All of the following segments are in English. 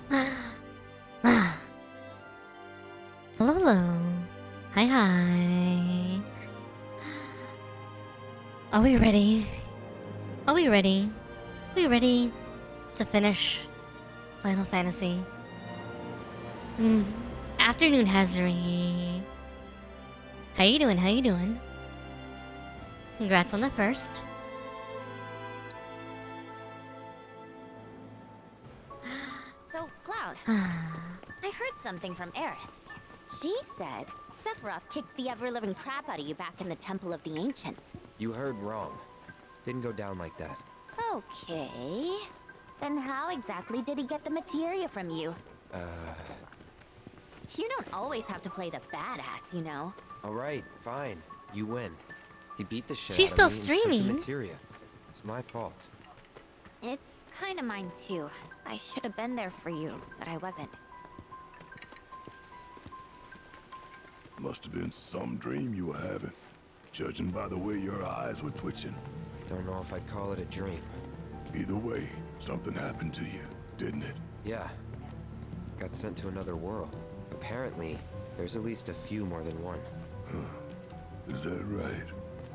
Hello, hello. Hi, hi. Are we ready? Are we ready? Are we ready to finish Final Fantasy? Afternoon, Hazuri. How you doing? How you doing? Congrats on the first. So, Cloud, I heard something from Aerith. She said Sephiroth kicked the ever-living crap out of you back in the Temple of the Ancients. You heard wrong. Didn't go down like that. Okay. Then how exactly did he get the materia from you? You don't always have to play the badass, you know. Alright, fine. You win. He beat the shit She's out of still me and took the streaming. materia. It's my fault. It's kind of mine too. I should have been there for you, but I wasn't. Must have been some dream you were having, judging by the way your eyes were twitching. Don't know if I'd call it a dream. Either way, something happened to you, didn't it? Yeah. Got sent to another world. Apparently, there's at least a few more than one. Is that right?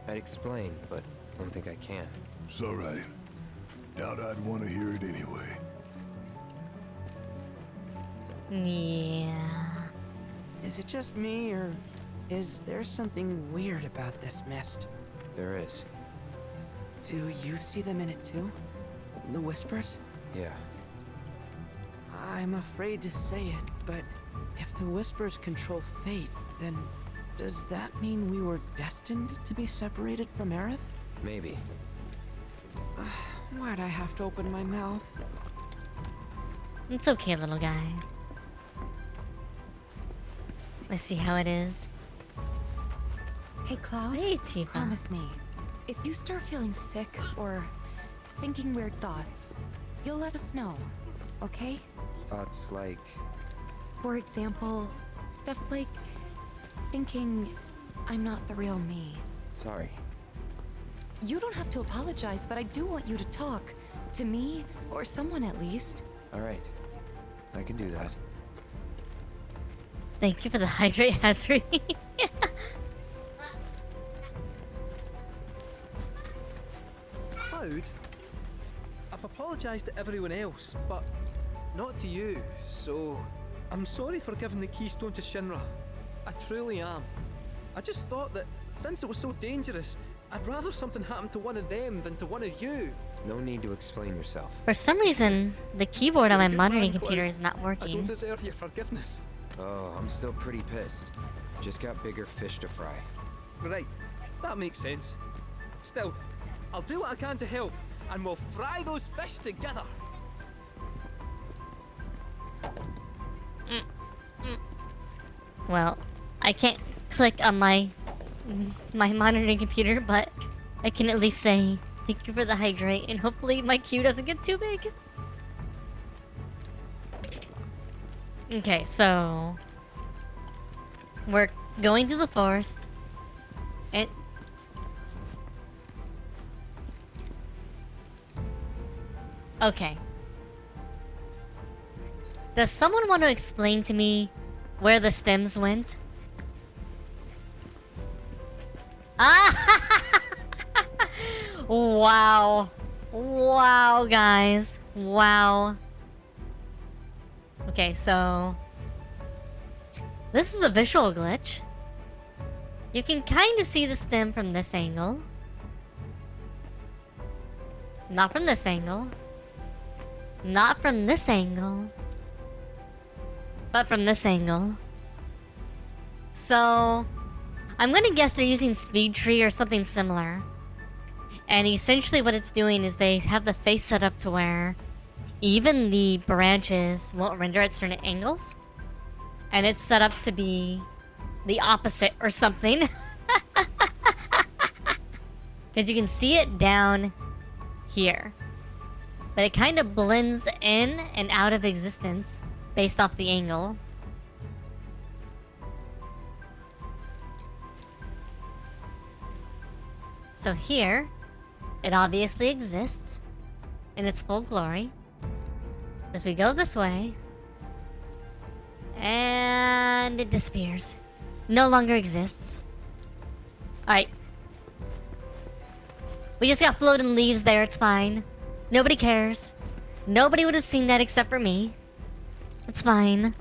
I'd explain, but don't think I can. It's all right. Doubt I'd want to hear it anyway. Yeah. Is it just me, or is there something weird about this mist? There is. Do you see them in it too? The whispers? Yeah. I'm afraid to say it, but if the whispers control fate, then does that mean we were destined to be separated from Aerith? Maybe. Why'd I have to open my mouth? It's okay, little guy. Let's see how it is. Hey, Cloud. Hey, Tifa. Promise me, if you start feeling sick or thinking weird thoughts, you'll let us know, okay? Thoughts like... For example, stuff like thinking I'm not the real me. Sorry. You don't have to apologize, but I do want you to talk. To me, or someone at least. Alright. I can do that. Thank you for the hydrate, Hazri. Cloud, I've apologised to everyone else, but not to you, so I'm sorry for giving the keystone to Shinra. I truly am. I just thought that since it was so dangerous, I'd rather something happened to one of them than to one of you. No need to explain yourself. For some reason, the keyboard on my Good monitoring man, computer Cloud. is not I don't working. deserve your forgiveness. Oh, I'm still pretty pissed. Just got bigger fish to fry. Right, that makes sense. Still, I'll do what I can to help, and we'll fry those fish together. Well, I can't click on my monitoring computer, but I can at least say thank you for the hydrate, and hopefully my queue doesn't get too big. Okay, so we're going to the forest, and okay. Does someone want to explain to me where the stems went? Ah! Wow. Wow, guys. Wow. Okay, so this is a visual glitch. You can kind of see the stem from this angle. Not from this angle. Not from this angle. But from this angle. So I'm gonna guess they're using Speed Tree or something similar. And essentially what it's doing is they have the face set up to where even the branches won't render at certain angles. And it's set up to be the opposite or something. Because you can see it down here. But it kind of blends in and out of existence based off the angle. So here, it obviously exists in its full glory. As we go this way, And it disappears. No longer exists. Alright. We just got floating leaves there, it's fine. Nobody cares. Nobody would have seen that except for me. It's fine.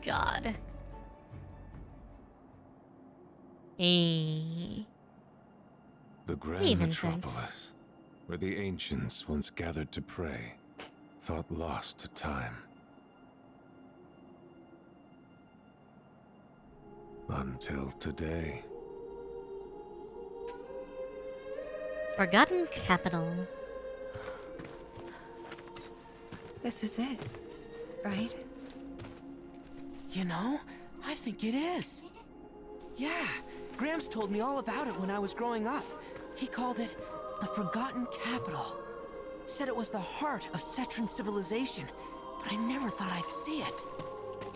God. Hey. The grand Hey, Vincent. metropolis, where the ancients once gathered to pray, thought lost to time. Until today. Forgotten capital. This is it, right? You know, I think it is. Yeah, Gramps told me all about it when I was growing up. He called it the Forgotten Capital. Said it was the heart of Cetran civilization, but I never thought I'd see it.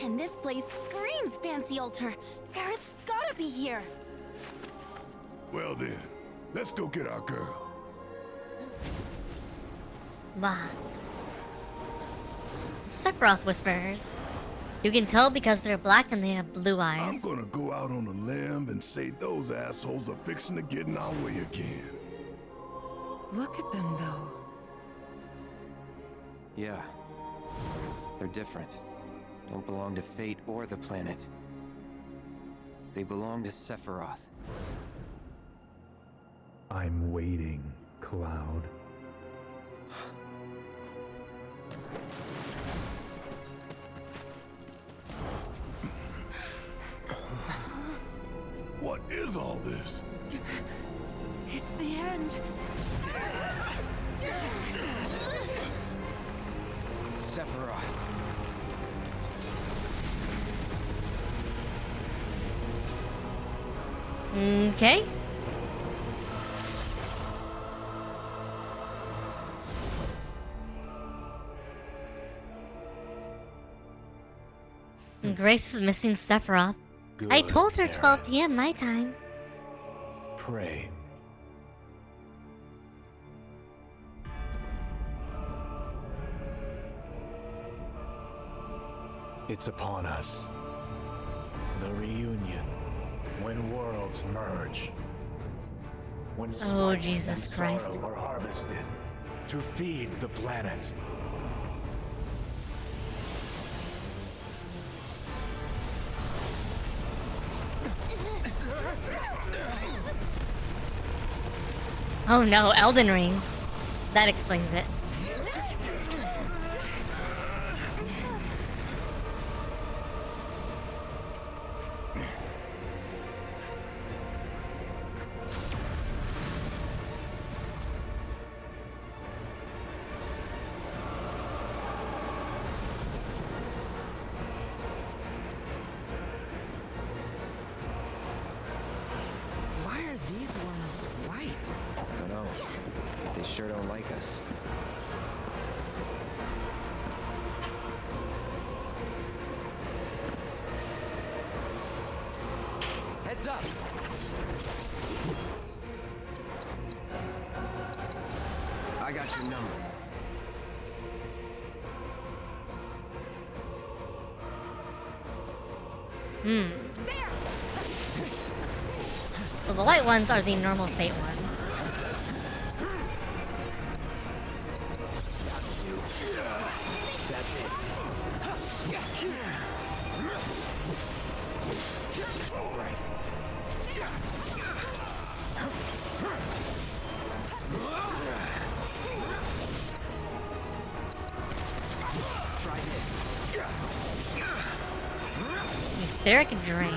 And this place screams fancy altar. Aerith's gotta be here. Well then, let's go get our girl. Bah. Sephiroth whispers. You can tell because they're black and they have blue I'm eyes. gonna go out on a limb and say those assholes are fixing to get in our way again. Look at them, though. Yeah. They're different. Don't belong to fate or the planet. They belong to Sephiroth. I'm waiting, Cloud. What is all this? It's the end. Sephiroth. Okay. And Grace is missing Sephiroth. I Good, told her 12 Aerith. p.m. my time. Pray. It's upon us. The reunion. When worlds merge. When spite Jesus and Christ. sorrow are harvested to feed the planet. Oh no, Elden Ring. That explains it. Why are these ones white? Don't know. They sure don't like us. Heads up! I got your number. So the white ones are the normal fate ones. Etheric Drain.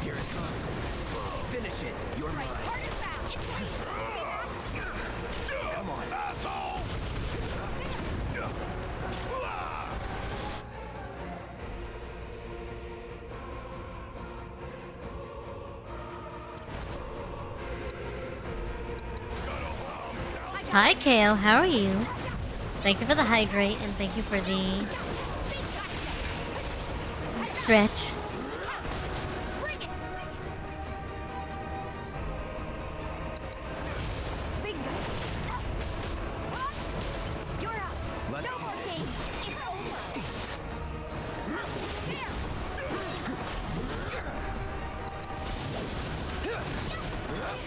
Here it comes. Finish it. You're mine. Come on. Asshole! Hi, Kale. How are you? Thank you for the hydrate, and thank you for the stretch.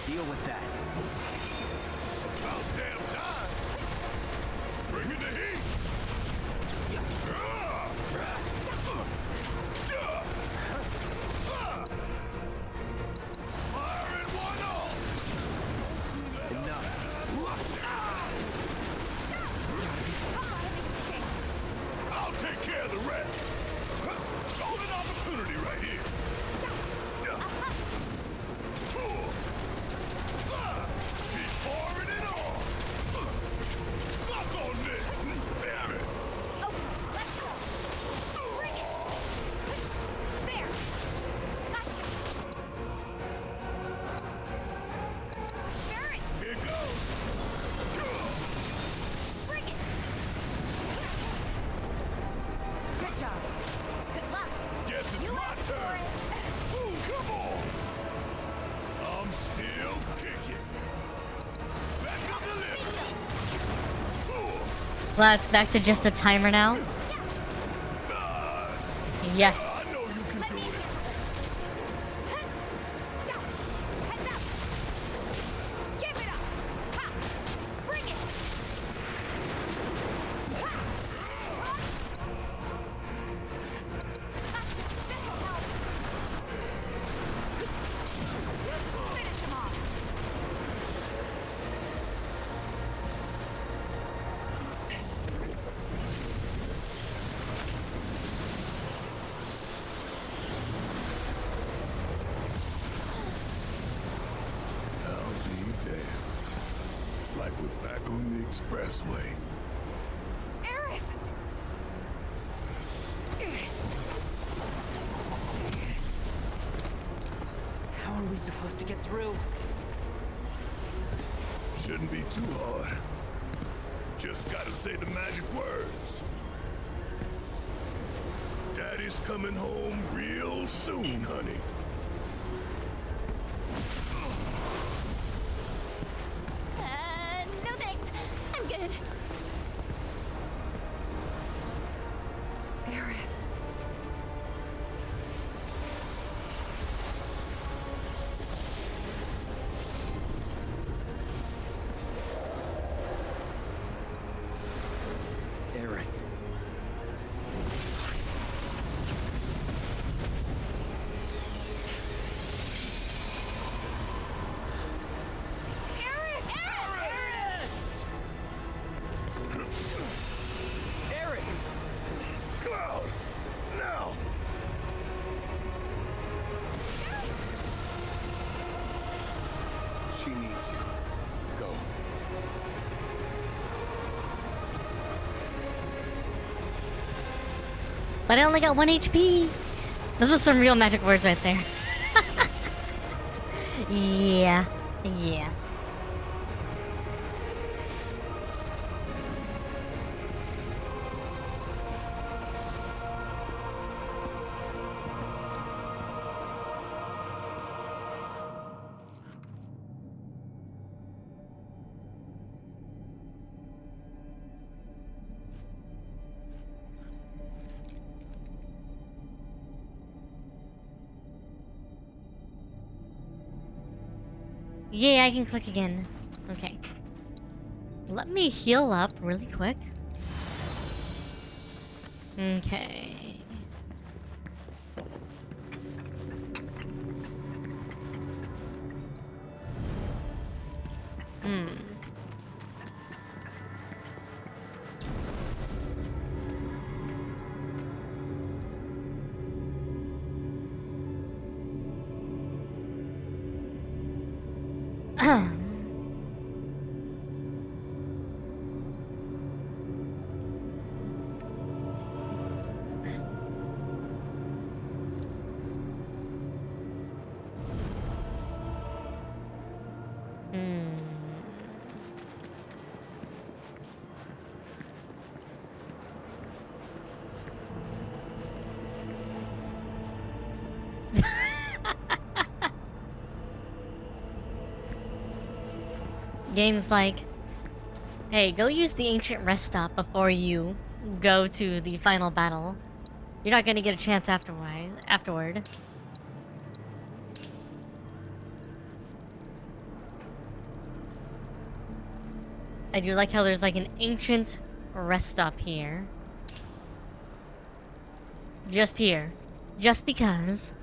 Deal with that. About damn time! Bring in the heat! Fire in one all! I'll take care of the rest. Golden opportunity right here. Keep pouring it on. Suck on this. Damn it. Okay, let's go. Bring it. There. Gotcha. Barrett, Here goes. bring it. Good job. Good luck. Guess it's You my asked for turn. it. Ooh, come on. I'm still kicking. Back up the lift. Well, it's back to just a timer now. Yes. I know you can do it. Down. Heads up. Give it up. Ha. Bring it. Ha. Gotcha. This'll help. Finish him off. I'll be damned. It's like we're back on the expressway. Aerith! How are we supposed to get through? Shouldn't be too hard. Just gotta say the magic words. Daddy's coming home real soon, honey. No thanks. I'm good. Aerith. Aerith. Cloud! Now! She needs you. Go. But I only got 1 HP. Those are some real magic words right there. Yeah. Yeah. Yeah, I can click again. Okay. Let me heal up really quick. Okay. Games like, hey, go use the ancient rest stop before you go to the final battle. You're not gonna get a chance afterward. I do like how there's like an ancient rest stop here. Just here. Just because.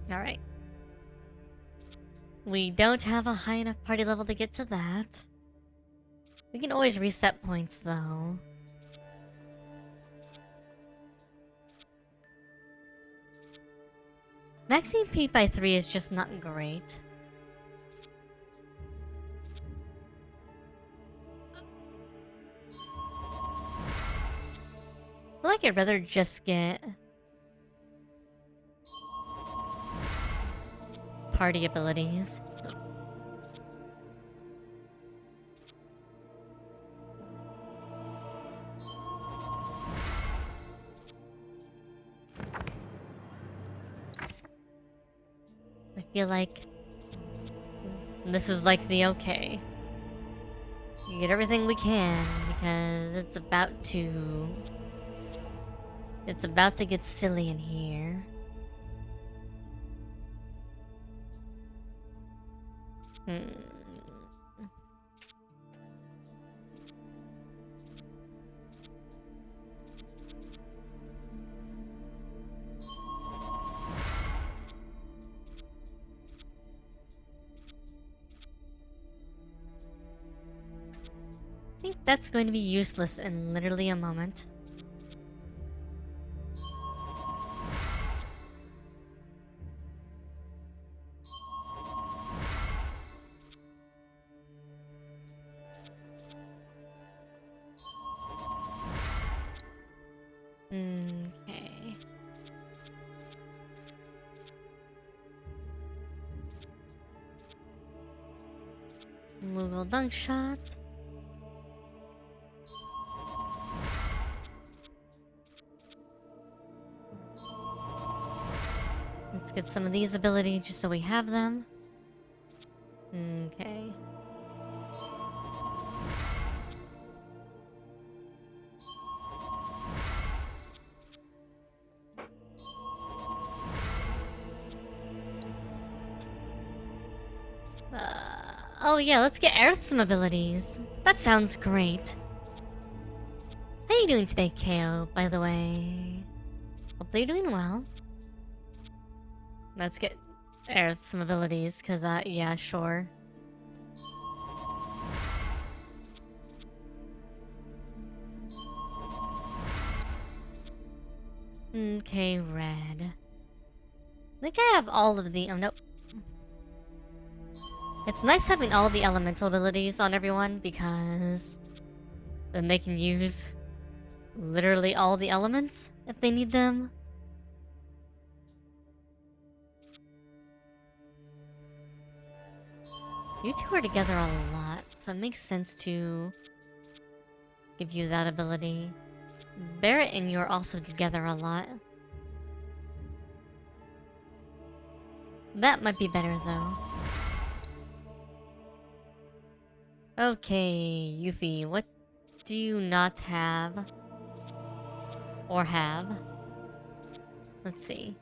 Alright. We don't have a high enough party level to get to that. We can always reset points though. Maxing P by 3 is just not great. I feel like I'd rather just get party abilities. I feel like this is like the okay. We get everything we can because it's about to get silly in here. I think that's going to be useless in literally a moment. Okay. Moogle dunk shot. Let's get some of these abilities just so we have them. Okay. Oh yeah, let's get Aerith some abilities. That sounds great. How you doing today, KO, by the way? Hopefully you're doing well. Let's get Aerith some abilities, cause yeah, sure. Okay, red. I think I have all of the... oh, nope. It's nice having all the elemental abilities on everyone, because then they can use literally all the elements if they need them. You two are together a lot, so it makes sense to give you that ability. Barrett and you are also together a lot. That might be better though. Okay, Yuffie, what do you not have? Or have? Let's see.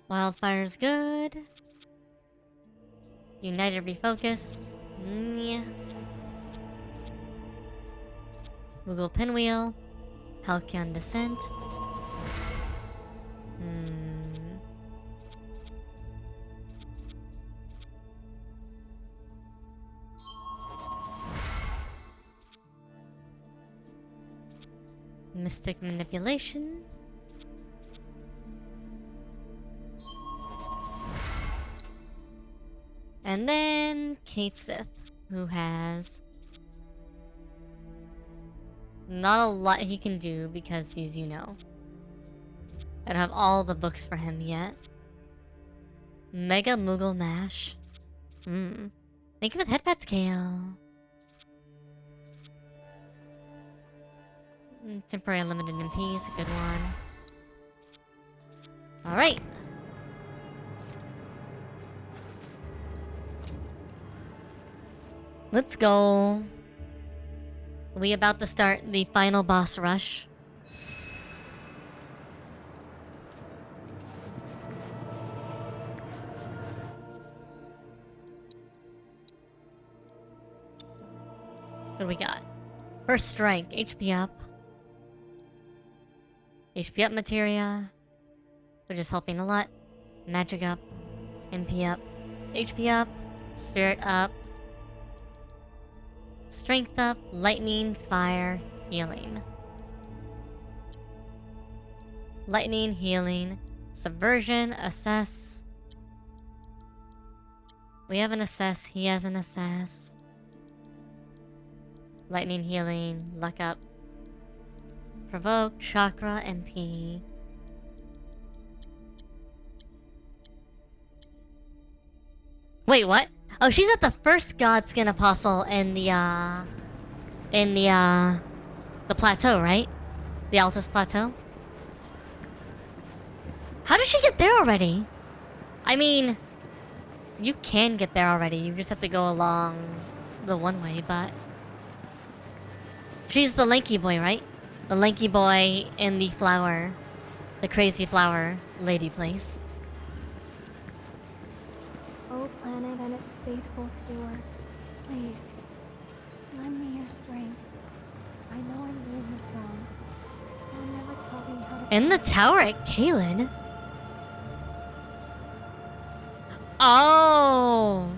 Wildfire's good. United Refocus. Yeah. Google Pinwheel. Halcyon Descent. Mystic Manipulation. And then Kate Sith, who has not a lot he can do because he's, you know, I don't have all the books for him yet. Mega Moogle Mash. Thank you for the headpats, KO. Temporary unlimited MPs, a good one. Alright. Let's go. We about to start the final boss rush. What do we got? First strike, HP up. HP up materia, which is helping a lot. Magic up. MP up. HP up. Spirit up. Strength up. Lightning, fire, healing. Lightning, healing. Subversion, assess. We have an assess, he has an assess. Lightning, healing, luck up. Provoke, chakra, MP. Wait, what? Oh, she's at the first Godskin Apostle in the plateau, right? The Altus Plateau? How did she get there already? I mean, you can get there already. You just have to go along the one way, but... She's the lanky boy, right? The lanky boy in the flower. The crazy flower lady place. O planet and its faithful stewards, please, lend me your strength. I know I'm doing this wrong. You'll never tell me how to... In the tower at Kaled? Oh!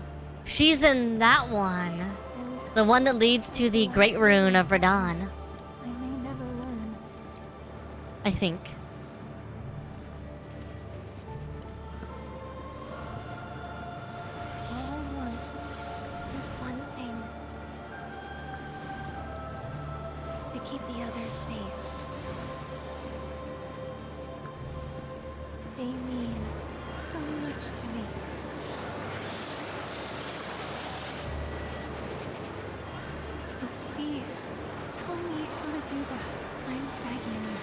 She's in that one. The one that leads to the Great Rune of Radon. I may never learn. I think. All I want is one thing. To keep the others safe. They mean so much to me. So please, tell me how to do that. I'm begging you.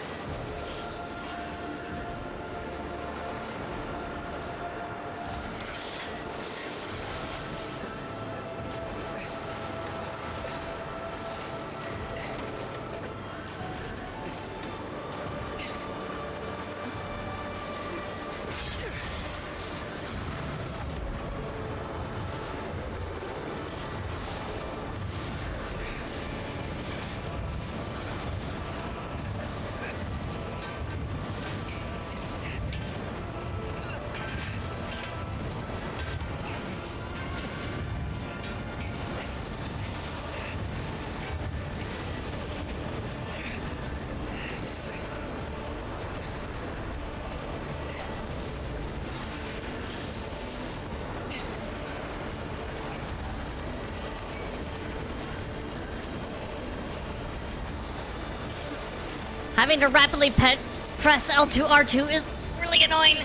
Having to rapidly press L2, R2 is really annoying.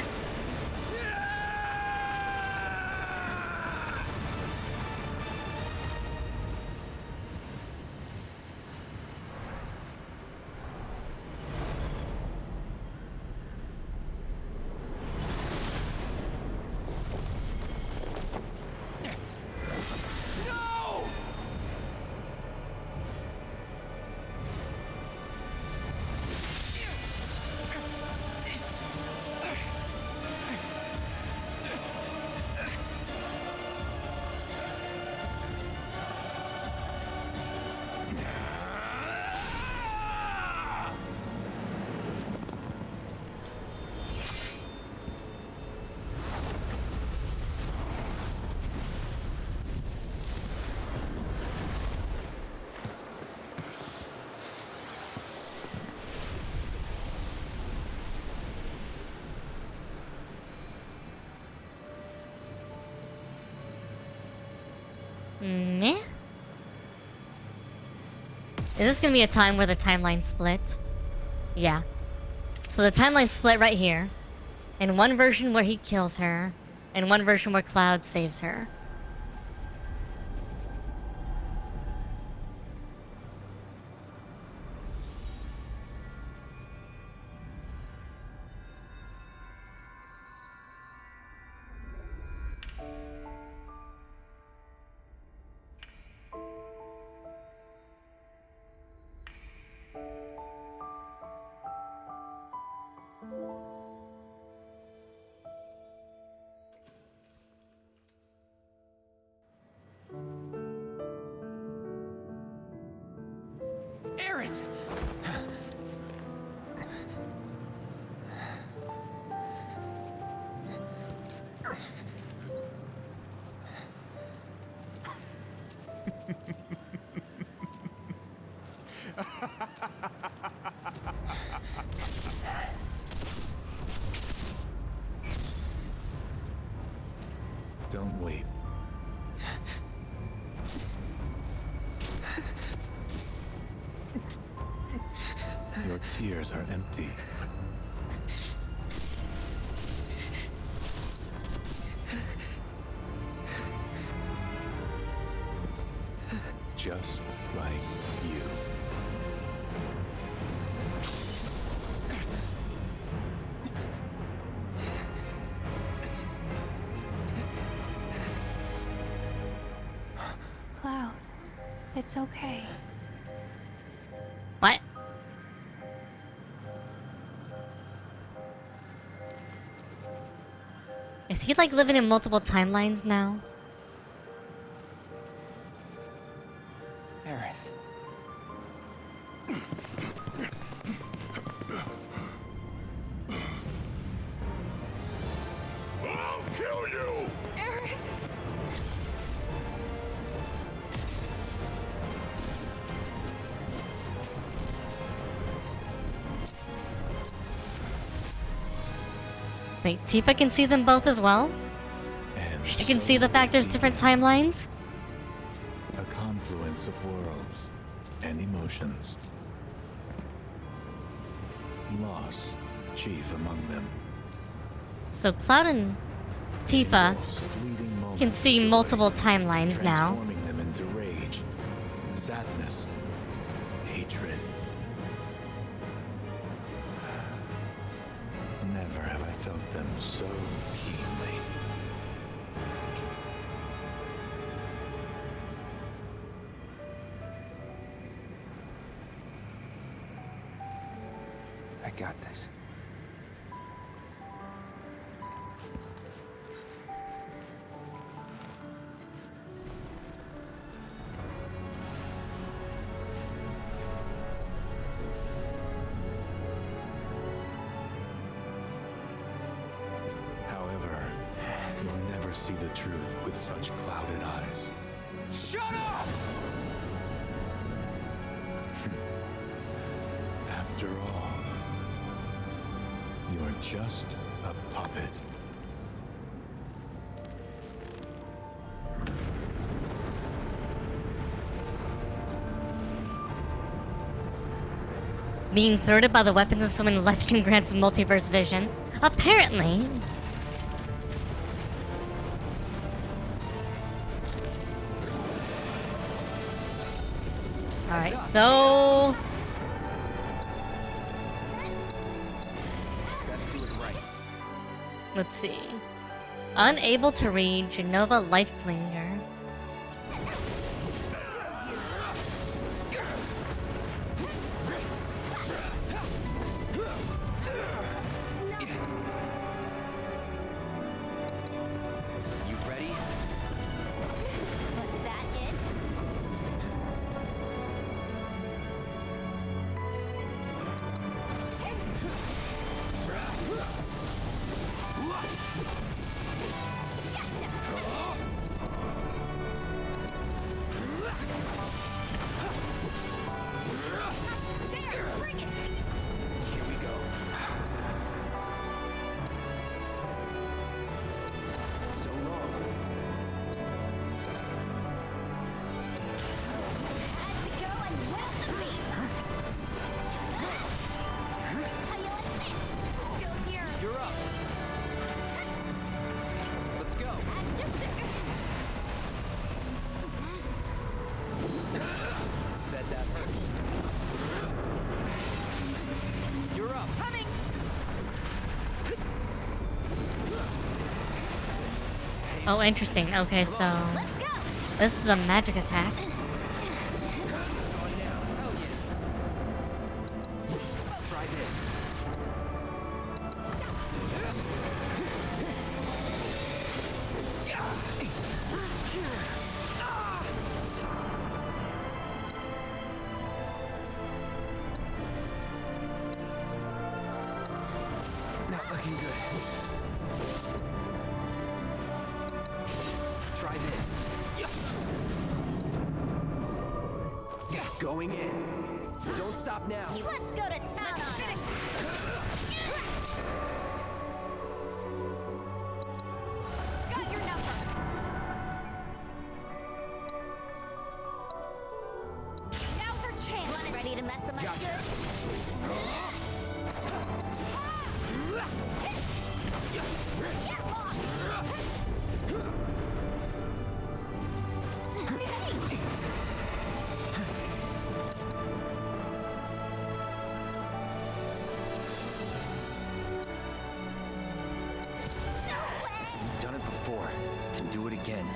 Meh? Is this gonna be a time where the timeline split? Yeah. So the timeline split right here. In one version where he kills her, and one version where Cloud saves her. Aerith! Don't weep. Your tears are empty. Just like you. Cloud, it's okay. What? Is he like living in multiple timelines now? Aerith. I'll kill you! Wait, Tifa can see them both as well? And She can see the fact there's different timelines? a confluence of worlds and emotions. Loss, chief among them. So Cloud and Tifa Gulfs of leading moments can of see joy, multiple timelines now. transforming them into rage, sadness, hatred. Never have I felt them so keenly. I got this. However, you'll never see the truth with such clouded eyes. Shut up! After all, you're just a puppet. Being thwarted by the weapons and so many livestream grants multiverse vision. Apparently. Alright, so... Let's do it right. let's see. Unable to read Genova Lifeklinger. You ready? Was that it? There, bring it! Here we go. So long. Had to go and whip the beast! How do you like this? Still here. You're up. Let's go. And just Bet that hurt. You're up. coming! Oh, interesting. Okay, so... Let's go! this is a magic attack. Try this. Going in. Don't stop now. Let's go to town on it. Got your number. Now's our chance. Ready to mess him up good? Get lost. Done it before. Can do it again.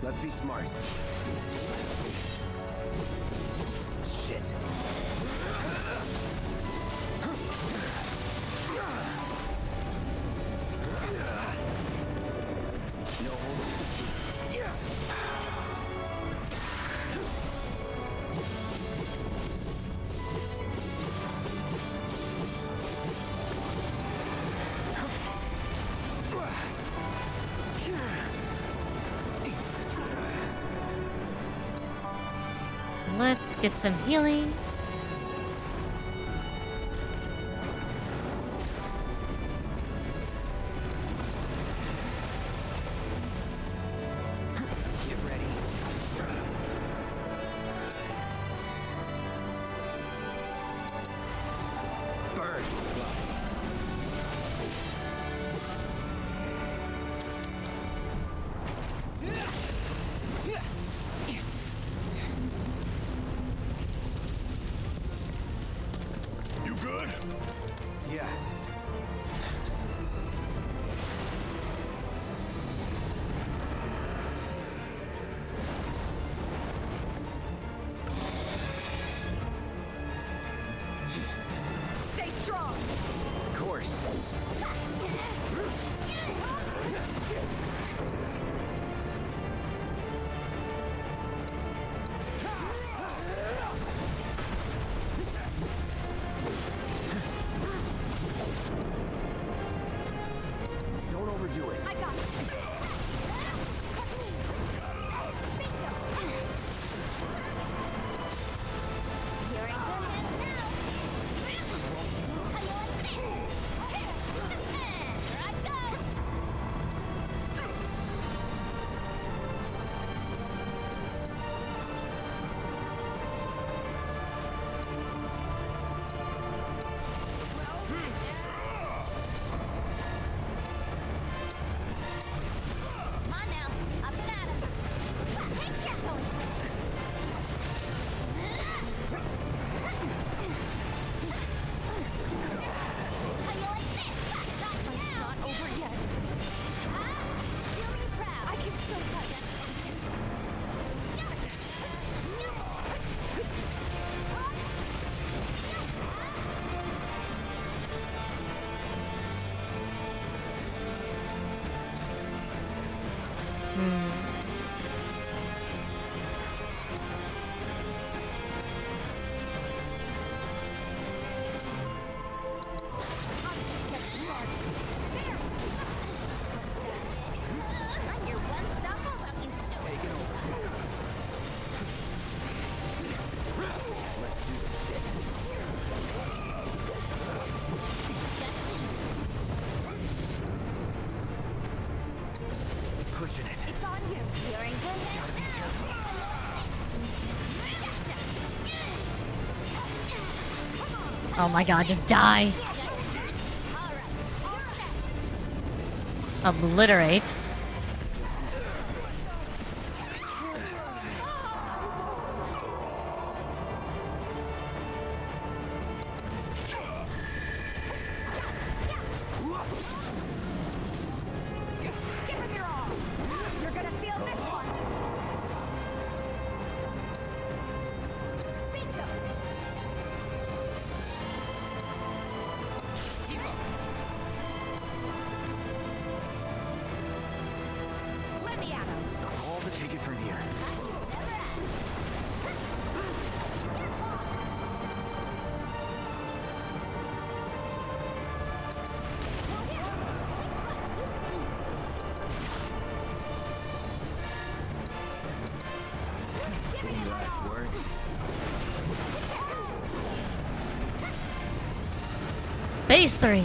Let's be smart. Shit. No hold. Let's get some healing. Get ready. Burn. You good? Yeah. Stay strong. Of course. Don't overdo it. I got it. You're in good hands now. How you like this? Here I go. Come on now, up and at 'em. Take that one. How you like this? That fight's not over yet. Feel me proud. I can still touch it. I'm your one-stop fucking show. Take it over. Let's do this shit. Pushing it. It's on you. You're in good hands now. Gotcha. Oh my god, just die. Obliterate. Give him your all. You're gonna feel this one. Bingo. Let me at him. All to take it from here. Phase 3.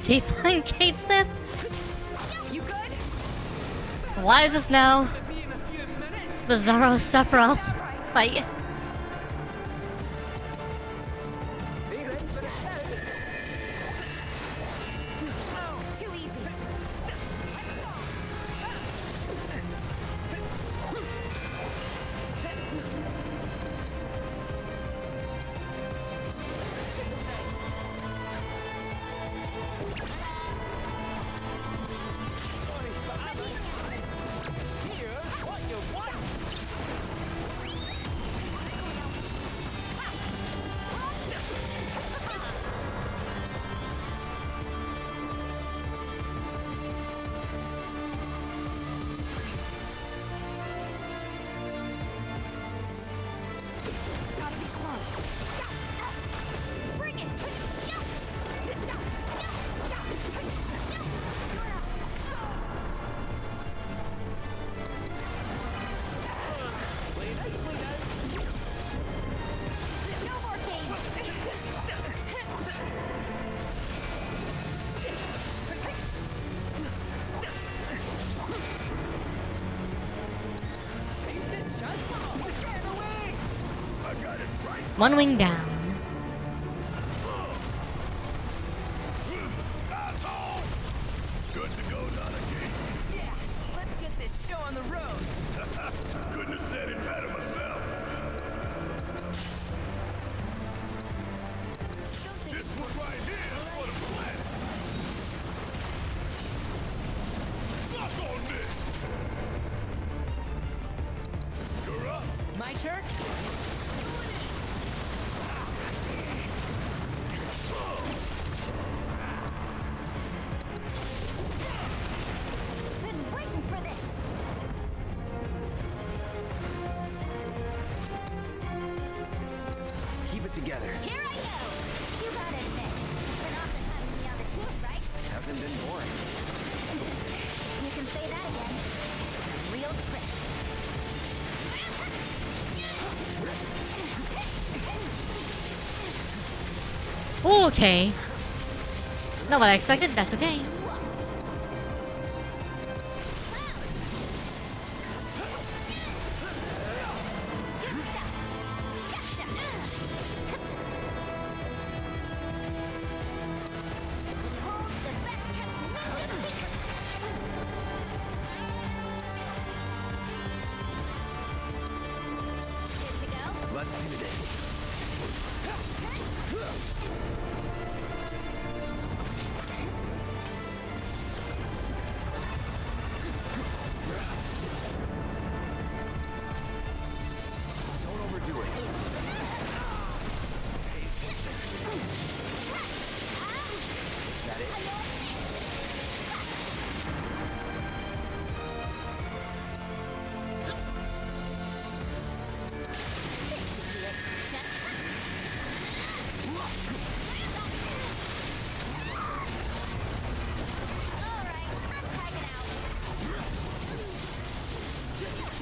Deepen Kate Sith? You good? Why is this now Bizarro Sephiroth fight? Too easy. Gotta be smart. Bring it. No more One wing down. Asshole! Good to go, Donaghy. Yeah, let's get this show on the road. Couldn't have said it better myself. This one right here is for the planet. Fuck on this. You're up. My turn? Been waiting for this. Keep it together. Here I go. You gotta admit, it's been awesome having me on the team, right? Hasn't been boring. You can say that again. Real trick. Okay. Not what I expected, that's okay. Let's do this. Don't overdo it. Pay attention. Is that it?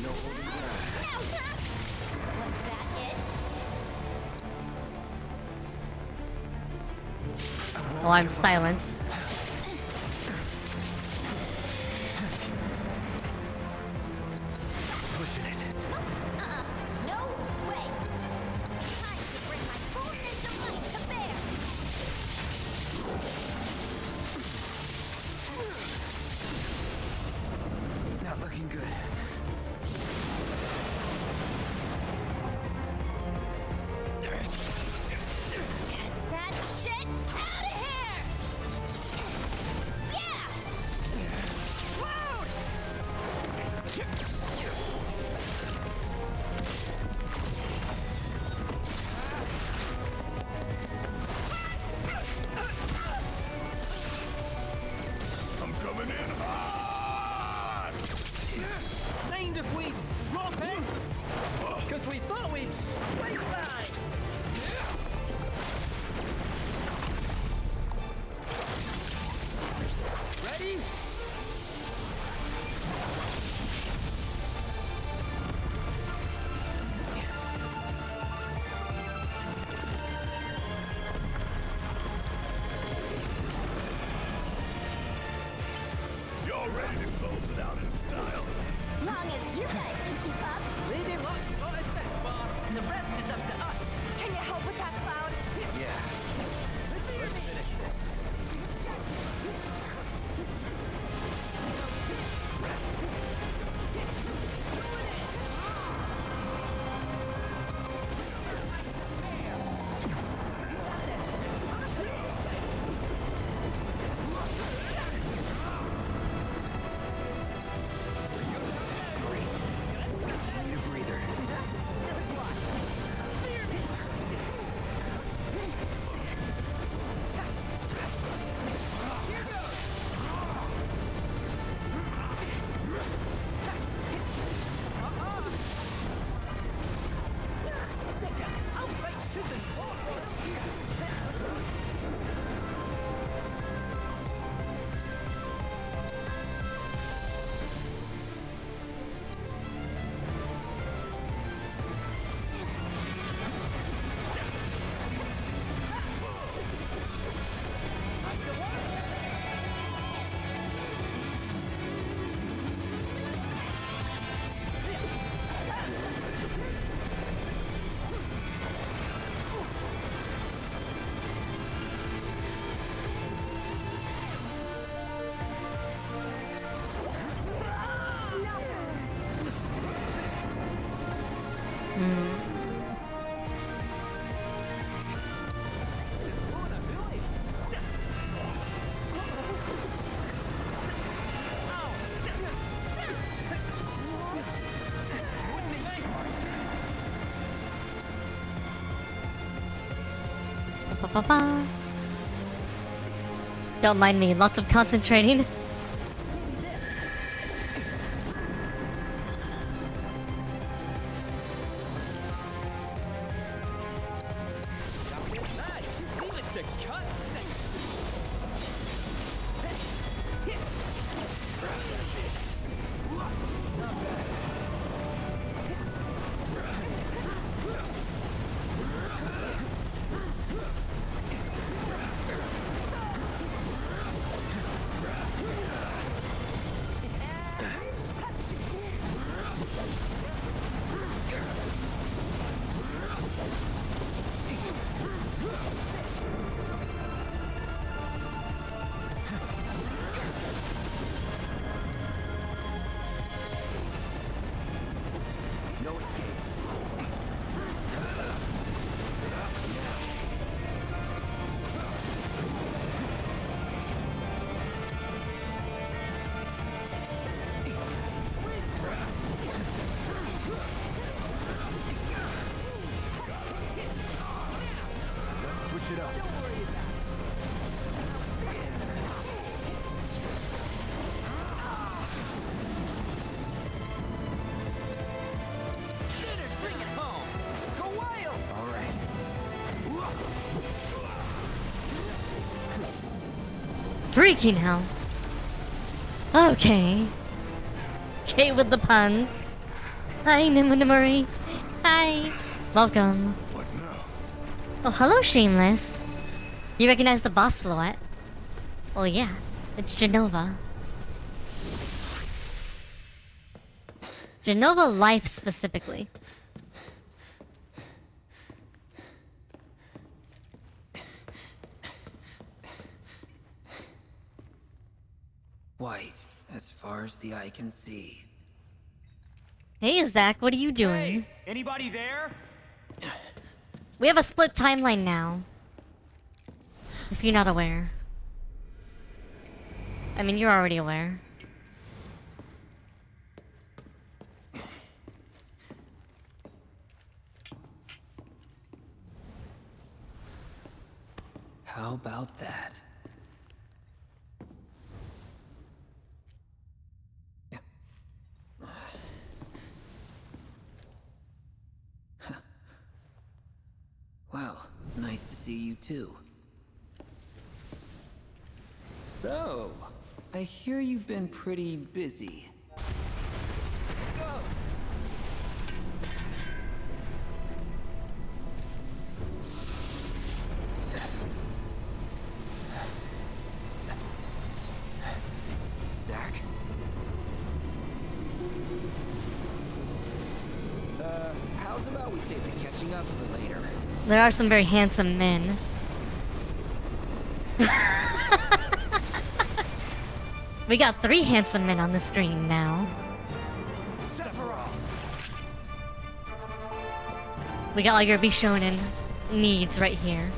No holding back. Was that it? Well, I'm silenced. Pushing it. No way. Time to bring my full ninja might to bear. Not looking good. Get that shit out of here! Yeah! I'm coming in hot! Mind if we drop in? Because we thought we'd swipe by. ready to close it out in style. Long as you guys can keep up. Lady Luck got us this far, and the rest is up to us. Can you help with that, Cloud? Yeah. Let's finish this. Ba-ba-ba. Don't mind me, lots of concentrating. Freaking hell. Okay. Okay with the puns. Hi, Nimamori. Hi. Welcome. What now? Oh, hello, Shameless. You recognize the boss silhouette? Well, yeah. It's Genova. Genova Life specifically. White, as far as the eye can see. Hey, Zach, what are you doing? Hey, anybody there? We have a split timeline now. If you're not aware. I mean, you're already aware. How about that? Well, nice to see you too. So, I hear you've been pretty busy. Zach? How's about we save the catching up for later? There are some very handsome men. We got 3 handsome men on the screen now. Sephiroth! We got all your Bishonen needs right here.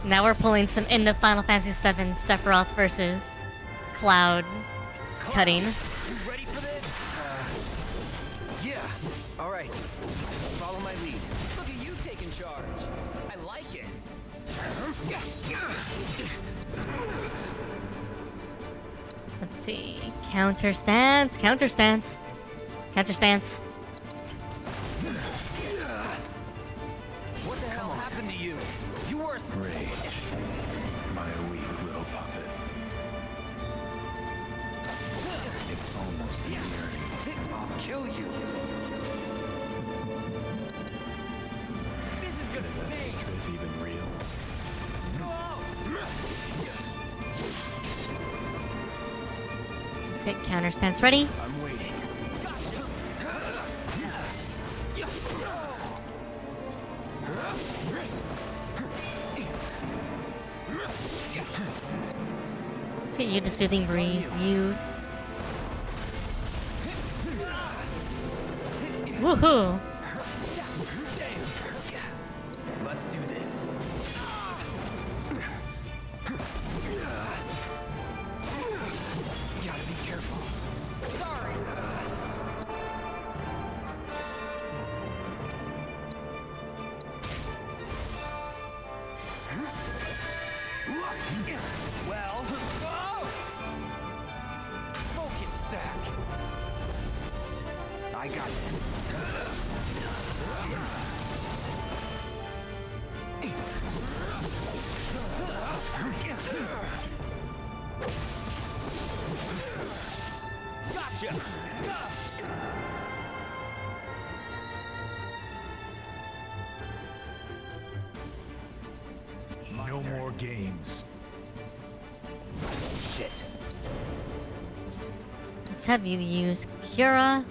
Now we're pulling some into Final Fantasy VII Sephiroth versus Cloud cutting. You ready for this? Yeah. All right. Follow my lead. Look at you taking charge. I like it. Let's see. Counter stance, counter stance, counter stance. What the hell happened to you? You were Rage. My weak little puppet. It's almost yearning. I'll kill you. This is gonna sting. Trip even real? Let's get counter stance ready. I'm waiting. Let's get you to Soothing Breeze. You. Woohoo! Let's do this. Gotta be careful. Sorry. Well, focus, Sack. I got this. Gotcha. No more games. Shit. Let's have you use Cura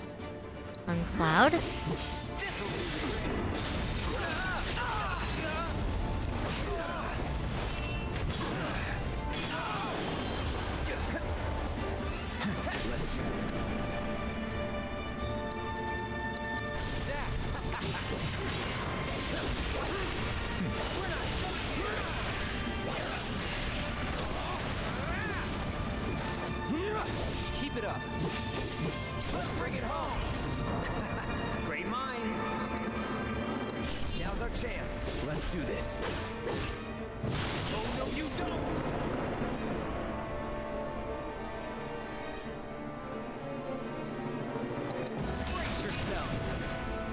on Cloud. Keep it up. Let's bring it home. Great minds. Now's our chance. Let's do this. Oh, no, you don't. Brace yourself.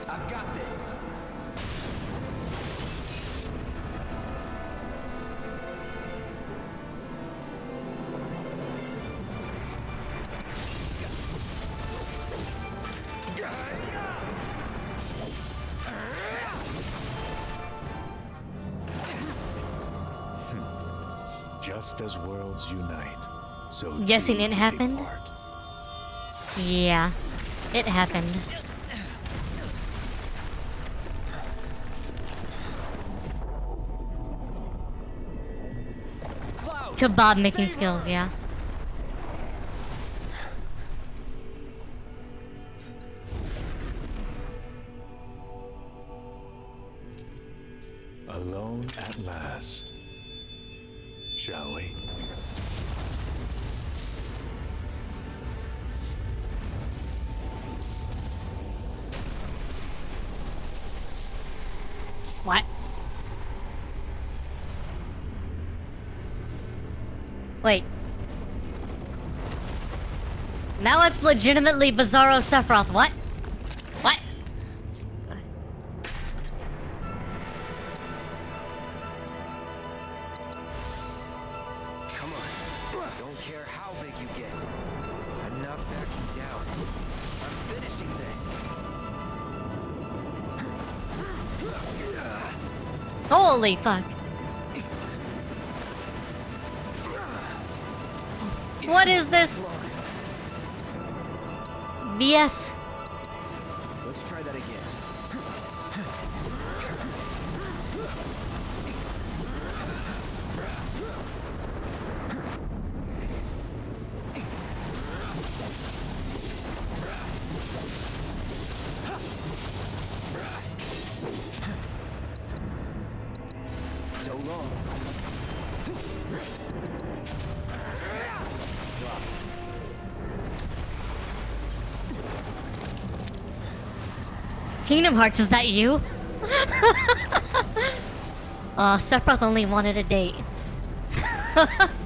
I've got this. Just as worlds unite, so Guessing too it they happened? part. Yeah, it happened. Kebab making skills, yeah. Alone at last. Shall we? What? Wait. Now it's legitimately Bizarro Sephiroth. What? What? Don't care how big you get. Enough backing down. I'm finishing this. Holy fuck. What is this? BS. Let's try that again. So long. Kingdom Hearts, is that you? Sephiroth only wanted a date.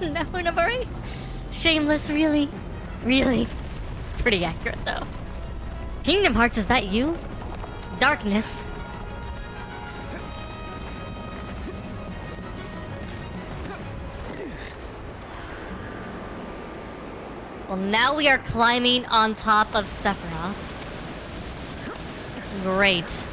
No, Nabari? Shameless, really? Really? It's pretty accurate, though. Kingdom Hearts, is that you? Darkness. Well, now we are climbing on top of Sephiroth. Great.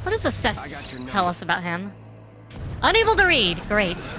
What does Assess tell us about him? Unable to read. Great.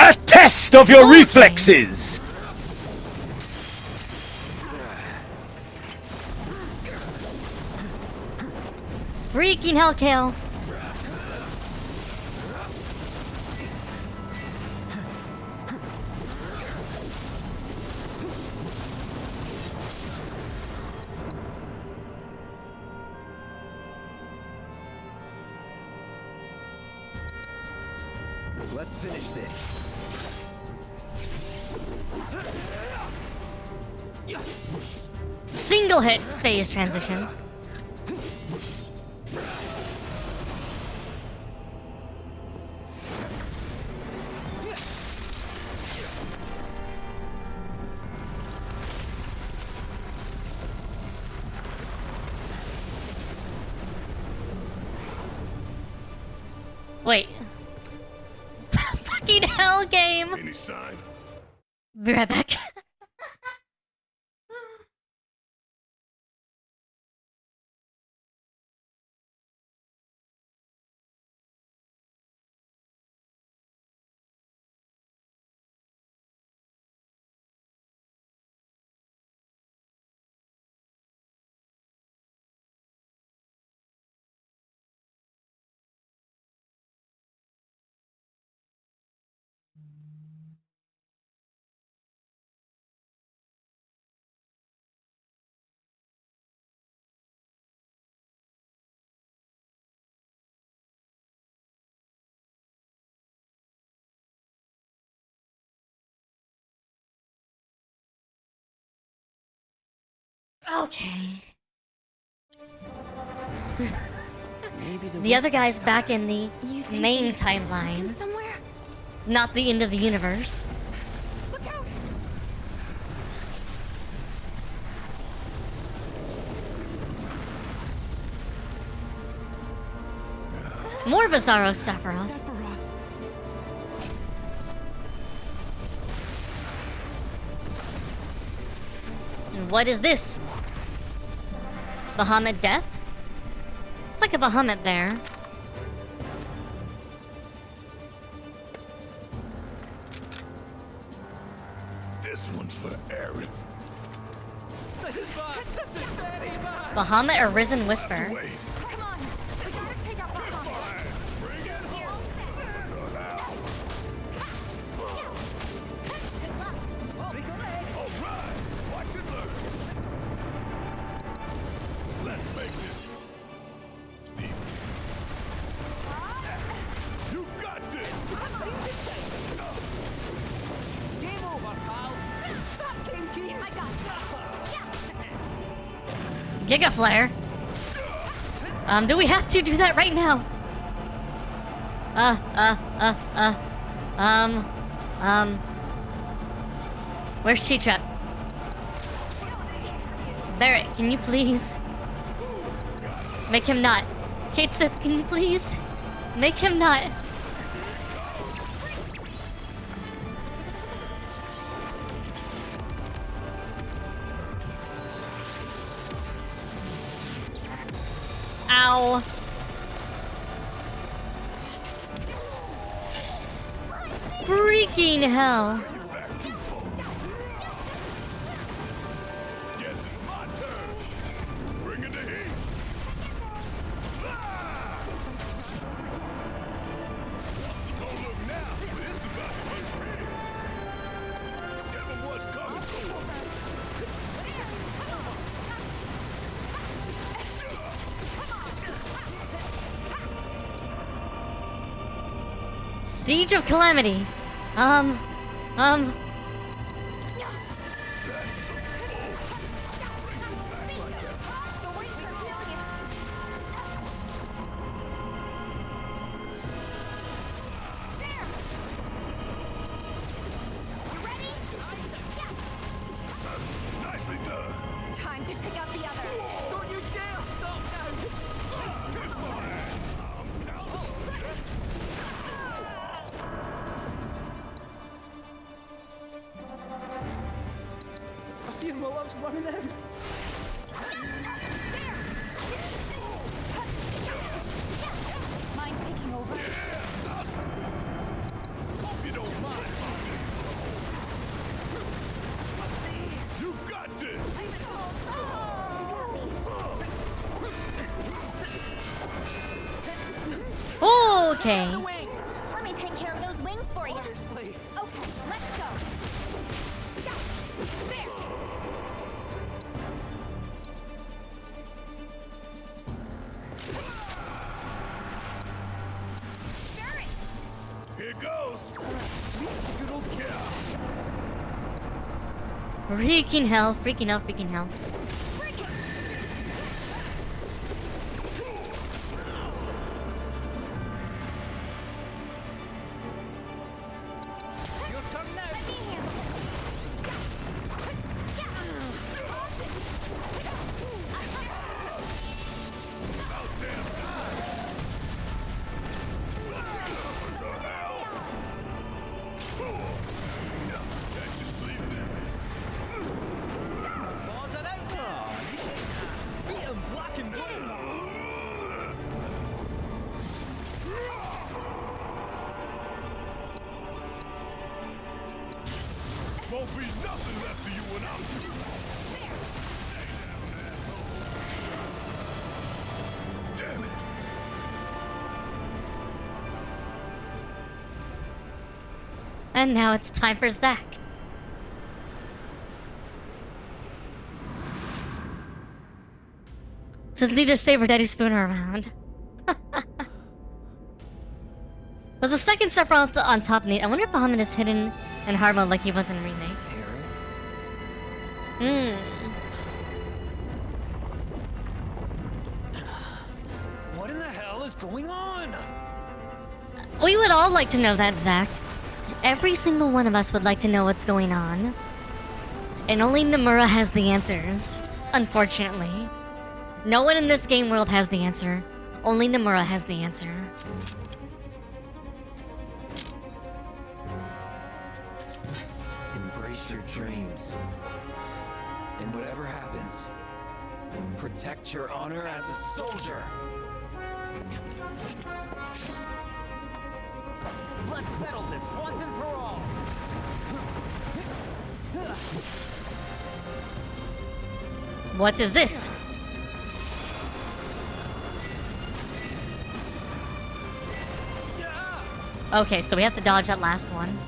A test of your reflexes! Freaking hellkill. Let's finish this. Single hit phase transition. Wait. Fucking hell game. Any sign? Be right back. Okay. The other guy's back in the main Him timeline, somewhere? not the end of the universe. Look out! More Bizarro Sephiroth. And what is this? Bahamut Death? It's like a Bahamut there. This one's for Aerith. This is bad. This is very bad. Bahamut Arisen Whisper. Come on, we gotta take out Bahamut. Still here. Alright, watch and learn. Let's make this easy. You got this! Game over, pal. Stop Game Keen. I got Giga Flare. Do we have to do that right now? Where's Chi-Trap? Barrett, can you please? Make him not. Kate Sith, can you please? Make him not. Ow. Freaking hell. Guess it's my turn. Bring in the heat. Don't look now, but it's about to get real. Give them what's coming to them. Siege of Calamity. Nicely done. time to take out the other. Don't you dare stop now. I fear my luck's running out. Mind taking over? Hope you don't mind. You got this. Okay. The wings. Let me take care of those wings for you. Honestly. Okay, let's go. There. Here goes. Good old kid. Freaking hell, freaking hell, freaking hell. Your turn now. Balls are out now. You should beat 'em black and blue. Won't be nothing left of you when I'm through. Damn it. And now it's time for Zack. Says need to save her daddy spooner around. Was the second Sephiroth on top neat? I wonder if Bahamut is hidden in hard mode like he was in Remake. going on? We would all like to know that, Zach. Every single one of us would like to know what's going on. And only Nomura has the answers, unfortunately. No one in this game world has the answer. Only Nomura has the answer. Embrace your dreams. And whatever happens, protect your honor as a soldier. Let's settle this once and for all. What is this? Okay, so we have to dodge that last one.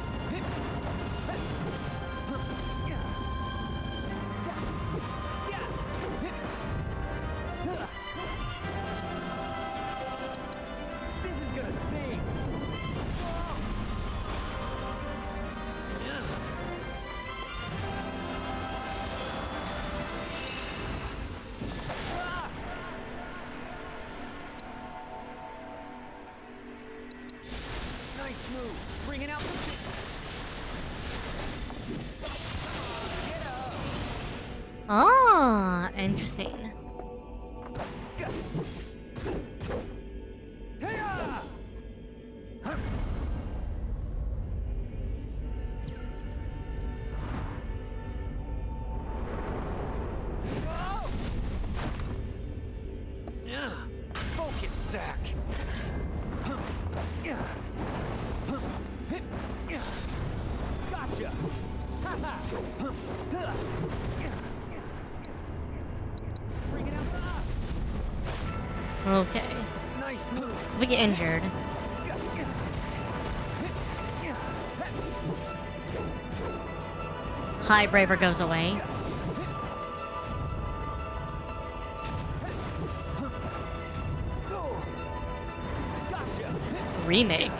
Ah, interesting. Focus, Zack. Gotcha. Okay. Nice move. So we get injured. High Braver goes away. Remake.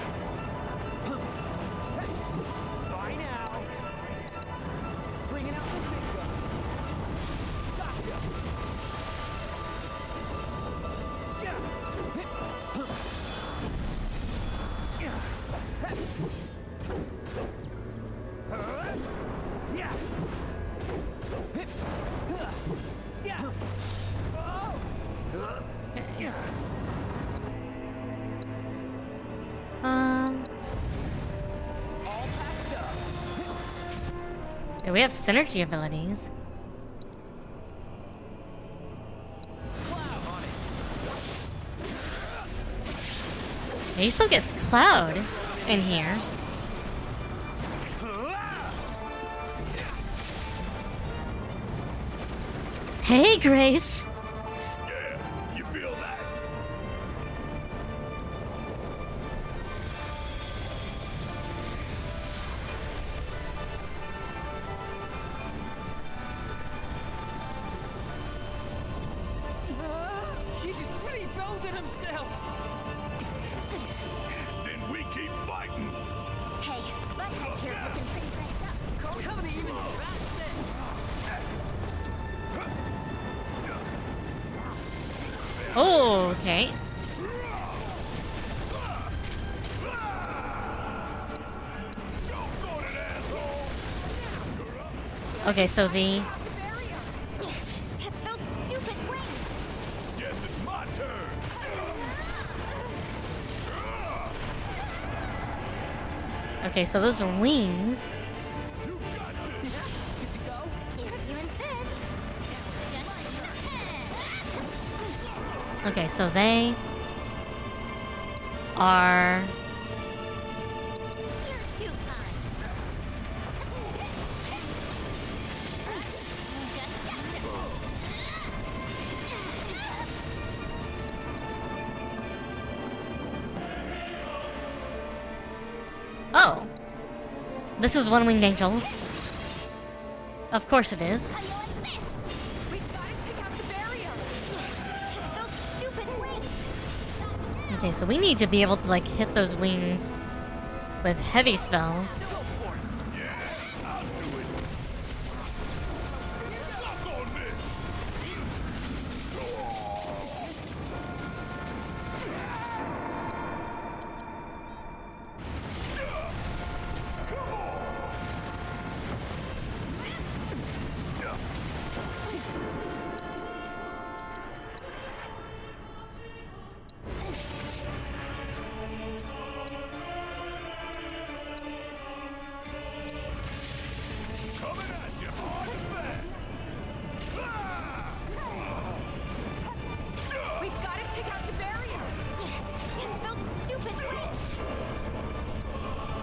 Bye now. Bringing out the big gun. Gotcha. Yeah, we have synergy abilities. He still gets Cloud in here. Hey, Grace. Yeah, you feel that? He's rebuilding himself. Then we keep fighting. Hey, Butthead here's looking pretty cranked up. We haven't even scratched it. Oh, okay. Okay, so the... It's those stupid wings. Guess it's my turn. Okay, so those are wings. If you insist. Okay, so they are... You're too kind. Just gotcha. Oh. This is One Winged Angel. Of course it is. How do you like this? We've got to take out the barrier. It's those stupid wings. Okay, so we need to be able to, like, hit those wings with heavy spells. Yeah, I'll do it. Suck on this.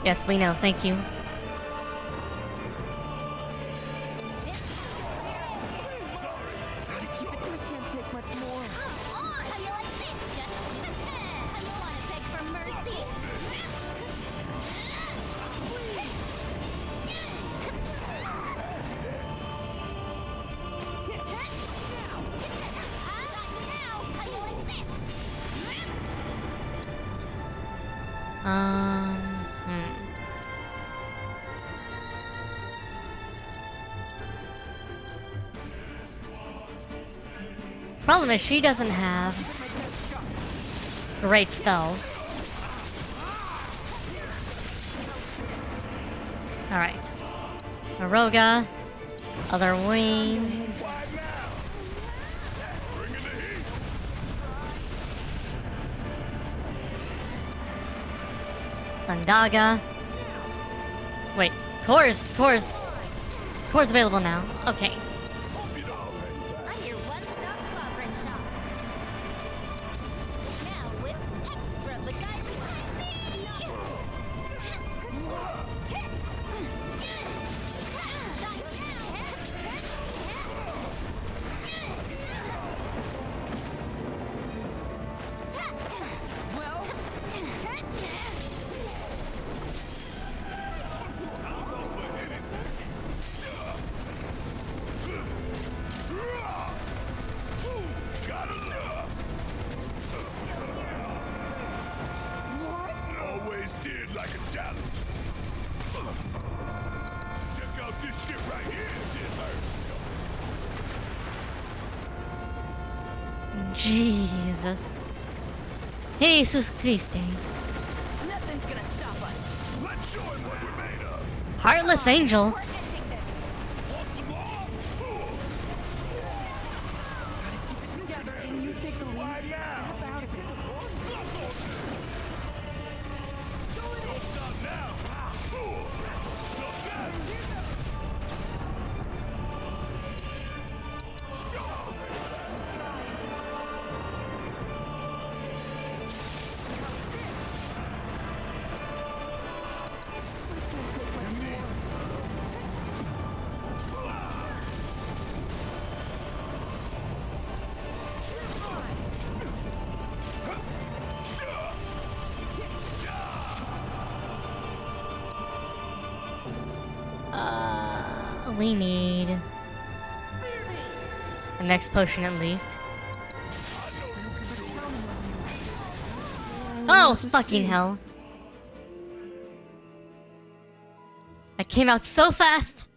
Yes, we know. Thank you. Problem is, she doesn't have great spells. Alright. Aroga. Other wing. Thundaga. Wait, Core's available now. Okay. I'm your one-stop clobbering shop. Now with extra Always did like a challenge. Check out this shit right here. Jesus. Jesus Christ. Nothing's gonna stop us. Let's show him what we're made of. Heartless Angel. We need the next potion at least. Oh, fucking hell. That came out so fast.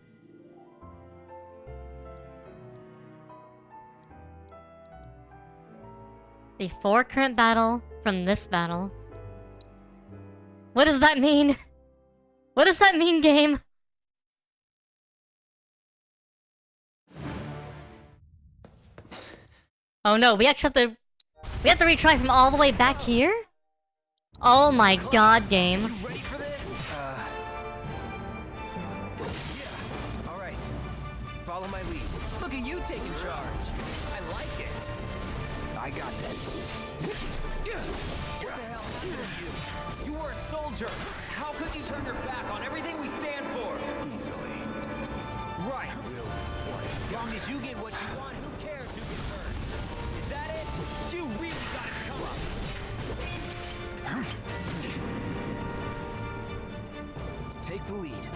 Before current battle from this battle. What does that mean? What does that mean, game? Oh no, we actually have to retry from all the way back here? Oh my god, game. You ready for this? Yeah. All right. Follow my lead. Look at you taking charge. I like it. I got this. What the hell happened to you? You were a soldier. How could you turn your back on everything we stand for? Easily. Right. As long as you get what you want, who cares who gets hurt? Is that it? You really gotta come up. Take the lead.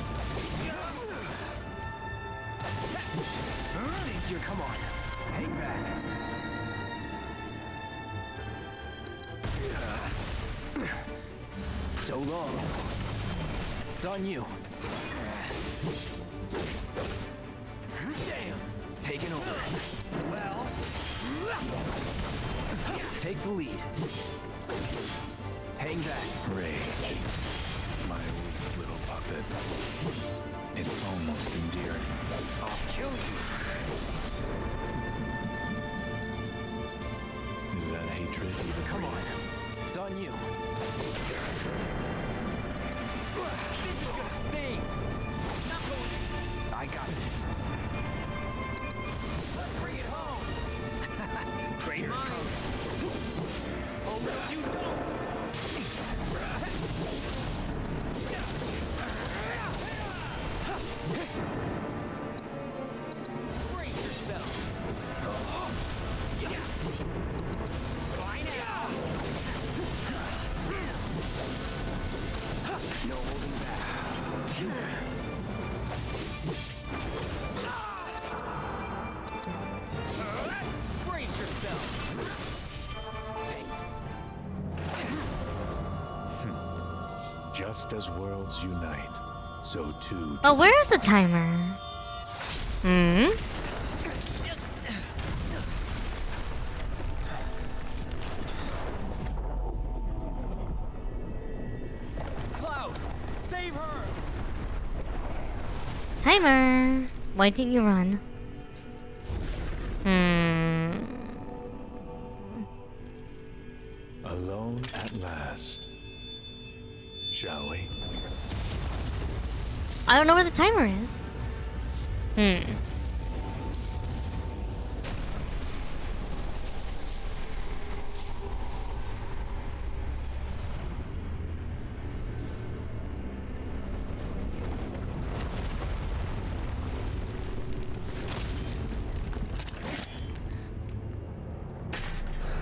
Come on. Hang back. So long. It's on you. Damn. Taking over. Well. Take the lead. Hang back. Ray, my weak little puppet. It's almost endearing. I'll kill you. Is that hatred? Come on. It's on you. This is gonna sting. Not going. I got this. Let's bring it home. Greater minds. Oh no, you don't. Brace yourself. Fly now. No holding back. Brace yourself. Just as worlds unite, so too. Oh, where's the timer? Hmm? Cloud, save her. Timer! Why didn't you run? Alone at last. Shall we? I don't know where the timer is.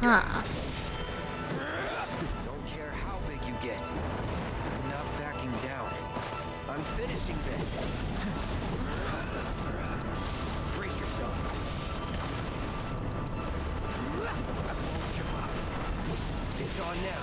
Huh. Don't care how big you get. I'm not backing down. I'm finishing this. Brace yourself. I won't give up. It's on now.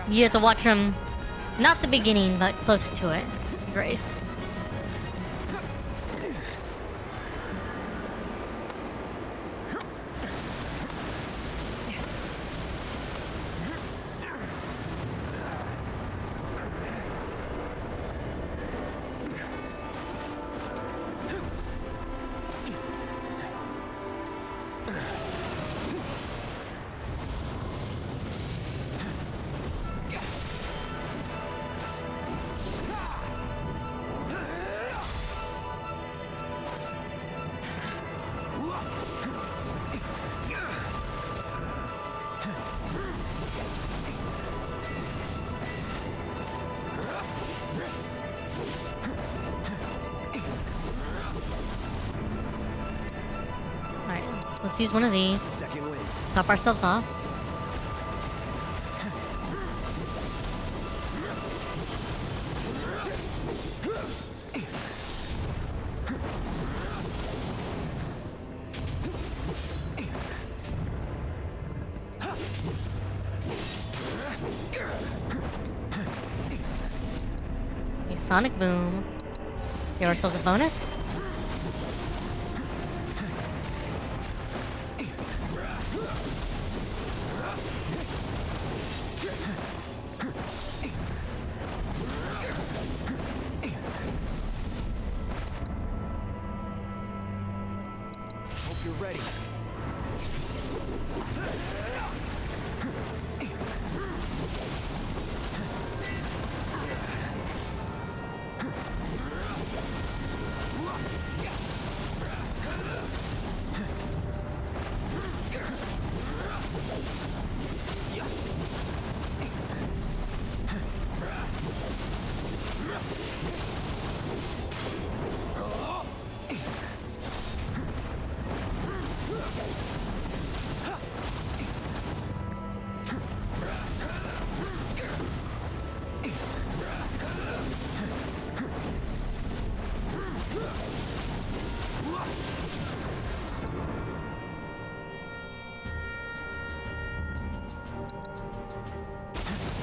You have to watch from not the beginning, but close to it, Grace. Let's use one of these. Second wind. Top ourselves off. A sonic boom. Give ourselves a bonus. You're ready.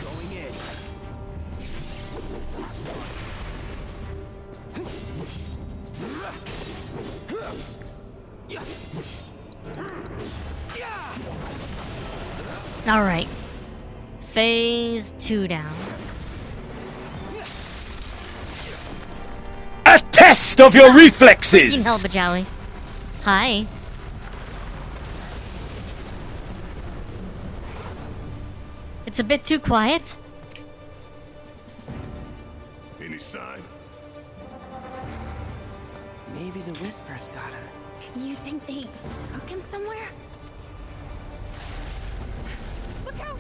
Going in. All right. Phase 2 down. A test of your reflexes! You know, Bajawi. Hi. It's a bit too quiet. peace sign. Maybe the whispers got him. You think they took him somewhere? Look out!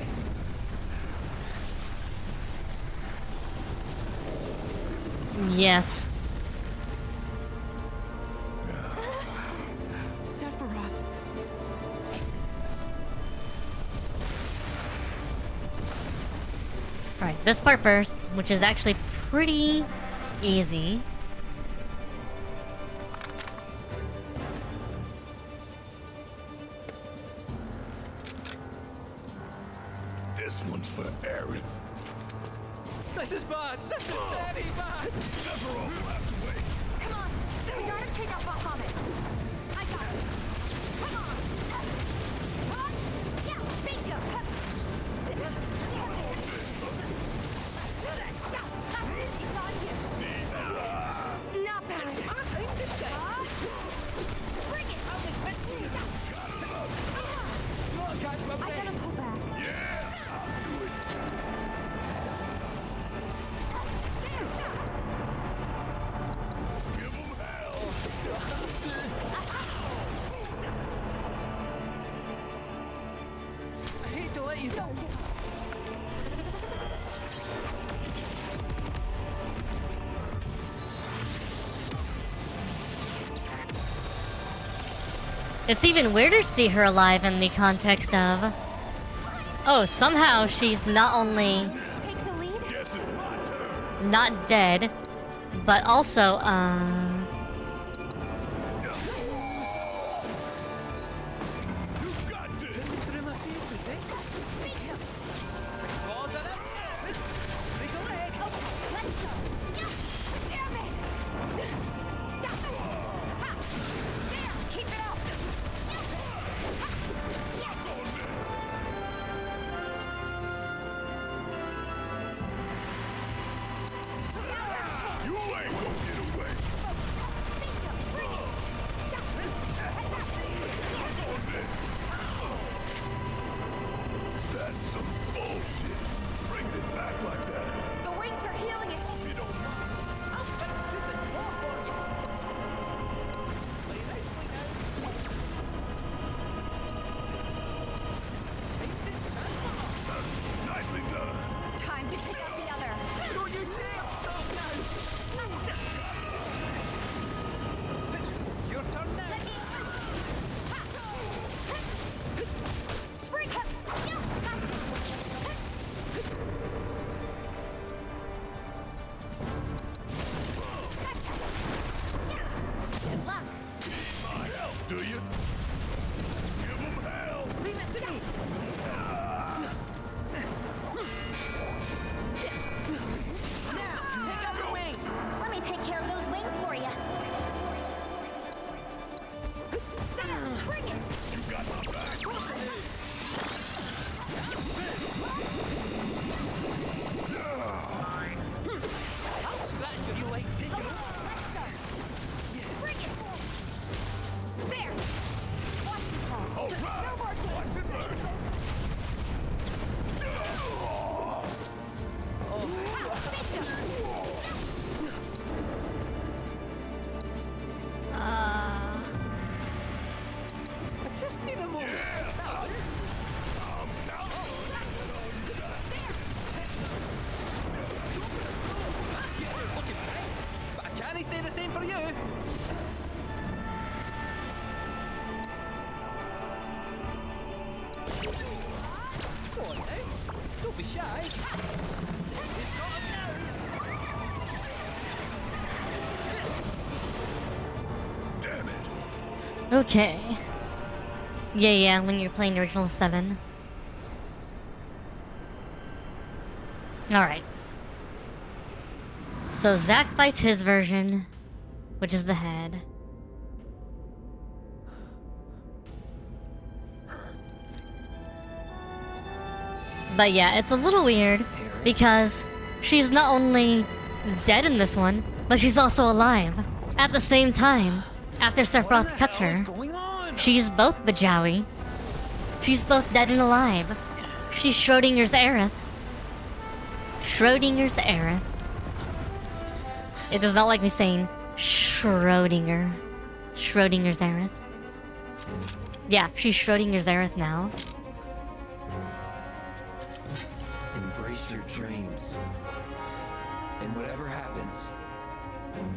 Yes. Sephiroth. Alright, this part first, which is actually pretty easy. This one's for Aerith. This is bad! This is very bad! Sephiroth will have to wait. Come on, we gotta take out Bahamut. I got this. Come on. What? Yeah, bingo. Stop. It's on you. Not bad. Bring it. I gotta pull back. Give him hell. I hate to let you down. It's even weirder to see her alive in the context of... Oh, somehow she's not only Take the lead. Guess it's my turn. not dead, but also, You got this. Through my faces, eh? Claws on it. Break a leg. Let's go. Damn it. Stop it. Ha. There, keep it up. You ain't gonna get away. That's some bullshit. Bringing it back like that. The wings are healing it. You don't mind. I'll fight tooth and claw for you. Play nicely now. Nicely done. Time to take out the other. Don't you dare stop now! Your turn now. Bring him. Gotcha. Gotcha. Good luck. My help, do you? Give him hell. Leave it to me. Now, take out the wings. Let me take care of those wings for you. Bring it. You got my back. I'll scratch if you like taking it. Bring it. There. Watch the ball. All right. No more games. Watch and learn. I just need a moment. Here's looking fine, but I can't say the same for you. Go on now. Don't be shy. You've got him now. Damn it. okay. Yeah, when you're playing the original 7. Alright. So Zack fights his version, which is the head. But yeah, it's a little weird because she's not only dead in this one, but she's also alive at the same time. After Sephiroth cuts her, she's both Bajawi. She's both dead and alive. She's Schrodinger's Aerith. Schrodinger's Aerith. It does not like me saying Schrodinger. Schrodinger Zareth. Yeah, she's Schrodinger Zareth now. Embrace your dreams. And whatever happens,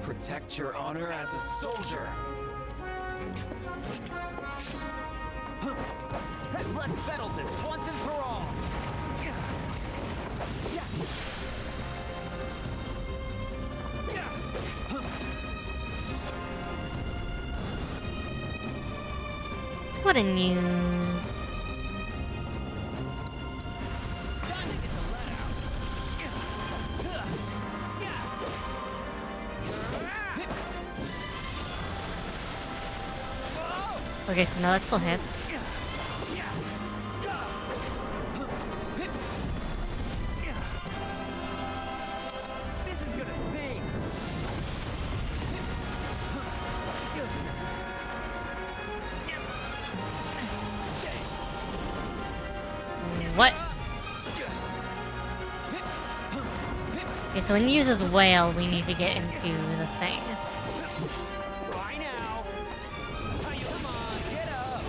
protect your honor as a soldier. Let's settle this once and for all. Let's go to news. Okay, so now that still hits. This is gonna sting. What? Okay, so when he uses whale, we need to get into the thing. Right now. Come on, get up.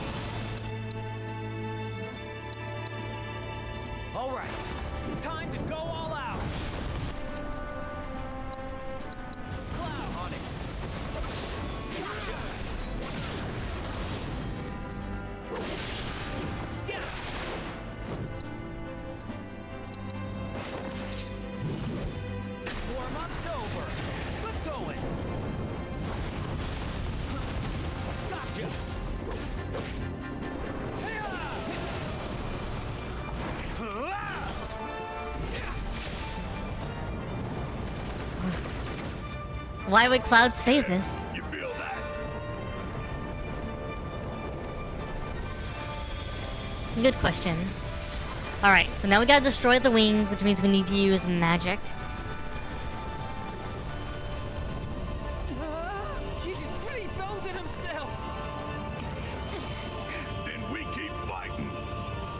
All right, time to go all out. Cloud on it. Warm-up's over. Good going. Gotcha. Why would Cloud say this? You feel that? Good question. Alright, so now we gotta destroy the wings, which means we need to use magic. He's rebuilding himself. Then we keep fighting.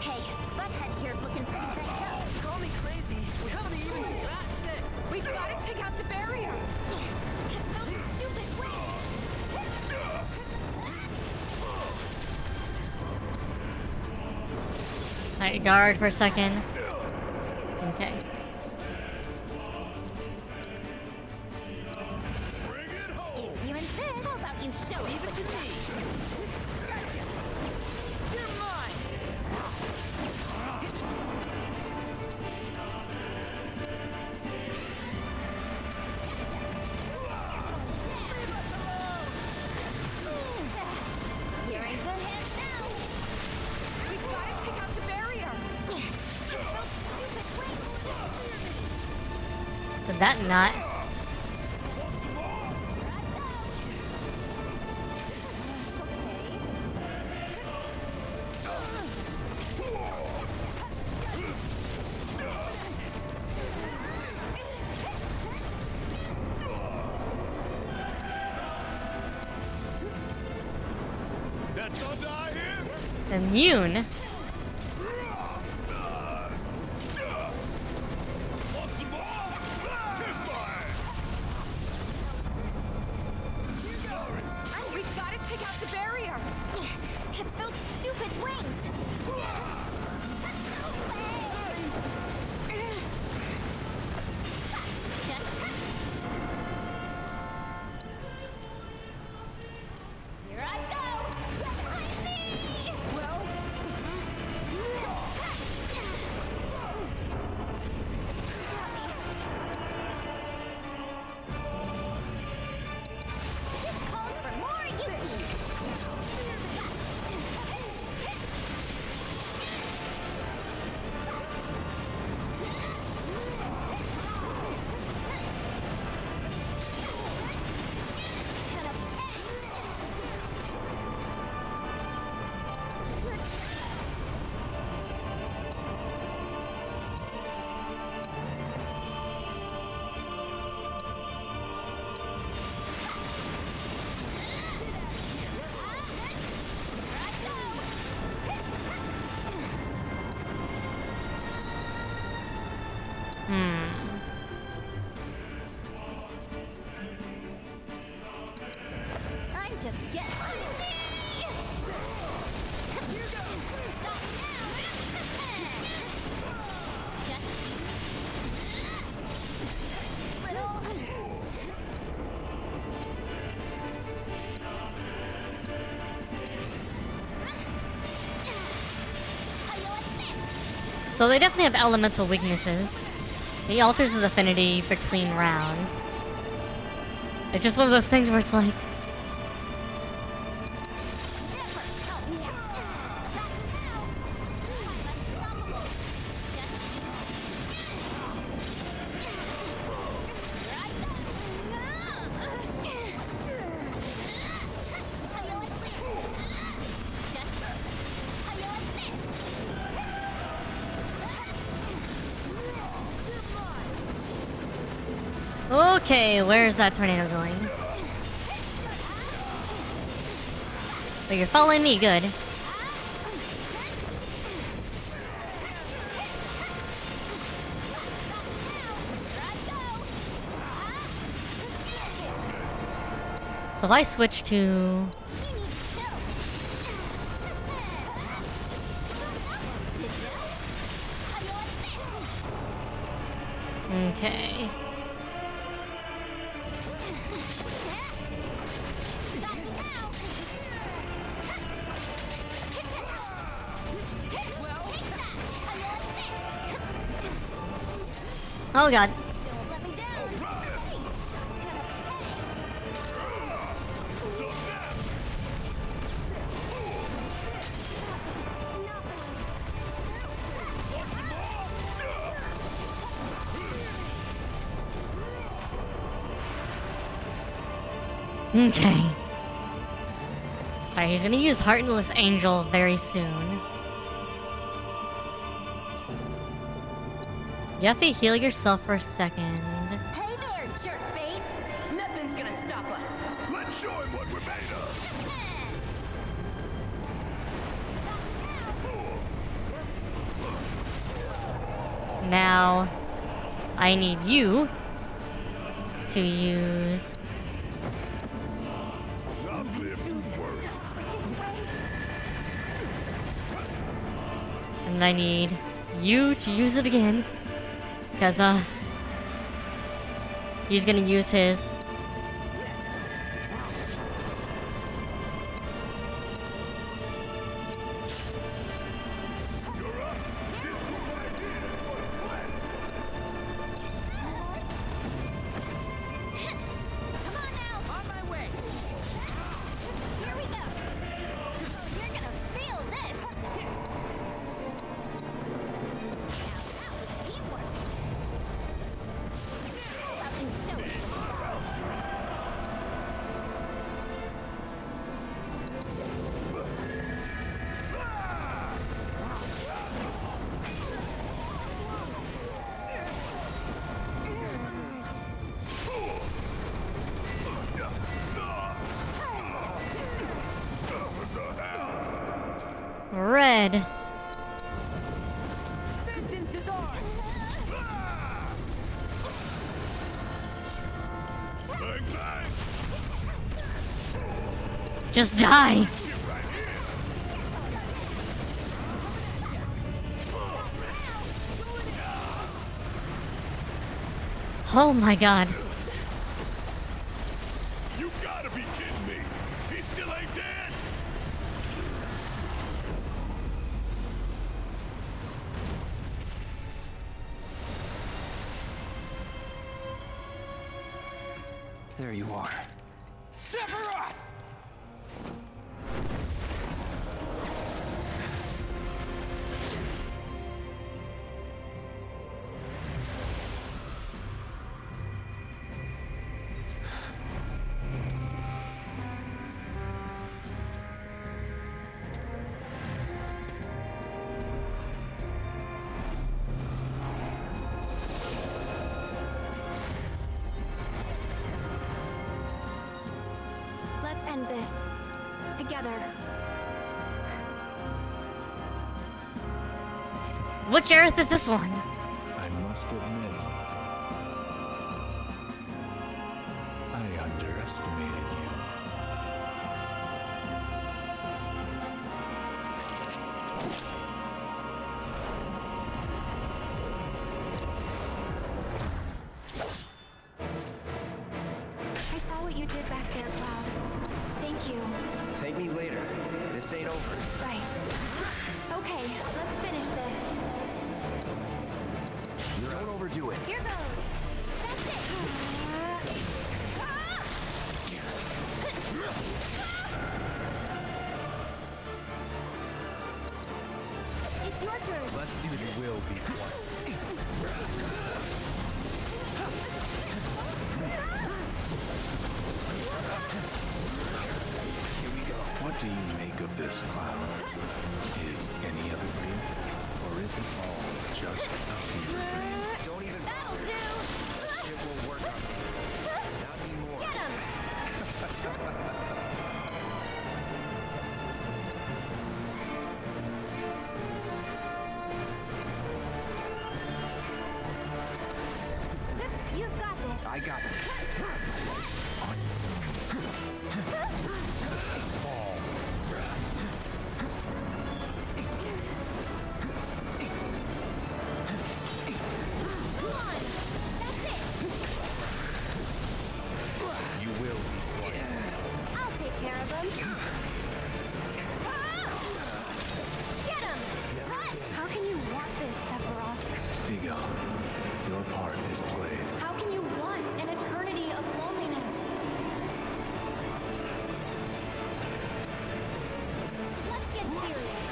Hey, Butthead here's looking pretty banged up. Call me crazy. We haven't even scratched it. We've got to take out the barrier. It's those stupid wings. Alright, guard for a second. Okay. Bring it home. If you insist, how about you show us what you got? Gotcha. You're mine. You're in good hands now. We've got to take out the barrier. Those stupid wings. Did that not? That's all die here. Immune? Want some more? Kiss my ass. We've got to take out the barrier. It's those stupid wings. Here I go. Get behind me. Well. This calls for more Yuki. So they definitely have elemental weaknesses. He alters his affinity between rounds. It's just one of those things where it's like... Okay, where's that tornado going? But you're following me, good. So if I switch to... Okay. Oh god. Okay. Alright, he's gonna use Heartless Angel very soon. You have to heal yourself for a second. Hey there, jerk face! Nothing's gonna stop us. Let's show him what we're made of. Now, I need you to use... And I need you to use it again. Because, he's gonna use his... Red. Just die. Oh my god. You gotta be kidding me. He still ain't dead. There you are. Sephiroth! Let's end this. Together. Which Aerith is this one? I must admit, I underestimated you. I saw what you did back there, Cloud. Thank you. Thank me later. This ain't over. Right. Okay, let's finish this. Don't overdo it. Here goes. That's it. It's your turn. Let's do this. Will be fun. Here we go. What do you make of this, Cloud? Is any of it real? Or is it all just a fever dream? Don't even That'll bother. do. Shit will work on me. Not anymore. Get him. You've got this. I got this. Come on. That's it. You will be quiet. I'll take care of him. Get him. How can you want this, Sephiroth? Be gone. Your part is played. How can you want an eternity of loneliness? Let's get serious.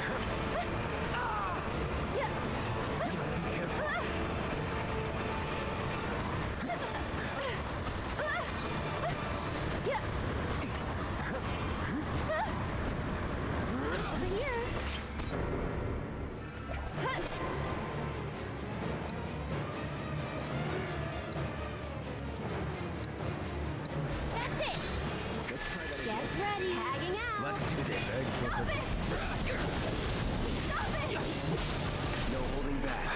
Over here. That's it. Let's try that Get again. ready. Tagging out. Let's do this. Stop it. Stop it. No holding back.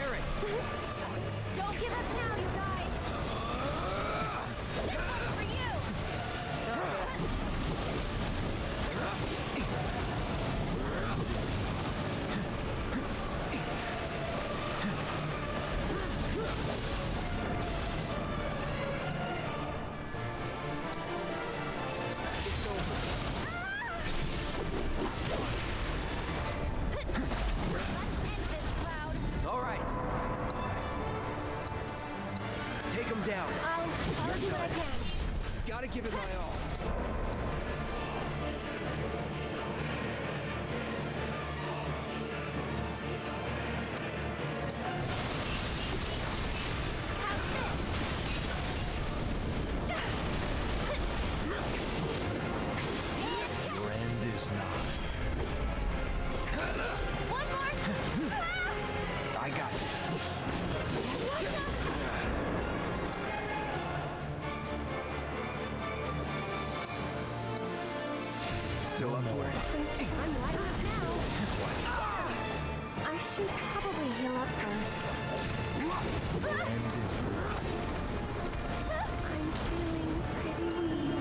Eric! Don't give up now, you guys. This one's for you. It's over. Let's end this, Cloud. All right. Take him down. I'll do what I can. Gotta give it my all. How's this? Your end is nigh. One more. I got this. Still up for it? I'm lighting up now. I should probably heal up first. I'm feeling pretty weak.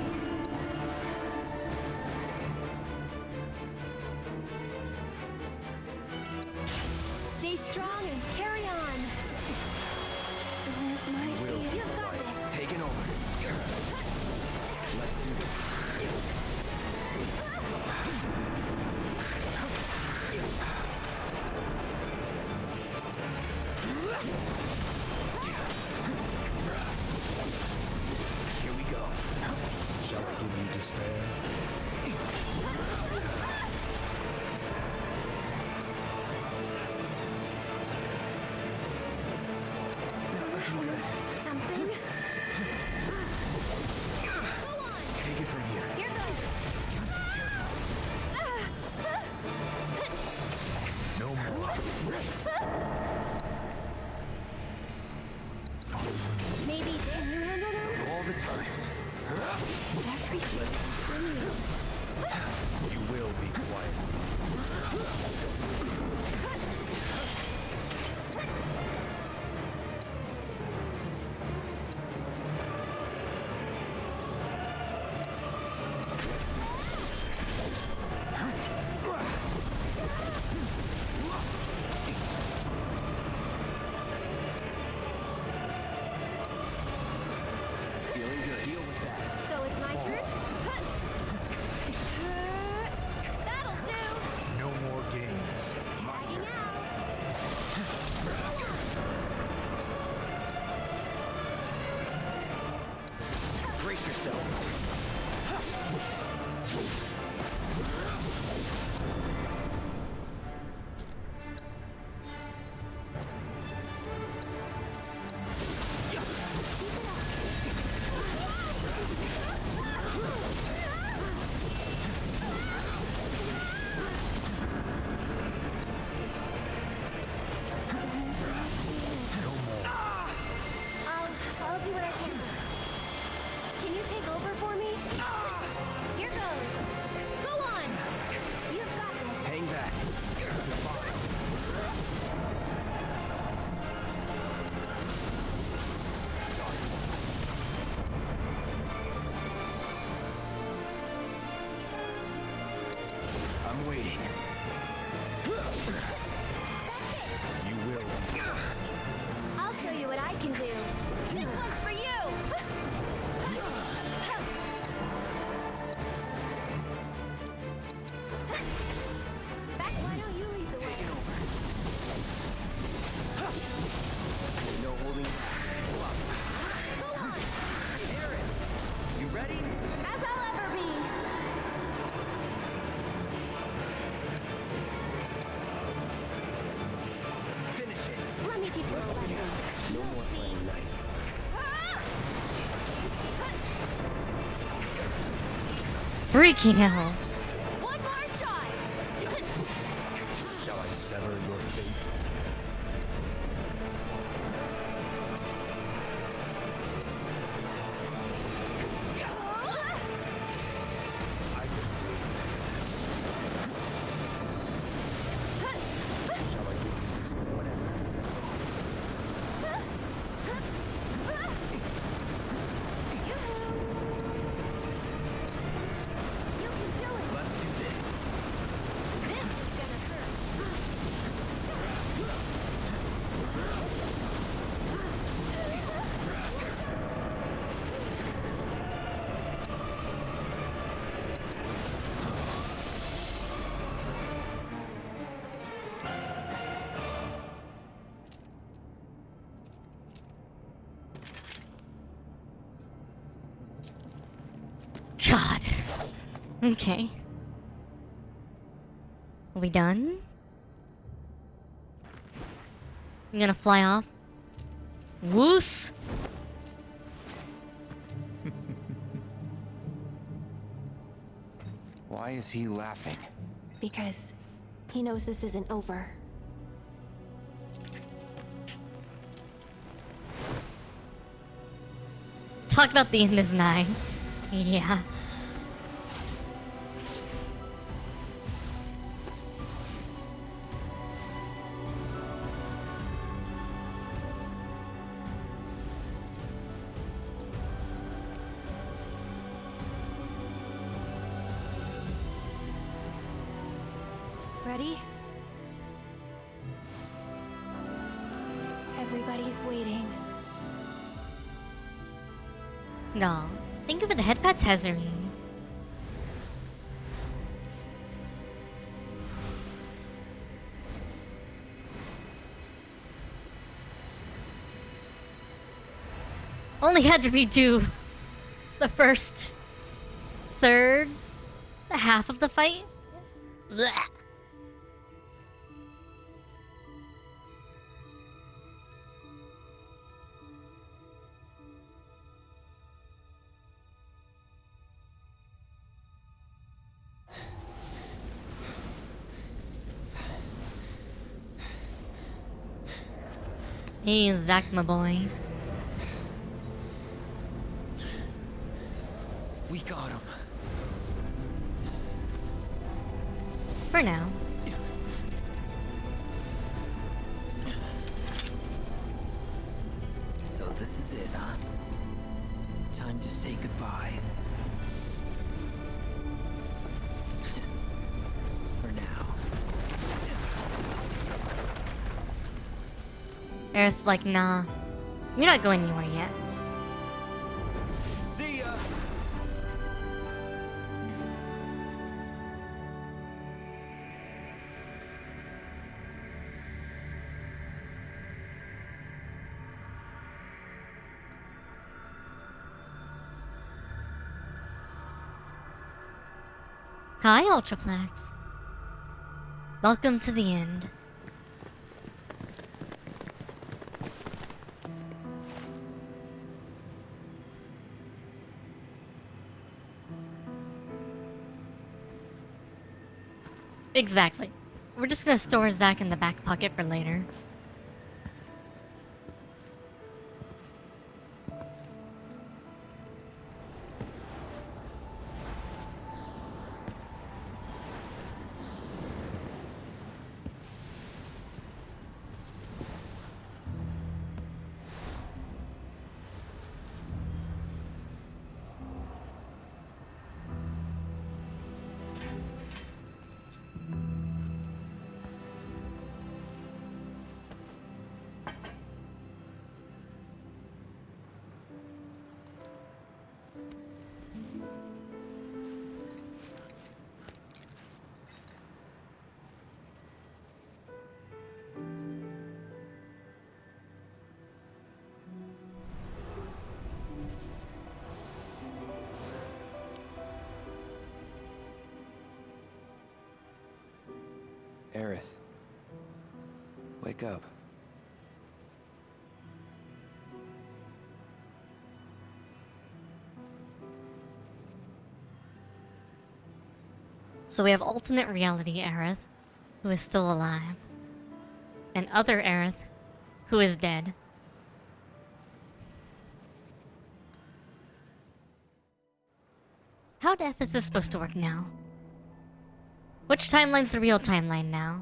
Stay strong and carry on. This might be. You've got this. Taking over. Let's do this. Here we go. Shall I give you despair? Something? Go on! Take it from here. Here goes! No more. Maybe then you handle them? All the times. That's refreshing. You will be quiet. I'm waiting. You will. I'll show you what I can do. This one's for you! Why don't you lead the way? Take it over. No holding back. Go on! Hear it. You ready? As I'll ever be. Finish it. Let me teach you a lesson. No more playing nice. Freaking hell. One more shot! Shall I sever your fate? I can wait for this. Shall I give you whatever? You can do it. Let's do this. This is gonna hurt. God. Okay. Are we done? I'm gonna fly off. Woos! Why is he laughing? Because he knows this isn't over. Talk about the end is nigh. Yeah. Ready? Everybody's waiting. No. Think of what the headpats hazard. Only had to redo the first third, the half of the fight. Blech. Hey, Zach, my boy. We got him. For now. So this is it, huh? Time to say goodbye. For now. Aerith's like, nah. You're not going anywhere yet. See ya. Hi, Ultraplex. Welcome to the end. Exactly. We're just gonna store Zach in the back pocket for later. Aerith. Wake up. So we have alternate reality Aerith, who is still alive, and other Aerith, who is dead. How the F is this supposed to work now? Which timeline's the real timeline now?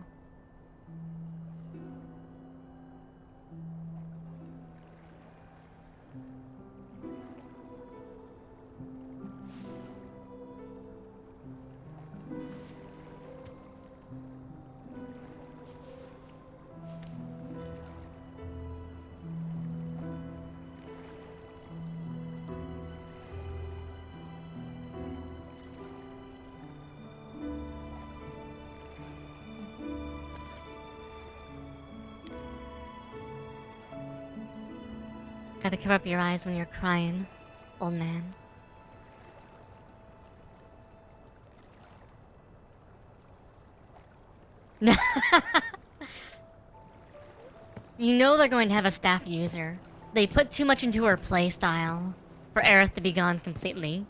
Gotta cover up your eyes when you're crying, old man. You know they're going to have a staff user. They put too much into her playstyle for Aerith to be gone completely.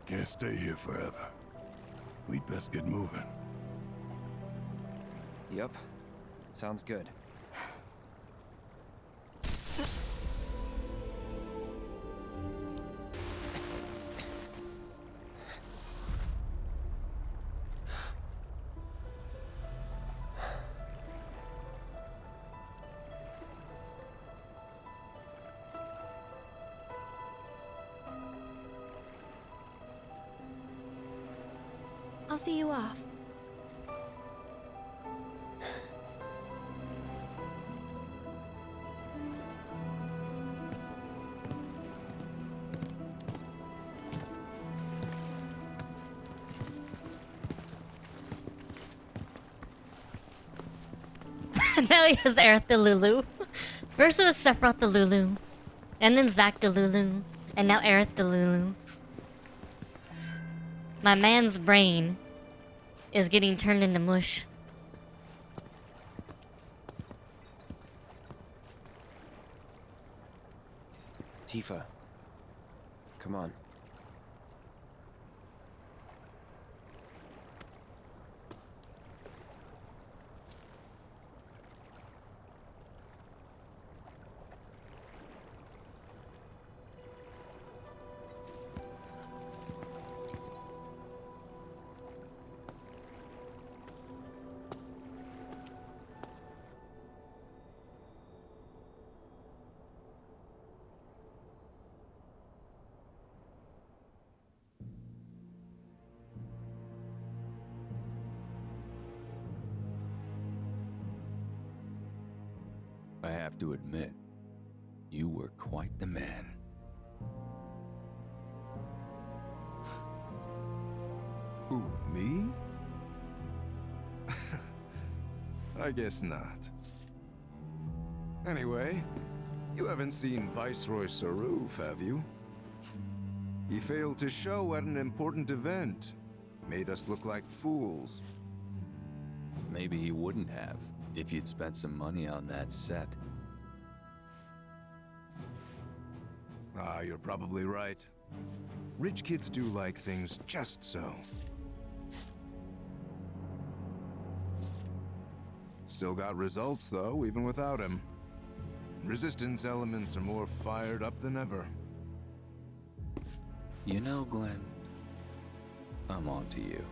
Can't stay here forever. We'd best get moving. Yup. Sounds good. I'll see you off. Now he has Aerith the Lulu. First it was Sephiroth the Lulu, and then Zack the Lulu, and now Aerith the Lulu. My man's brain is getting turned into mush. Tifa. Come on. I have to admit, you were quite the man. Who, me? I guess not. Anyway, you haven't seen Viceroy Saruf, have you? He failed to show at an important event. Made us look like fools. Maybe he wouldn't have, if you'd spent some money on that set. Ah, you're probably right. Rich kids do like things just so. Still got results, though, even without him. Resistance elements are more fired up than ever. You know, Glenn, I'm on to you.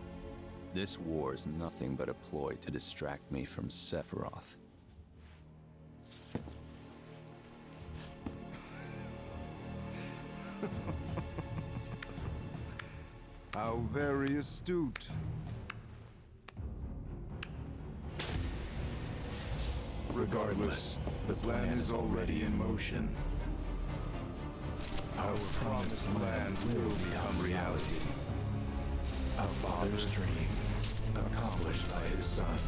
This war is nothing but a ploy to distract me from Sephiroth. How very astute. Regardless, the plan is already in motion. Our promised land will become reality. A father's dream, accomplished by his son.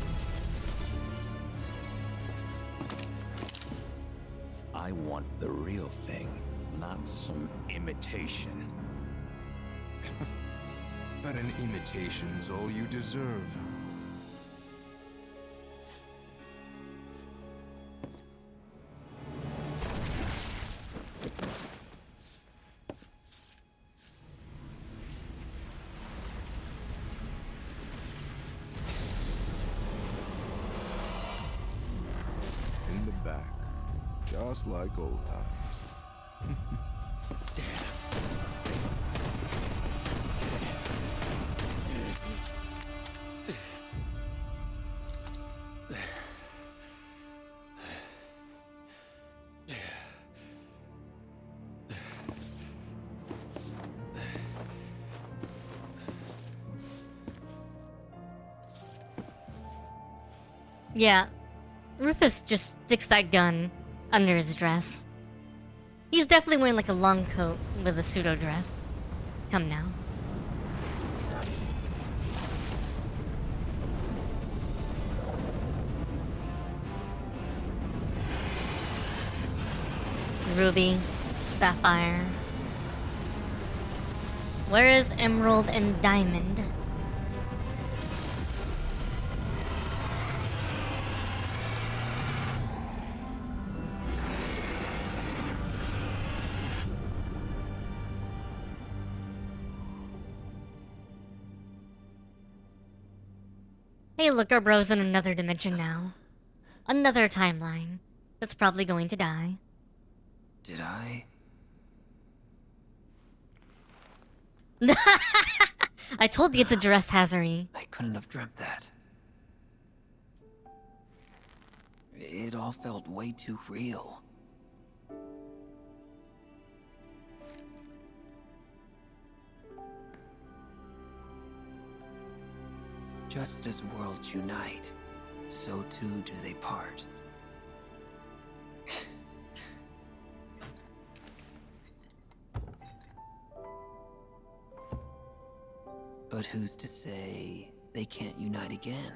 I want the real thing, not some imitation. But an imitation's all you deserve. Just like old times. Yeah, Rufus just sticks that gun under his dress. He's definitely wearing like a long coat with a pseudo dress. Come now. Ruby, Sapphire. Where is Emerald and Diamond? Hey, look, our bro's in another dimension now. Another timeline. That's probably going to die. Did I? I told you it's a dress hazard. I couldn't have dreamt that. It all felt way too real. Just as worlds unite, so too do they part. But who's to say they can't unite again?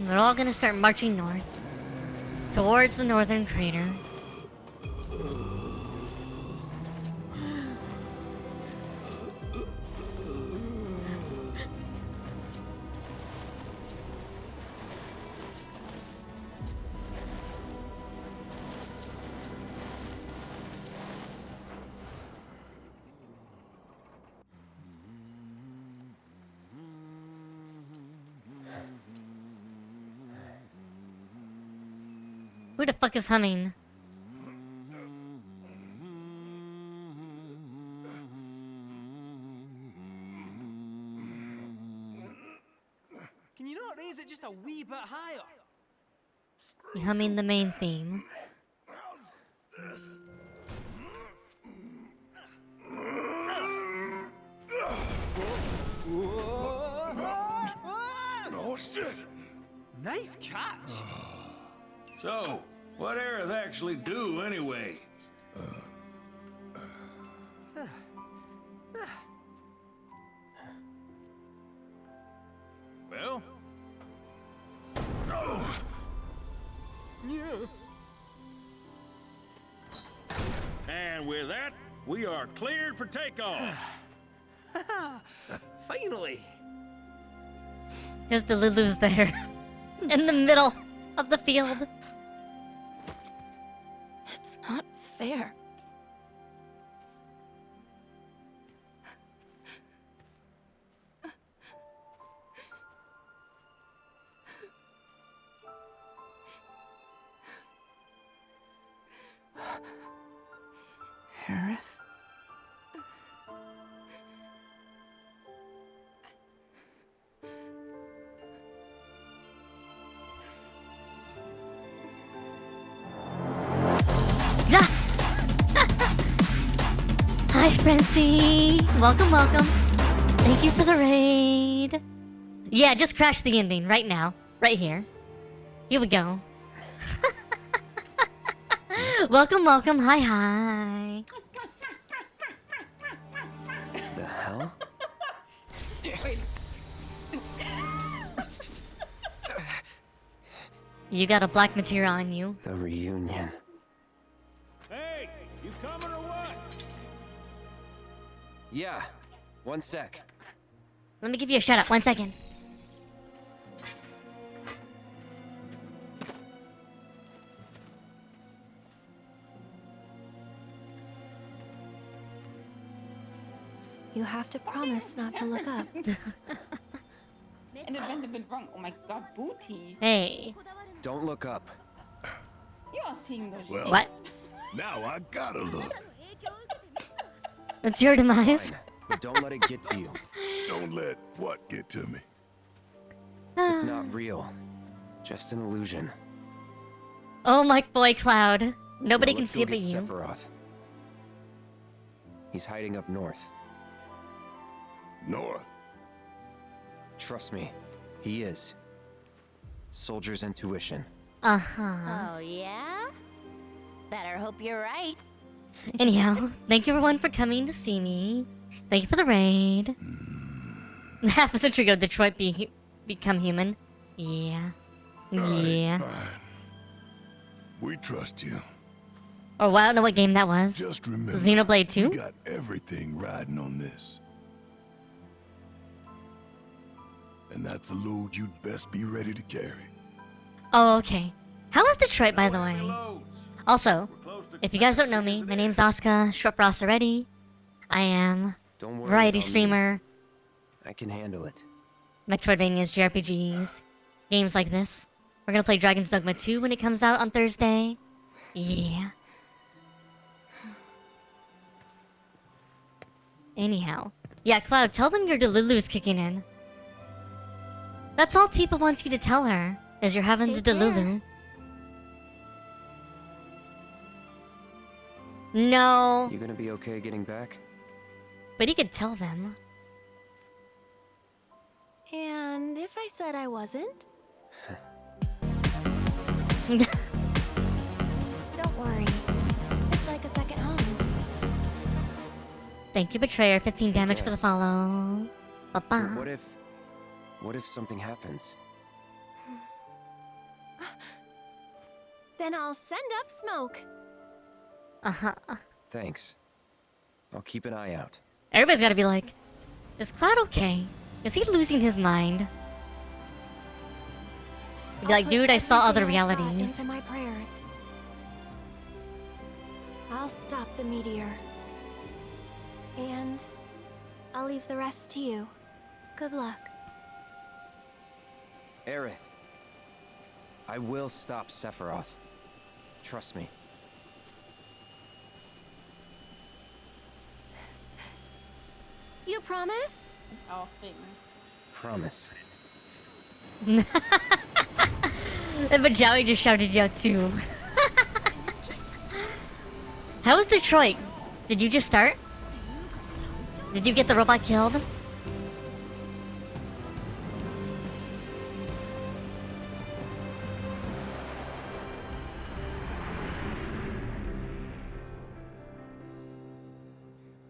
They're all gonna start marching north. Towards the northern crater. Who the fuck is humming? Can you not raise it just a wee bit higher? You humming the main theme. Oh shit! Nice catch. So, what Aerith actually do anyway? Well? And with that, we are cleared for takeoff. Finally. Because the Lulu's there. In the middle of the field. It's not fair. Aerith? Hi, Francie. Welcome, welcome. Thank you for the raid. Yeah, just crash the ending right now. Right here. Here we go. Welcome, welcome. Hi, hi. The hell? You got a black material on you. The reunion. Hey, you coming or what? Yeah, one sec. Let me give you a shout out. 1 second. You have to promise not to look up. And it went wrong. Oh my god, booty. Hey. Don't look up. You are seeing those Well, What? now I gotta look. It's your demise. Fine, but don't let it get to you. Don't let what get to me. It's not real. Just an illusion. Oh my boy, Cloud. Nobody Now can let's see go it but get you. Sephiroth. He's hiding up north. North. Trust me, he is. Soldier's intuition. Uh-huh. Oh, yeah? Better hope you're right. Anyhow, thank you everyone for coming to see me. Thank you for the raid. Half a century ago, Detroit become human. Yeah. Yeah. Fine. We trust you. Oh, well, I don't know what game that was. Just remember, Xenoblade 2? we got everything riding on this. And that's a load you'd best be ready to carry. Oh, okay. How was Detroit, by the way? Also, if you guys don't know me, my name's Asuka, short for AsuReDi. I am Don't worry variety about me. streamer, I can handle it. Metroidvanias, JRPGs, games like this. We're gonna play Dragon's Dogma 2 when it comes out on Thursday. Yeah. Anyhow. Yeah, Cloud, tell them your Delulu's kicking in. That's all Tifa wants you to tell her, is you're having the Take care. Delulu. No, You gonna be okay getting back? but he could tell them. And if I said I wasn't? Don't worry. It's like a second home. Thank you, Betrayer. 15 damage for the Yes. follow. But Ba-ba. what if something happens? Then I'll send up smoke. Uh-huh. Thanks. I'll keep an eye out. Everybody's gotta be like, is Cloud okay? Is he losing his mind? Be like, dude, I saw other realities. Into my prayers. I'll stop the meteor. And I'll leave the rest to you. Good luck. Aerith. I will stop Sephiroth. Trust me. You promise? It's our thing. Promise. But Joey just shouted you out too. How was Detroit? Did you just start? Did you get the robot killed?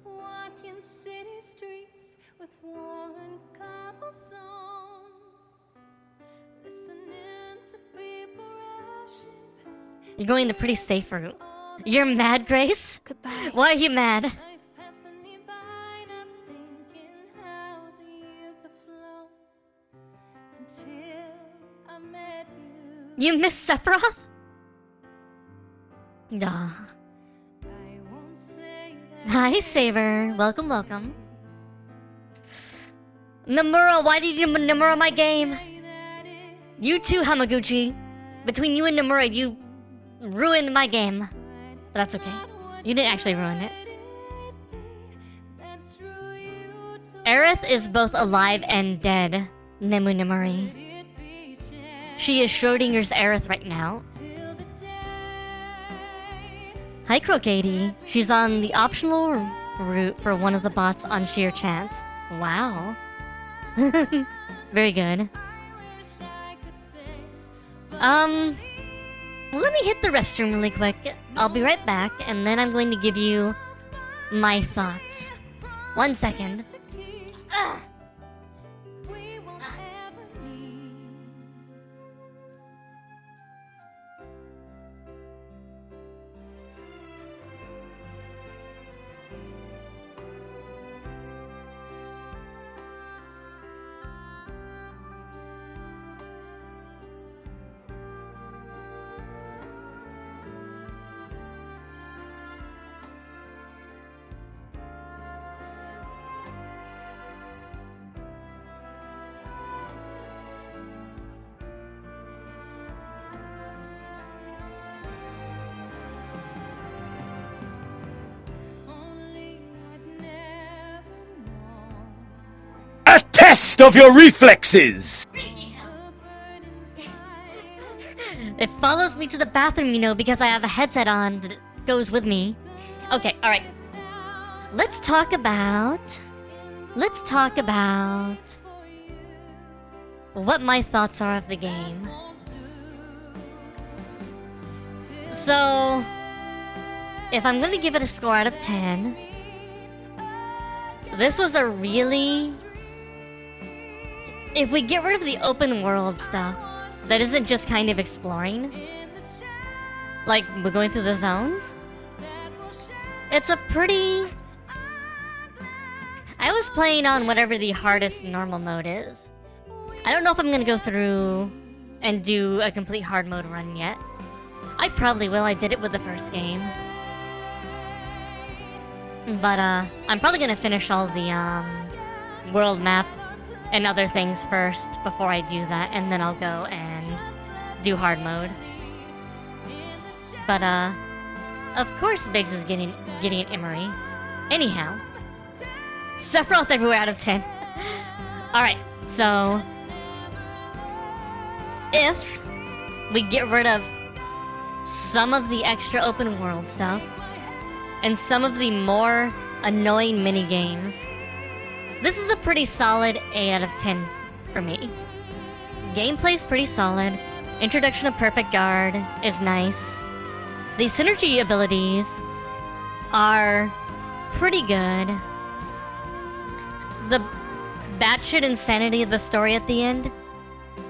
Walking city streets with worn cobblestones, listening to people rushing past. You're going the pretty safe route. You're mad, Grace? Goodbye. Why are you mad? Life passing me by, not thinking how the years have flown until I met you. You miss Sephiroth? Nah. I won't say that. Hi, Saber. Welcome, welcome. Nomura, why did you Nomura my game? You too, Hamaguchi. Between you and Nomura, you ruined my game. But that's okay. You didn't actually ruin it. Aerith is both alive and dead, Nemu Nemuri. She is Schrodinger's Aerith right now. Hi, Crocady. She's on the optional route for one of the bots on sheer chance. Wow. Very good. Let me hit the restroom really quick. I'll be right back, and then I'm going to give you my thoughts. 1 second. best of your reflexes! It follows me to the bathroom, you know, because I have a headset on that goes with me. Okay, alright. Let's talk about what my thoughts are of the game. So, if I'm gonna give it a score out of 10, this was a really... If we get rid of the open world stuff, that isn't just kind of exploring, like we're going through the zones, it's a pretty... I was playing on whatever the hardest normal mode is. I don't know if I'm gonna go through and do a complete hard mode run yet. I probably will, I did it with the first game. But I'm probably gonna finish all the world map and other things first before I do that, and then I'll go and do hard mode. But of course Biggs is getting an Emery. Anyhow, Sephiroth everywhere out of 10. Alright, so if we get rid of some of the extra open world stuff and some of the more annoying mini games, this is a pretty solid 8 out of 10 for me. Gameplay's pretty solid. Introduction of Perfect Guard is nice. The synergy abilities are pretty good. The batshit insanity of the story at the end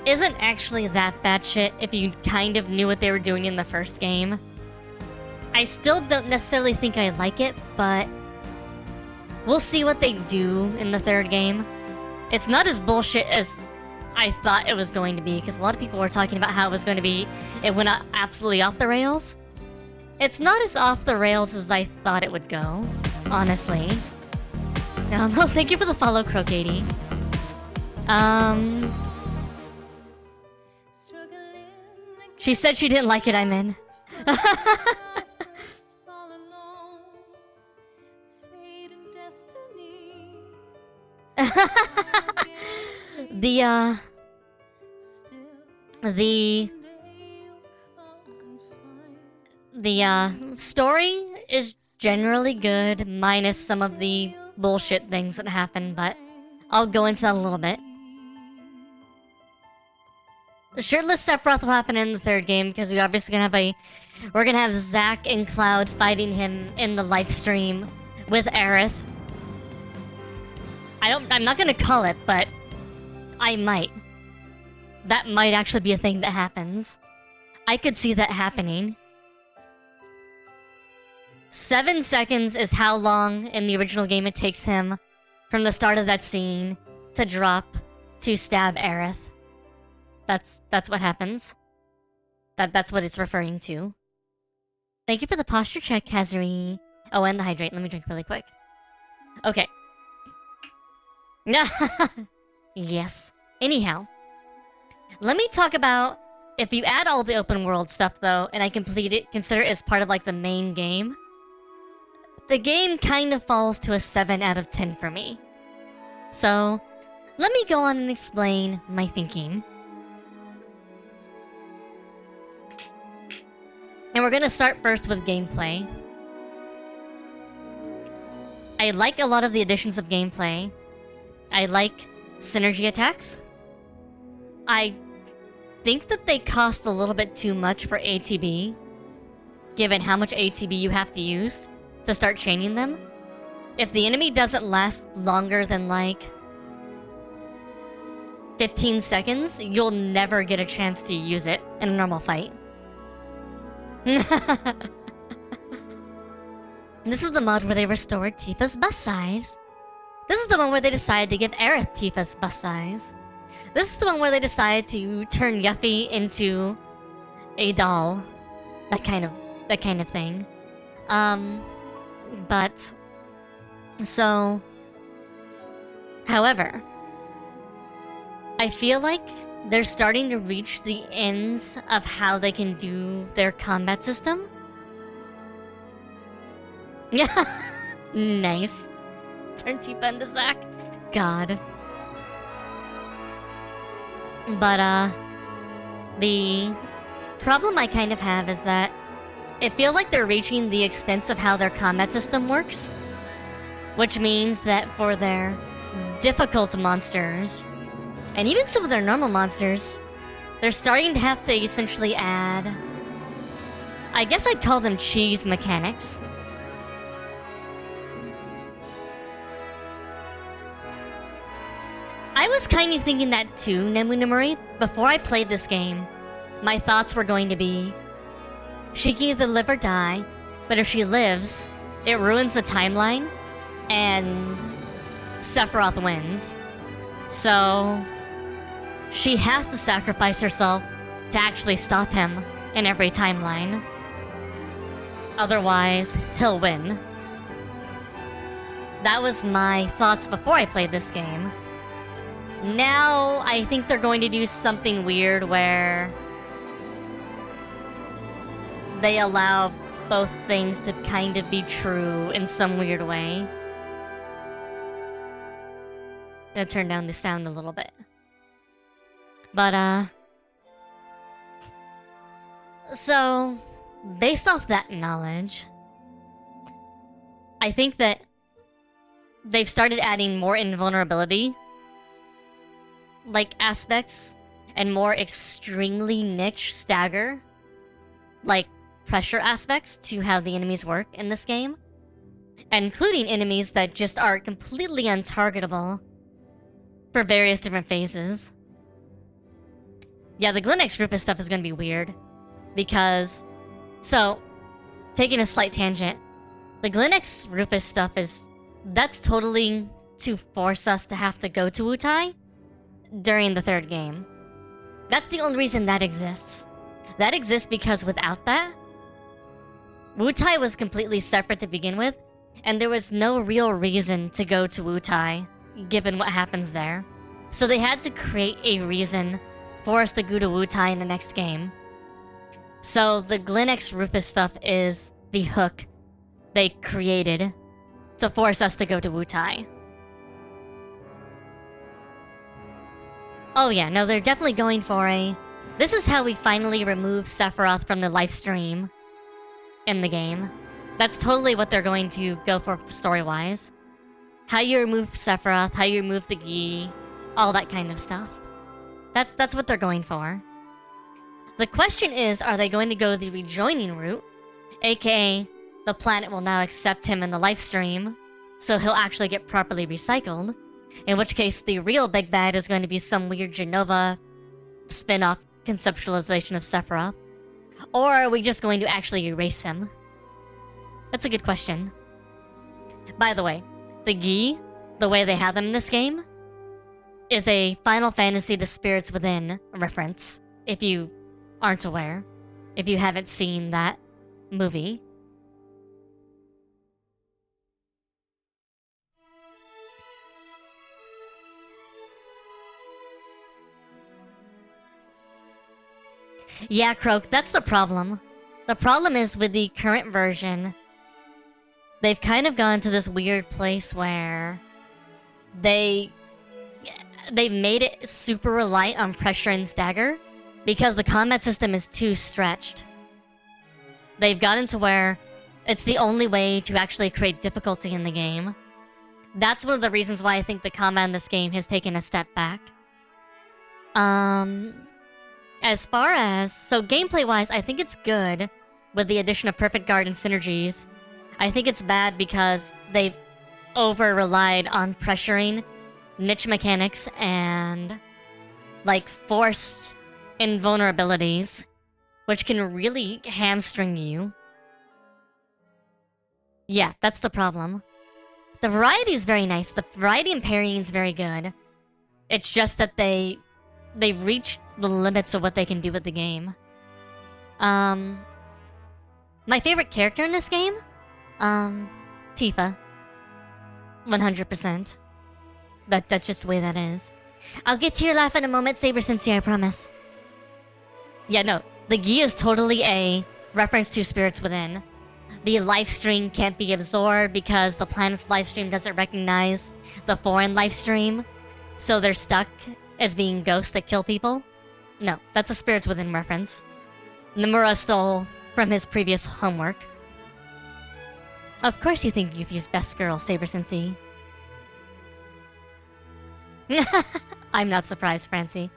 isn't actually that batshit if you kind of knew what they were doing in the first game. I still don't necessarily think I like it, but we'll see what they do in the third game. It's not as bullshit as I thought it was going to be, because a lot of people were talking about how it was going to be, it went absolutely off the rails. It's not as off the rails as I thought it would go, honestly. No, thank you for the follow, Crocady. She said she didn't like it, I'm in. The story is generally good, minus some of the bullshit things that happen, but I'll go into that a little bit. The shirtless Sephiroth will happen in the third game, because we're obviously gonna have Zack and Cloud fighting him in the live stream with Aerith. I'm not gonna call it, but I might. That might actually be a thing that happens. I could see that happening. 7 seconds is how long in the original game it takes him from the start of that scene to drop to stab Aerith. That's what happens. That's what it's referring to. Thank you for the posture check, Kazuri. Oh, and the hydrate. Let me drink really quick. Okay. Yes. Anyhow, let me talk about if you add all the open world stuff though, and I consider it as part of like the main game. The game kind of falls to a 7 out of 10 for me. So, let me go on and explain my thinking. And we're gonna start first with gameplay. I like a lot of the additions of gameplay. I like synergy attacks. I think that they cost a little bit too much for ATB, given how much ATB you have to use to start chaining them. If the enemy doesn't last longer than like 15 seconds, you'll never get a chance to use it in a normal fight. This is the mod where they restored Tifa's bust size. This is the one where they decided to give Aerith Tifa's bust size. This is the one where they decided to turn Yuffie into a doll. That kind of thing. But so however, I feel like they're starting to reach the ends of how they can do their combat system. Yeah. Nice. Turn Tifa into Zack. God. But, the problem I kind of have is that it feels like they're reaching the extent of how their combat system works. Which means that for their difficult monsters, and even some of their normal monsters, they're starting to have to essentially add... I guess I'd call them cheese mechanics. I was kind of thinking that too, Nemunimori. Before I played this game, my thoughts were going to be, she can either live or die, but if she lives, it ruins the timeline, and Sephiroth wins. So, she has to sacrifice herself to actually stop him in every timeline. Otherwise, he'll win. That was my thoughts before I played this game. Now, I think they're going to do something weird where they allow both things to kind of be true in some weird way. Gonna turn down the sound a little bit. But, so, based off that knowledge, I think that they've started adding more invulnerability like aspects and more extremely niche stagger like pressure aspects to how the enemies work in this game, including enemies that just are completely untargetable for various different phases. Yeah, the Glenex Rufus stuff is gonna be weird because, so, taking a slight tangent, the Glenex Rufus stuff that's totally to force us to have to go to Wutai during the third game. That's the only reason that exists. That exists because without that, Wutai was completely separate to begin with, and there was no real reason to go to Wutai, given what happens there. So they had to create a reason for us to go to Wutai in the next game. So the Glenex Rufus stuff is the hook they created to force us to go to Wutai. Oh yeah, no, they're definitely going for a... This is how we finally remove Sephiroth from the live stream in the game. That's totally what they're going to go for story-wise. How you remove Sephiroth, how you remove the Gi, all that kind of stuff. That's what they're going for. The question is, are they going to go the rejoining route? AKA, the planet will now accept him in the live stream, so he'll actually get properly recycled. In which case, the real big bad is going to be some weird Genova spin-off conceptualization of Sephiroth. Or are we just going to actually erase him? That's a good question. By the way, the Gi, the way they have them in this game, is a Final Fantasy The Spirits Within reference, if you aren't aware, if you haven't seen that movie. Yeah, Croak, that's the problem. The problem is with the current version, they've kind of gone to this weird place where they've made it super reliant on pressure and stagger because the combat system is too stretched. They've gotten to where it's the only way to actually create difficulty in the game. That's one of the reasons why I think the combat in this game has taken a step back. As far as... So gameplay-wise, I think it's good with the addition of Perfect Guard and synergies. I think it's bad because they've over-relied on pressuring niche mechanics and, like, forced invulnerabilities, which can really hamstring you. Yeah, that's the problem. The variety is very nice. The variety in parrying is very good. It's just that they've reached the limits of what they can do with the game. My favorite character in this game? Tifa. 100%. That's just the way that is. I'll get to your laugh in a moment, Saber Sensei, I promise. Yeah, no. The Gi is totally a reference to Spirits Within. The live stream can't be absorbed because the planet's live stream doesn't recognize the foreign live stream. So they're stuck as being ghosts that kill people. No, that's a Spirits Within reference. Nomura stole from his previous homework. Of course you think Yuffie's best girl, Saber Sensei. I'm not surprised, Francie.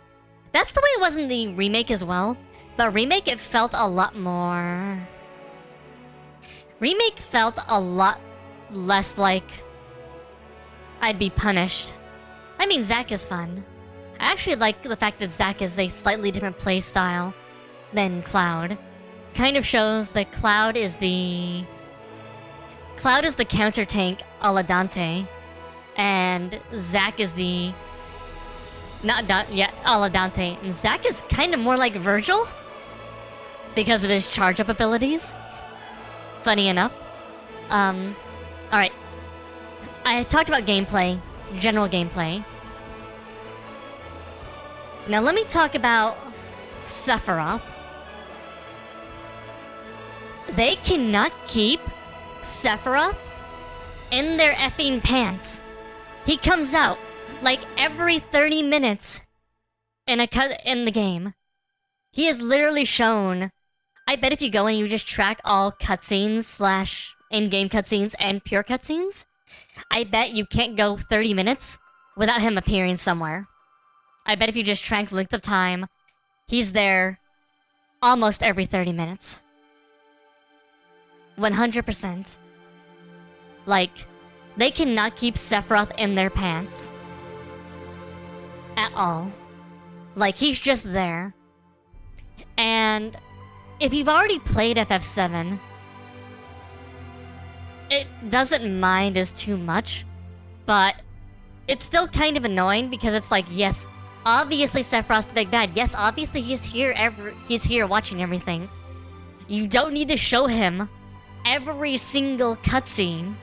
That's the way it was in the remake as well. The remake, it felt a lot more... Remake felt a lot less like I'd be punished. I mean, Zack is fun. I actually like the fact that Zack is a slightly different playstyle than Cloud. Kind of shows that Cloud is the counter tank a la Dante, and Zack is the a la Dante. And Zack is kind of more like Virgil because of his charge up abilities. Funny enough. Alright. I talked about gameplay, general gameplay. Now let me talk about Sephiroth. They cannot keep Sephiroth in their effing pants. He comes out like every 30 minutes in the game. He is literally shown. I bet if you go and you just track all cutscenes / in-game cutscenes and pure cutscenes, I bet you can't go 30 minutes without him appearing somewhere. I bet if you just track length of time, he's there almost every 30 minutes. 100%. Like, they cannot keep Sephiroth in their pants. At all. Like, he's just there. And if you've already played FF7, it doesn't mind as too much, but it's still kind of annoying because it's like, yes, obviously Sephiroth's the big bad. Yes, obviously he's here watching everything. You don't need to show him every single cutscene.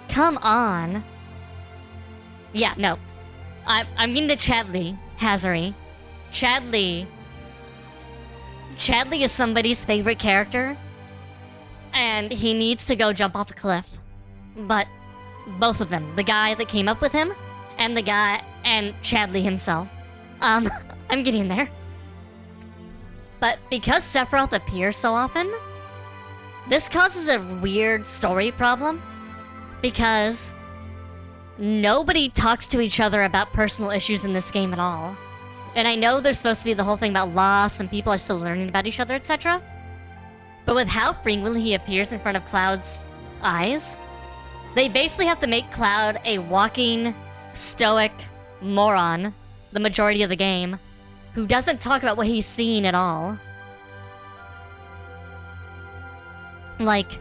Come on. Yeah, no. I'm getting to Chadley, Hazari. Chadley is somebody's favorite character, and he needs to go jump off a cliff. But both of them, the guy that came up with him, and Chadley himself. I'm getting there. But because Sephiroth appears so often, this causes a weird story problem, because nobody talks to each other about personal issues in this game at all. And I know there's supposed to be the whole thing about loss and people are still learning about each other, etc. But with how frequently he appears in front of Cloud's eyes, they basically have to make Cloud a walking, stoic moron the majority of the game, who doesn't talk about what he's seeing at all. Like,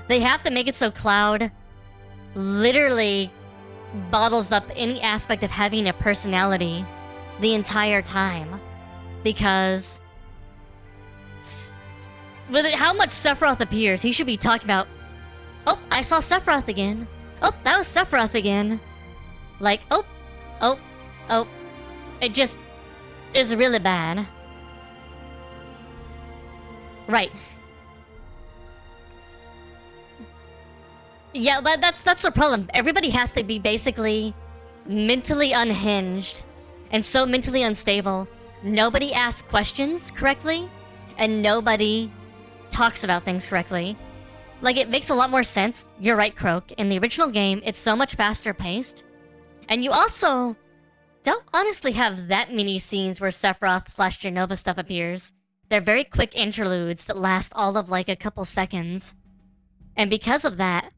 they have to make it so Cloud literally bottles up any aspect of having a personality the entire time. Because with how much Sephiroth appears, he should be talking about, oh, I saw Sephiroth again. Oh, that was Sephiroth again. Like, oh. It just is really bad. Right. Yeah, that's the problem. Everybody has to be basically mentally unhinged and so mentally unstable. Nobody asks questions correctly, and nobody talks about things correctly. Like, it makes a lot more sense. You're right, Croak. In the original game, it's so much faster paced. And you also don't honestly have that many scenes where Sephiroth / Jenova stuff appears. They're very quick interludes that last all of like a couple seconds. And because of that,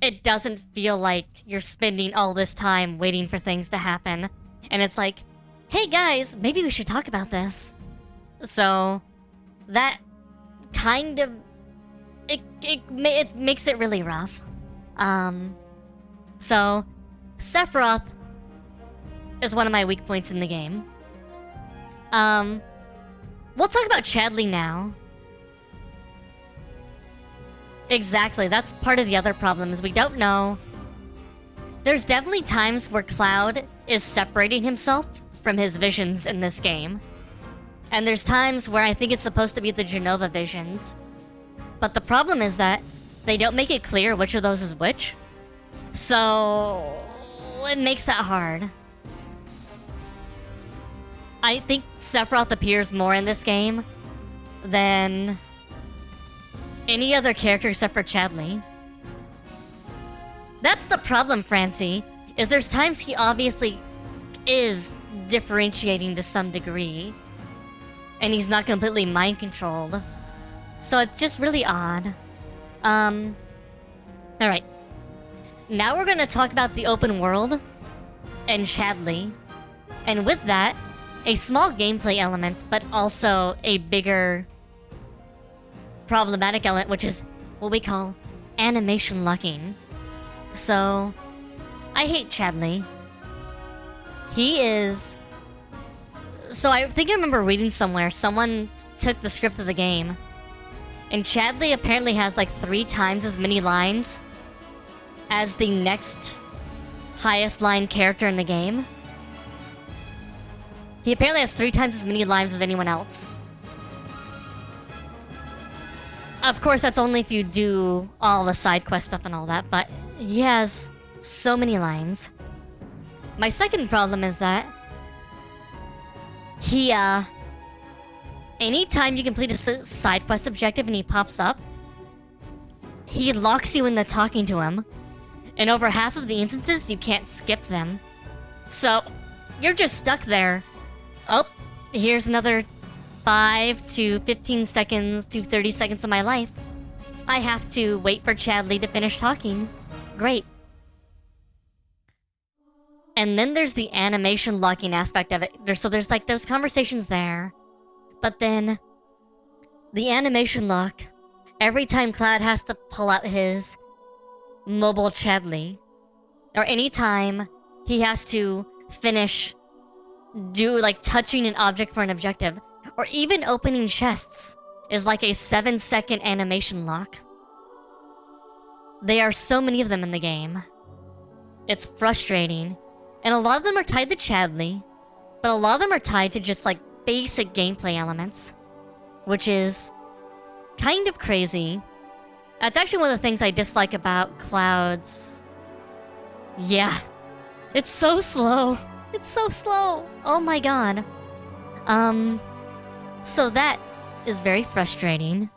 it doesn't feel like you're spending all this time waiting for things to happen. And it's like, hey guys, maybe we should talk about this. So that kind of it makes it really rough. So Sephiroth is one of my weak points in the game. We'll talk about Chadley now. Exactly, that's part of the other problem, is we don't know. There's definitely times where Cloud is separating himself from his visions in this game. And there's times where I think it's supposed to be the Jenova visions. But the problem is that they don't make it clear which of those is which. So it makes that hard. I think Sephiroth appears more in this game than any other character except for Chadley. That's the problem, Francie, is there's times he obviously is differentiating to some degree, and he's not completely mind-controlled. So it's just really odd. Alright. Now we're gonna talk about the open world and Chadley. And with that, a small gameplay element, but also a bigger problematic element, which is what we call animation locking. So, I hate Chadley. He is... So I think I remember reading somewhere, someone took the script of the game, and Chadley apparently has like 3 times as many lines as the next highest line character in the game. He apparently has 3 times as many lines as anyone else. Of course, that's only if you do all the side quest stuff and all that, but he has so many lines. My second problem is that he, anytime you complete a side quest objective and he pops up, he locks you into talking to him. And over half of the instances, you can't skip them. So, you're just stuck there. Oh, here's another 5 to 15 seconds to 30 seconds of my life. I have to wait for Chadley to finish talking. Great. And then there's the animation locking aspect of it. So there's like those conversations there. But then the animation lock, every time Cloud has to pull out his mobile Chadley, or anytime he has to finish touching an object for an objective, or even opening chests, is like a 7-second animation lock. There are so many of them in the game. It's frustrating. And a lot of them are tied to Chadley, but a lot of them are tied to just like basic gameplay elements, which is kind of crazy. That's actually one of the things I dislike about Cloud's... Yeah. It's so slow. It's so slow. Oh my god. So that is very frustrating.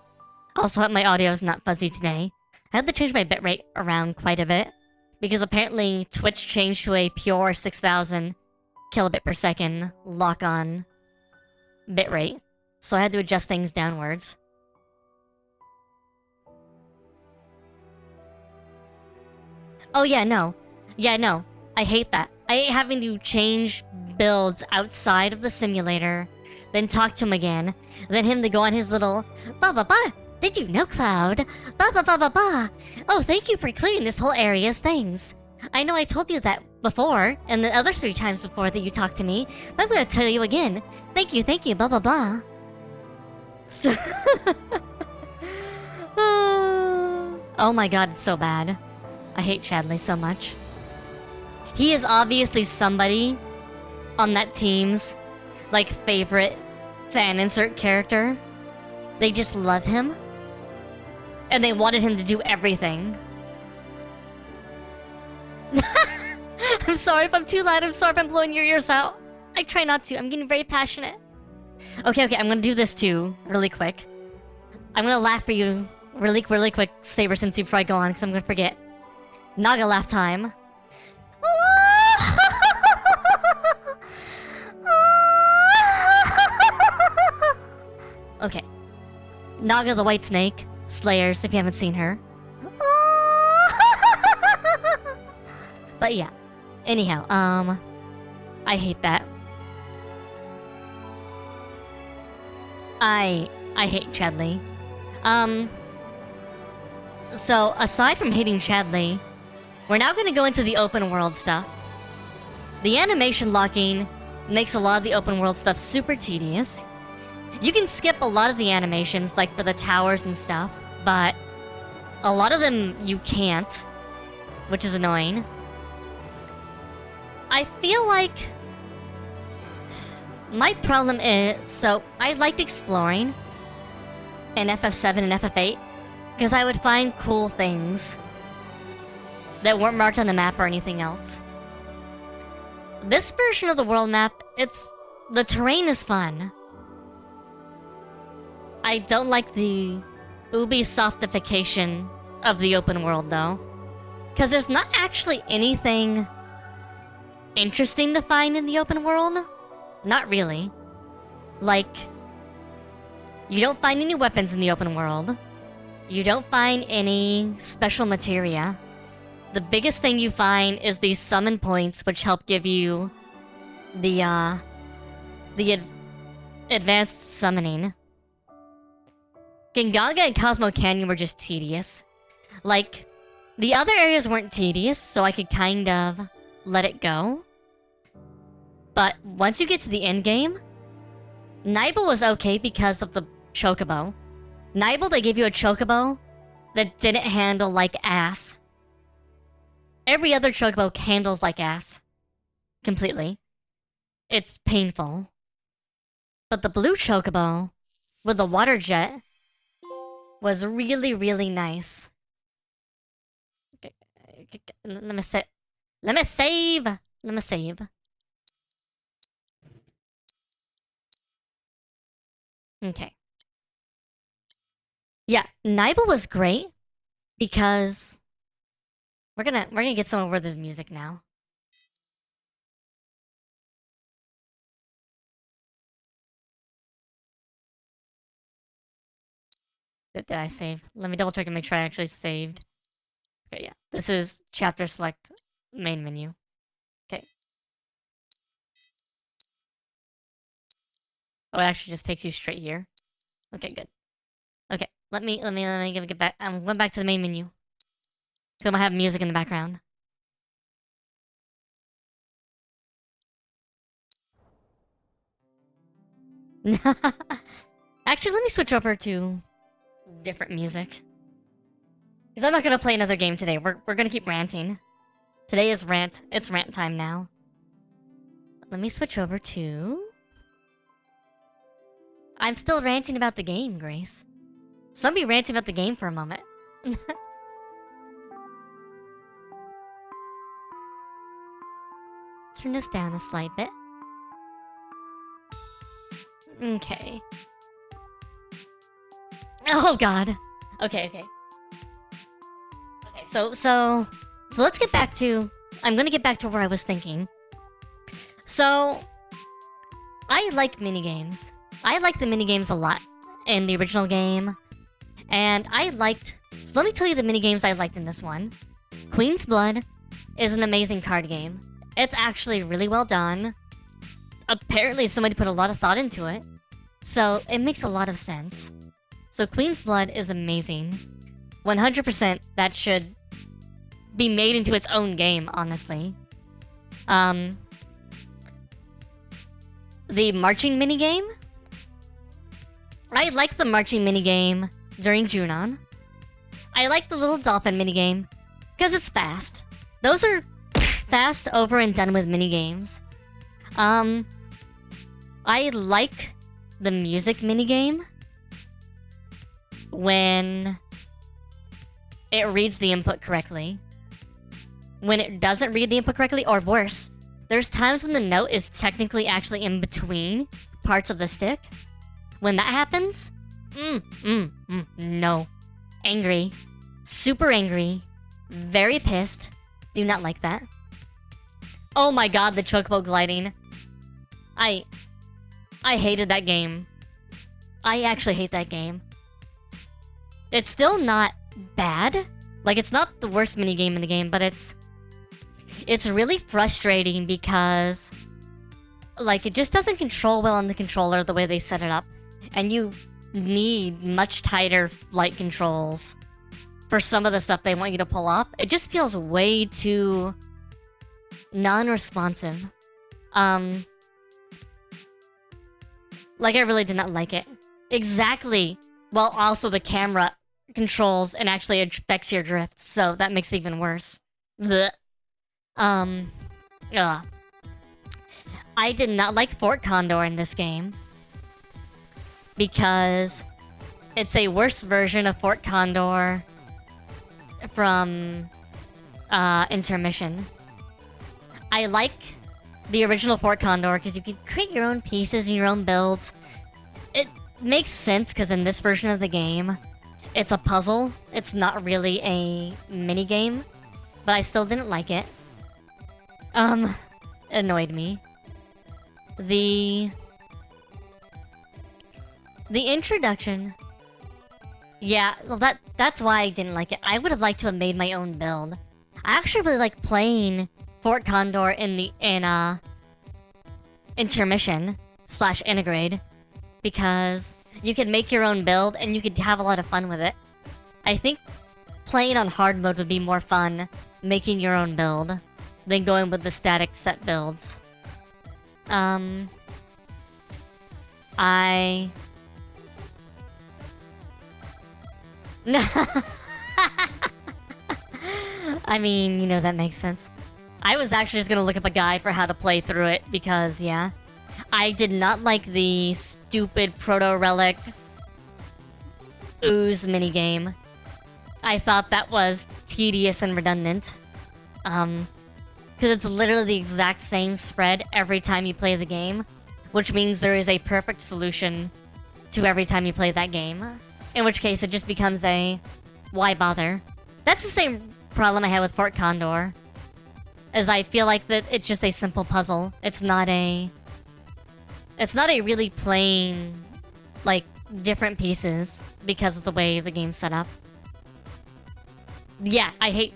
Also, my audio is not fuzzy today. I had to change my bitrate around quite a bit, because apparently Twitch changed to a pure 6000 kilobit per second lock-on bitrate. So I had to adjust things downwards. Oh yeah, no. Yeah, no. I hate that. I hate having to change builds outside of the simulator, then talk to him again, then him to go on his little ba-ba-ba. Did you know, Cloud? Ba-ba-ba-ba-ba. Oh, thank you for clearing this whole area's things. I know I told you that before, and the other 3 times before that you talked to me, but I'm gonna tell you again. Thank you, blah-blah-blah. So oh my god, it's so bad. I hate Chadley so much. He is obviously somebody on that team's, like, favorite fan insert character. They just love him. And they wanted him to do everything. I'm sorry if I'm too loud. I'm sorry if I'm blowing your ears out. I try not to. I'm getting very passionate. Okay, I'm gonna do this too, really quick. I'm gonna laugh for you really quick, Saber Sensei, before I go on, because I'm gonna forget. Naga laugh time. Okay. Naga the White Snake. Slayers, if you haven't seen her. But yeah. Anyhow, I hate that. I hate Chadley. So, aside from hating Chadley, we're now gonna go into the open world stuff. The animation locking makes a lot of the open world stuff super tedious. You can skip a lot of the animations, like for the towers and stuff, but a lot of them you can't, which is annoying. I feel like my problem is, so I liked exploring in FF7 and FF8 because I would find cool things that weren't marked on the map or anything else. This version of the world map, it's The terrain is fun. I don't like the Ubisoftification of the open world, though. Because there's not actually anything interesting to find in the open world. Not really. Like, you don't find any weapons in the open world. You don't find any special materia. The biggest thing you find is these summon points, which help give you the advanced summoning. Gingaga and Cosmo Canyon were just tedious. Like, the other areas weren't tedious, so I could kind of let it go. But once you get to the end game, Nibel was okay because of the Chocobo. Nibel, they gave you a Chocobo that didn't handle like ass. Every other Chocobo handles like ass. Completely. It's painful. But the blue Chocobo, with the water jet, was really, really nice. Okay, let me save. Let me save. Okay. Yeah, Nibel was great because we're gonna get some of where there's music now. Did I save? Let me double check and make sure I actually saved. Okay, yeah. This is chapter select main menu. Okay. Oh, it actually just takes you straight here. Okay, good. Okay, let me get back. I went back to the main menu. So I'm gonna have music in the background. Actually, let me switch over to different music. Because I'm not gonna play another game today. We're gonna keep ranting. Today is rant. It's rant time now. Let me switch over to... I'm still ranting about the game, Grace. Somebody ranting about the game for a moment. Turn this down a slight bit. Okay. Oh god. Okay. Okay, so let's get back to... I'm gonna get back to where I was thinking. So, I like minigames. I like the minigames a lot in the original game. And I liked... So let me tell you the minigames I liked in this one. Queen's Blood is an amazing card game. It's actually really well done. Apparently somebody put a lot of thought into it. So it makes a lot of sense. So Queen's Blood is amazing. 100% that should be made into its own game, honestly. The marching minigame? I like the marching minigame during Junon. I like the little dolphin minigame because it's fast. Those are fast, over and done with minigames. I like the music minigame when it reads the input correctly. When it doesn't read the input correctly, or worse, there's times when the note is technically actually in between parts of the stick. When that happens, no. Angry. Super angry. Very pissed. Do not like that. Oh my god, the Chocobo gliding. I hated that game. I actually hate that game. It's still not bad. Like, it's not the worst minigame in the game, but it's really frustrating because, like, it just doesn't control well on the controller the way they set it up. And you need much tighter flight controls for some of the stuff they want you to pull off. It just feels way too non-responsive. Like, I really did not like it. Exactly. Well, also the camera controls and actually affects your drift, so that makes it even worse. Blech. I did not like Fort Condor in this game because it's a worse version of Fort Condor from Intermission. I like the original Fort Condor because you could create your own pieces and your own builds. It makes sense because in this version of the game, it's a puzzle. It's not really a mini game, but I still didn't like it. It annoyed me. The introduction. Yeah, well that's why I didn't like it. I would have liked to have made my own build. I actually really like playing Fort Condor in the intermission / integrate because you could make your own build and you could have a lot of fun with it. I think playing on hard mode would be more fun making your own build than going with the static set builds. I mean, you know, that makes sense. I was actually just gonna look up a guide for how to play through it because, yeah. I did not like the stupid proto-relic ooze minigame. I thought that was tedious and redundant. Because it's literally the exact same spread every time you play the game, which means there is a perfect solution to every time you play that game. In which case, it just becomes a why bother? That's the same problem I had with Fort Condor. As I feel like that it's just a simple puzzle. It's not a really plain, like, different pieces because of the way the game's set up. Yeah, I hate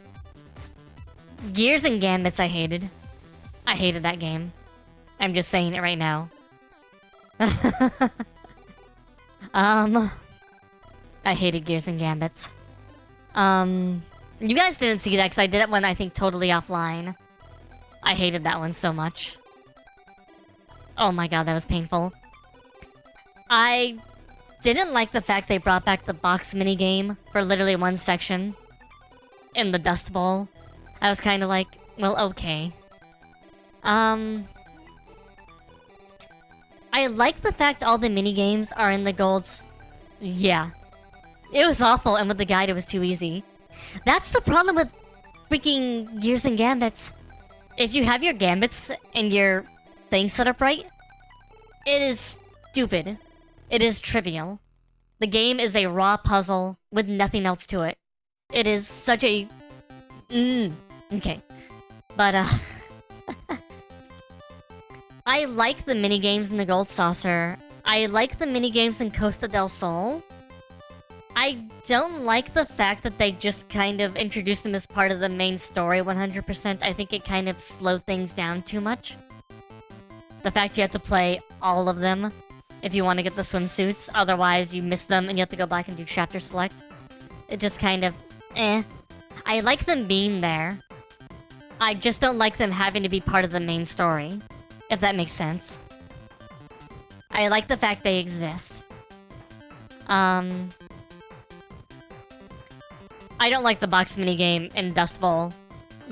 Gears and Gambits. I hated that game. I'm just saying it right now. I hated Gears and Gambits. You guys didn't see that because I did it when I think totally offline. I hated that one so much. Oh my god, that was painful. I didn't like the fact they brought back the box minigame for literally one section in the Dust Bowl. I was kind of like, well, okay. I like the fact all the minigames are in the golds. Yeah. It was awful, and with the guide, it was too easy. That's the problem with freaking Gears and Gambits. If you have your Gambits and your thing set up right, it is stupid. It is trivial. The game is a raw puzzle with nothing else to it. It is such a... Okay. But, I like the minigames in the Gold Saucer. I like the minigames in Costa del Sol. I don't like the fact that they just kind of introduced them as part of the main story 100%. I think it kind of slowed things down too much. The fact you have to play all of them if you want to get the swimsuits. Otherwise, you miss them and you have to go back and do chapter select. It just kind of... I like them being there. I just don't like them having to be part of the main story. If that makes sense. I like the fact they exist. I don't like the box minigame in Dust Bowl.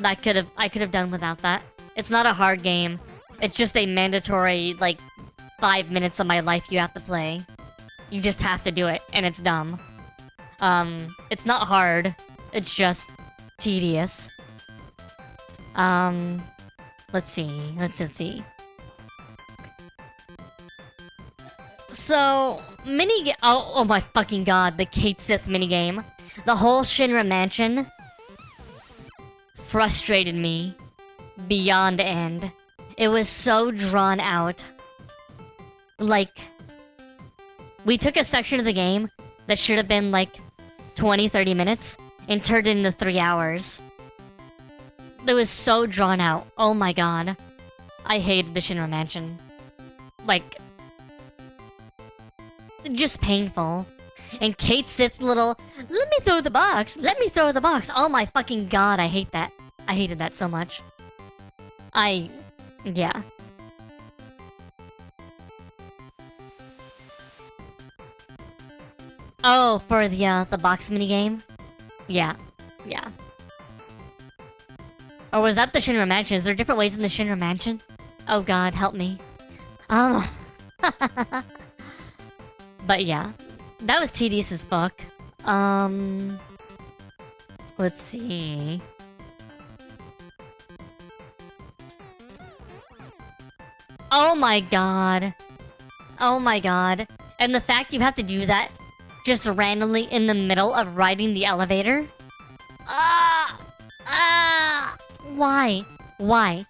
I could have done without that. It's not a hard game. It's just a mandatory, like, 5 minutes of my life you have to play. You just have to do it, and it's dumb. It's not hard. It's just tedious. Let's see. So, oh my fucking god, the Kate Sith minigame. The whole Shinra Mansion frustrated me beyond end. It was so drawn out. Like, we took a section of the game that should have been like 20-30 minutes and turned it into 3 hours. It was so drawn out. Oh my god. I hated the Shinra Mansion. Like, just painful. And Kate Sith's little, let me throw the box, oh my fucking god, I hate that. I hated that so much. Yeah. Oh, for the box minigame? Yeah. Or was that the Shinra Mansion? Is there different ways in the Shinra Mansion? Oh god, help me. But yeah. That was tedious as fuck. Let's see. Oh my god. Oh my god. And the fact you have to do that just randomly in the middle of riding the elevator? Why? Why?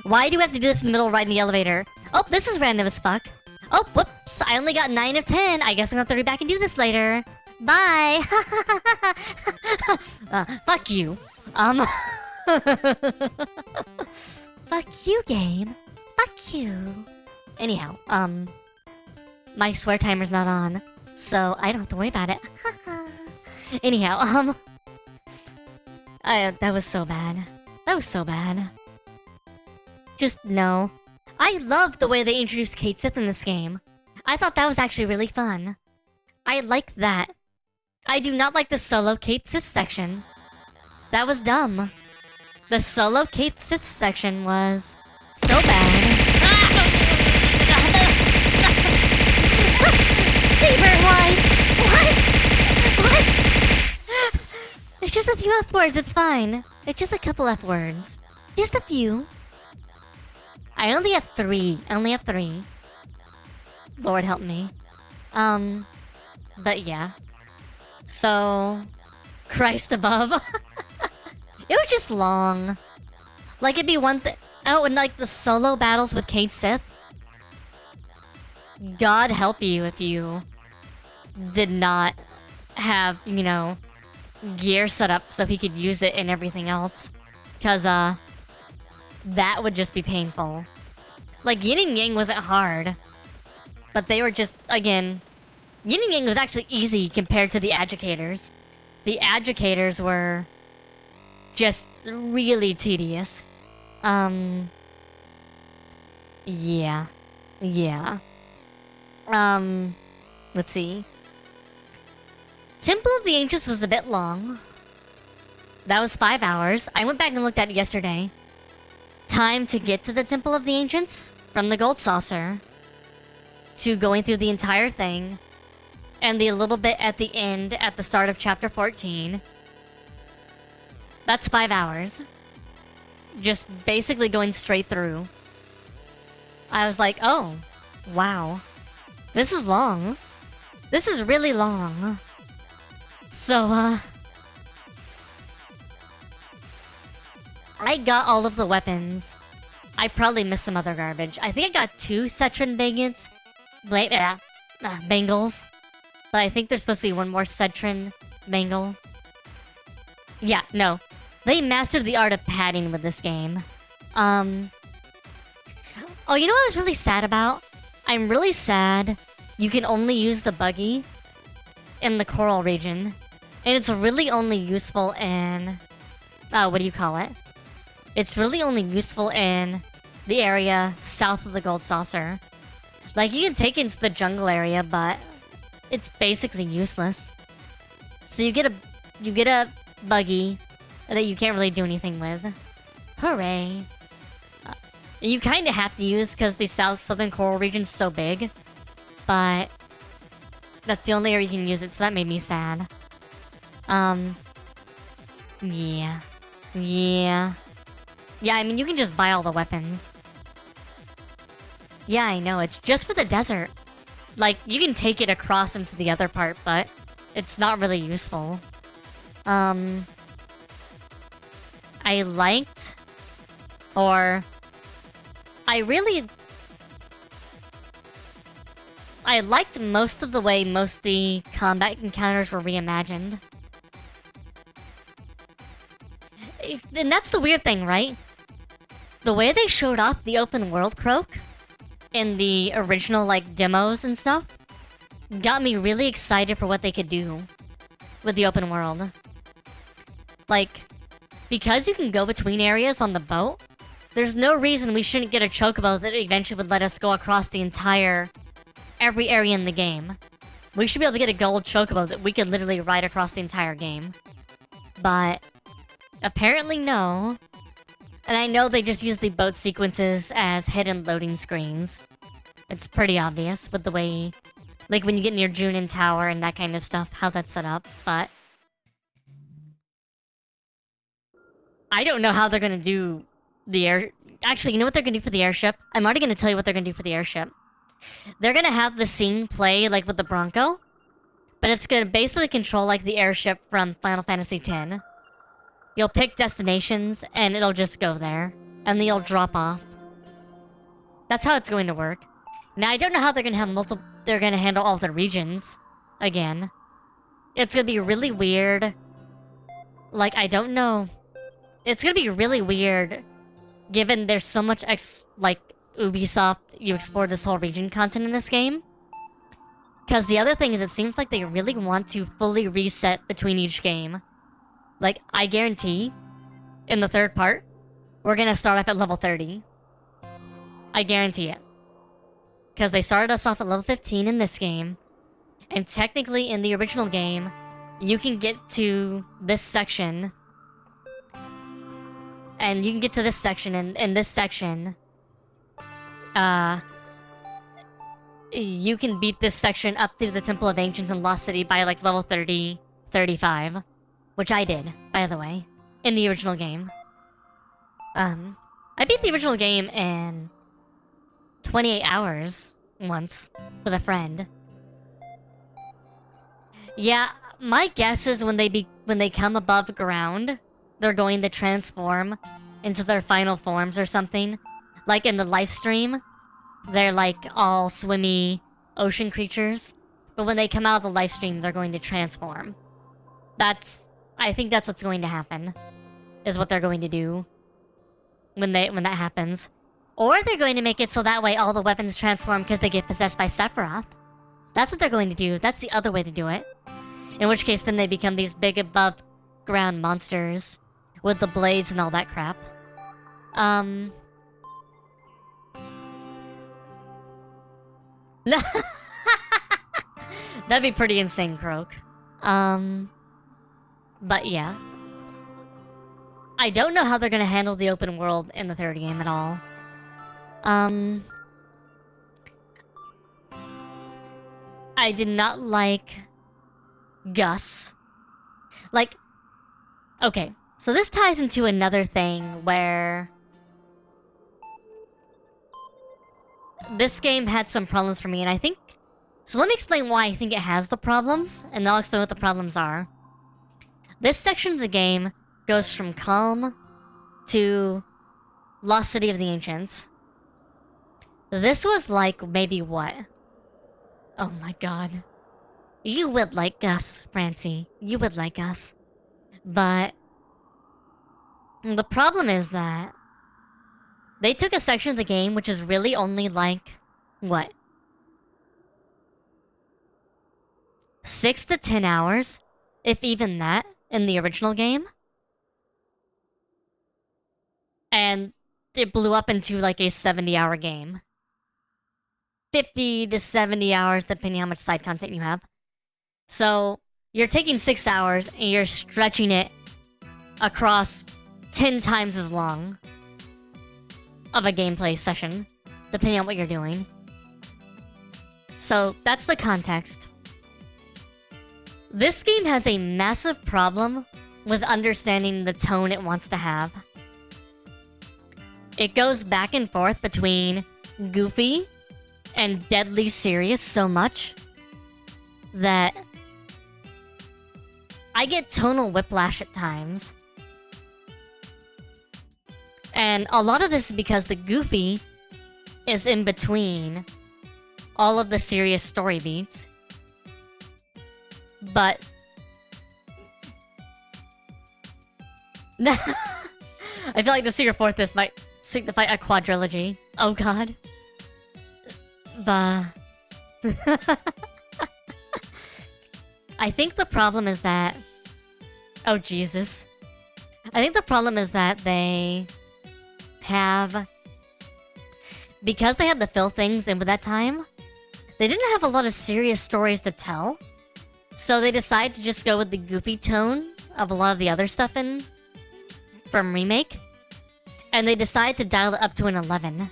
Why do we have to do this in the middle of riding the elevator? Oh, this is random as fuck. Oh, whoops. I only got 9 of 10. I guess I'm gonna have to read back and do this later. Bye. Fuck you. Fuck you, game. Fuck you. Anyhow, my swear timer's not on, so I don't have to worry about it. Anyhow, that was so bad. That was so bad. Just no. I love the way they introduced Kate Sith in this game. I thought that was actually really fun. I like that. I do not like the solo Kate Sith section. That was dumb. The solo Kate Sith section was so bad. Saber, why? What? It's just a few F words, it's fine. It's just a couple F words. Just a few. I only have 3. I only have 3. Lord help me. But yeah. So... Christ above. It was just long. Like, it'd be one thing... Oh, and like the solo battles with Kate Sith. God help you if you did not have, you know, gear set up so he could use it and everything else. Because, that would just be painful. Like, Yin and Yang wasn't hard. But they were just, again... Yin and Yang was actually easy compared to the Educators. The Educators were... just really tedious. Yeah. Yeah. Let's see. Temple of the Ancients was a bit long. That was 5 hours. I went back and looked at it yesterday. Time to get to the Temple of the Ancients from the Gold Saucer to going through the entire thing and the little bit at the end at the start of chapter 14. That's 5 hours. Just basically going straight through. I was like, oh, wow. This is long. This is really long. So, I got all of the weapons. I probably missed some other garbage. I think I got 2 Cetron bangles. But I think there's supposed to be one more Cetron bangle. Yeah, no. They mastered the art of padding with this game. Oh, you know what I was really sad about? I'm really sad you can only use the buggy in the coral region. And it's really only useful in... what do you call it? It's really only useful in the area south of the Gold Saucer. Like, you can take it into the jungle area, but it's basically useless. So you get a buggy that you can't really do anything with. Hooray. You kind of have to use because the southern coral region's so big. But that's the only area you can use it, so that made me sad. Yeah. Yeah. Yeah, I mean, you can just buy all the weapons. Yeah, I know, it's just for the desert. Like, you can take it across into the other part, but it's not really useful. I liked... Or... I liked most of the way most of the combat encounters were reimagined. And that's the weird thing, right? The way they showed off the open world Croak in the original, like, demos and stuff got me really excited for what they could do with the open world. Like, because you can go between areas on the boat, there's no reason we shouldn't get a Chocobo that eventually would let us go across the every area in the game. We should be able to get a gold Chocobo that we could literally ride across the entire game. But apparently no. And I know they just use the boat sequences as hidden loading screens. It's pretty obvious with the way... Like when you get near Junin Tower and that kind of stuff, how that's set up, but... I don't know how they're gonna do the Actually, you know what they're gonna do for the airship? I'm already gonna tell you what they're gonna do for the airship. They're gonna have the scene play like with the Bronco, but it's gonna basically control like the airship from Final Fantasy X. You'll pick destinations and it'll just go there, and then you'll drop off. That's how it's going to work. Now I don't know how they're gonna have they're gonna handle all the regions again. It's gonna be really weird. Like, I don't know. It's gonna be really weird, given there's so much like Ubisoft, you explore this whole region content in this game. Because the other thing is, it seems like they really want to fully reset between each game. Like, I guarantee, in the third part, we're gonna start off at level 30. I guarantee it. Because they started us off at level 15 in this game. And technically, in the original game, you can get to this section. And you can get to this section, and in this section, you can beat this section up to the Temple of Ancients in Lost City by like level 30, 35. Which I did, by the way, in the original game. I beat the original game in 28 hours once with a friend. Yeah, my guess is when they come above ground, they're going to transform into their final forms or something. Like in the live stream, they're like all swimmy ocean creatures. But when they come out of the live stream, they're going to transform. I think that's what's going to happen. Is what they're going to do when that happens. Or they're going to make it so that way all the weapons transform because they get possessed by Sephiroth. That's what they're going to do. That's the other way to do it. In which case, then they become these big above-ground monsters with the blades and all that crap. That'd be pretty insane, Croak. But yeah. I don't know how they're gonna handle the open world in the third game at all. I did not like Gus. Like, okay, so this ties into another thing where this game had some problems for me, and I think... So let me explain why I think it has the problems, and I'll explain what the problems are. This section of the game goes from Calm to Lost City of the Ancients. This was like maybe what? Oh my god. You would like Gus, Francie. You would like Gus. But the problem is that they took a section of the game which is really only like, what? 6 to 10 hours, if even that, in the original game. And it blew up into like a 70-hour game. 50 to 70 hours, depending on how much side content you have. So, you're taking 6 hours and you're stretching it across 10 times as long of a gameplay session, depending on what you're doing. So, that's the context. This game has a massive problem with understanding the tone it wants to have. It goes back and forth between goofy and deadly serious so much that I get tonal whiplash at times. And a lot of this is because the goofy is in between all of the serious story beats. But I feel like the Secret Fortress might signify a quadrilogy. Oh god. I think the problem is that... Oh Jesus. I think the problem is that they have... Because they had the fill things in with that time, they didn't have a lot of serious stories to tell. So they decided to just go with the goofy tone of a lot of the other stuff from Remake. And they decided to dial it up to an 11.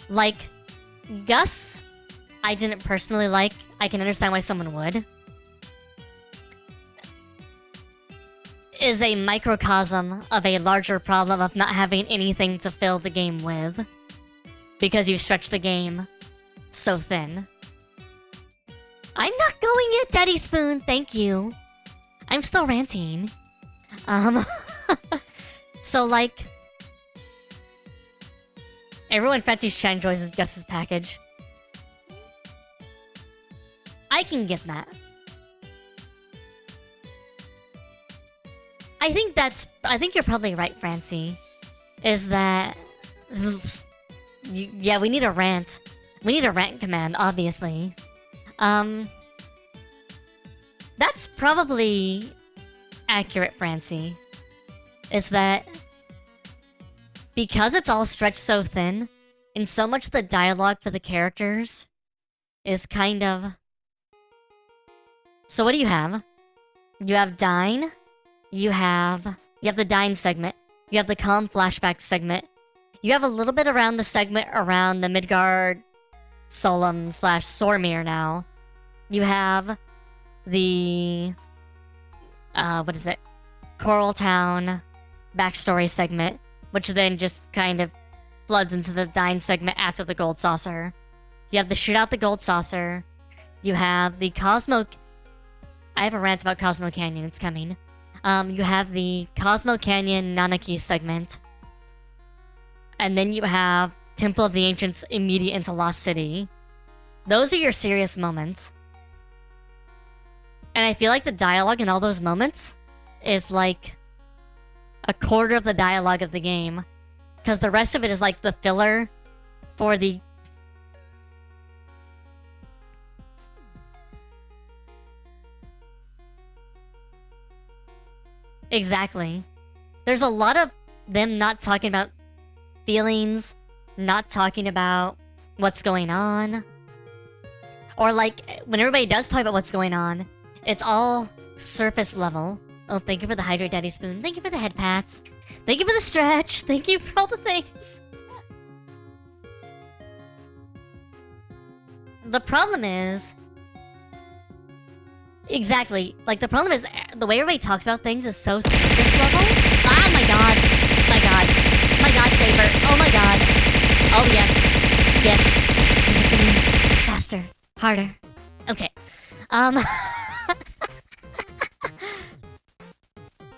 Like, Gus, I didn't personally like. I can understand why someone would. is a microcosm of a larger problem of not having anything to fill the game with. Because you stretch the game so thin. I'm not going yet, Daddy Spoon, thank you. I'm still ranting. So like... Everyone fancies Chanjoy's Gus's package. I can get that. I think you're probably right, Francie. Is that... Yeah, we need a rant. We need a rant command, obviously. That's probably accurate, Francie. Is that... Because it's all stretched so thin, and so much of the dialogue for the characters is kind of... So what do you have? You have Dine. You have the Dine segment. You have the Calm flashback segment. You have a little bit around the segment around the Midgar Solum / Sormir now. You have the... what is it? Coral Town backstory segment, which then just kind of floods into the Dine segment after the Gold Saucer. You have the Shoot Out the Gold Saucer. You have the Cosmo... I have a rant about Cosmo Canyon, it's coming. You have the Cosmo Canyon Nanaki segment. And then you have Temple of the Ancients immediate into Lost City. Those are your serious moments. And I feel like the dialogue in all those moments is like a quarter of the dialogue of the game. Because the rest of it is like the filler for the... Exactly. There's a lot of them not talking about feelings, not talking about what's going on. Or like, when everybody does talk about what's going on, it's all surface level. Oh, thank you for the Hydrate Daddy Spoon. Thank you for the head pats. Thank you for the stretch. Thank you for all the things. The problem is... Exactly. Like, the problem is, the way everybody talks about things is so surface level. Ah, my god. My god. My god, Saber. Oh my god. Oh, yes. Yes. Give it to me. Faster. Harder. Okay.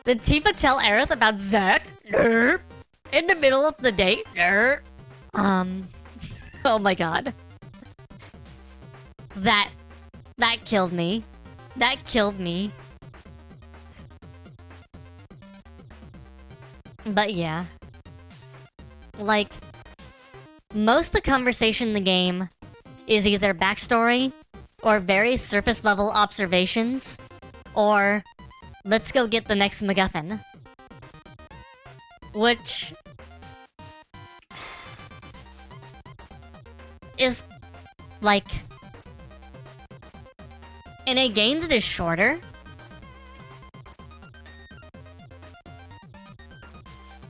Did Tifa tell Aerith about Zack? Nerp. In the middle of the date? Nerp. Oh my god. That killed me. That killed me. But yeah. Like, most of the conversation in the game is either backstory, or very surface level observations, or let's go get the next MacGuffin. Which... is... like... in a game that is shorter...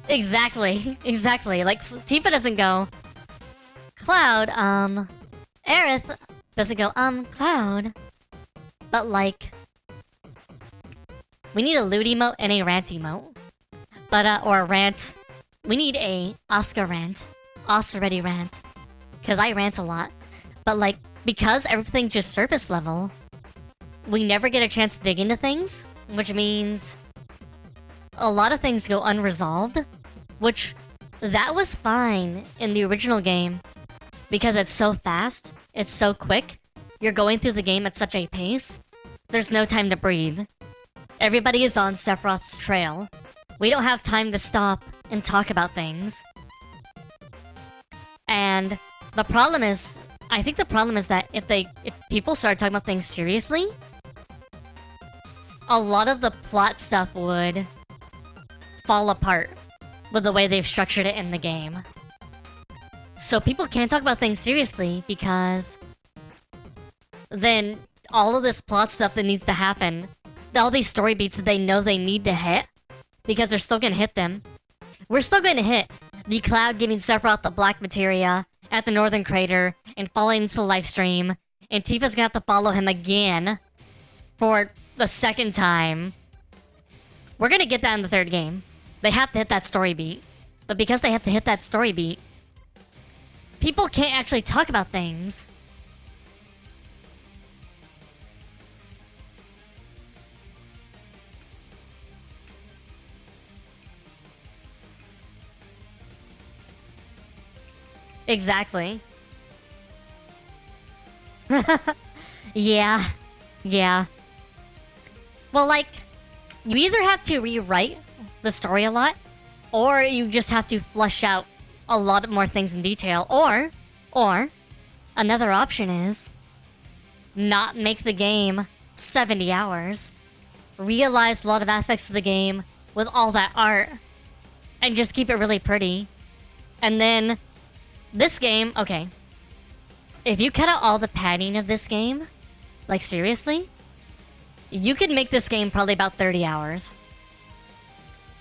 Exactly, exactly. Like, Tifa doesn't go... Cloud, Aerith doesn't go, Cloud. But like... we need a loot emote and a rant emote. But, or a rant. We need a Oscar rant. AsuReDi rant. Because I rant a lot. But like, because everything's just surface level... we never get a chance to dig into things, which means a lot of things go unresolved, which that was fine in the original game because it's so fast, it's so quick, you're going through the game at such a pace, there's no time to breathe. Everybody is on Sephiroth's trail. We don't have time to stop and talk about things. And the problem is, I think the problem is that if people start talking about things seriously, a lot of the plot stuff would fall apart with the way they've structured it in the game. So people can't talk about things seriously because then all of this plot stuff that needs to happen, all these story beats that they know they need to hit, because they're still gonna hit them. We're still gonna hit the Cloud giving Sephiroth the black materia at the Northern Crater and falling into the live stream, and Tifa's gonna have to follow him again for the second time We're gonna get that in the third game. They have to hit that story beat. But because they have to hit that story beat, people can't actually talk about things. Exactly. Yeah. Yeah. Well, like, you either have to rewrite the story a lot, or you just have to flesh out a lot more things in detail, or another option is not make the game 70 hours, realize a lot of aspects of the game with all that art, and just keep it really pretty. And then this game, okay, if you cut out all the padding of this game, like seriously, you could make this game probably about 30 hours.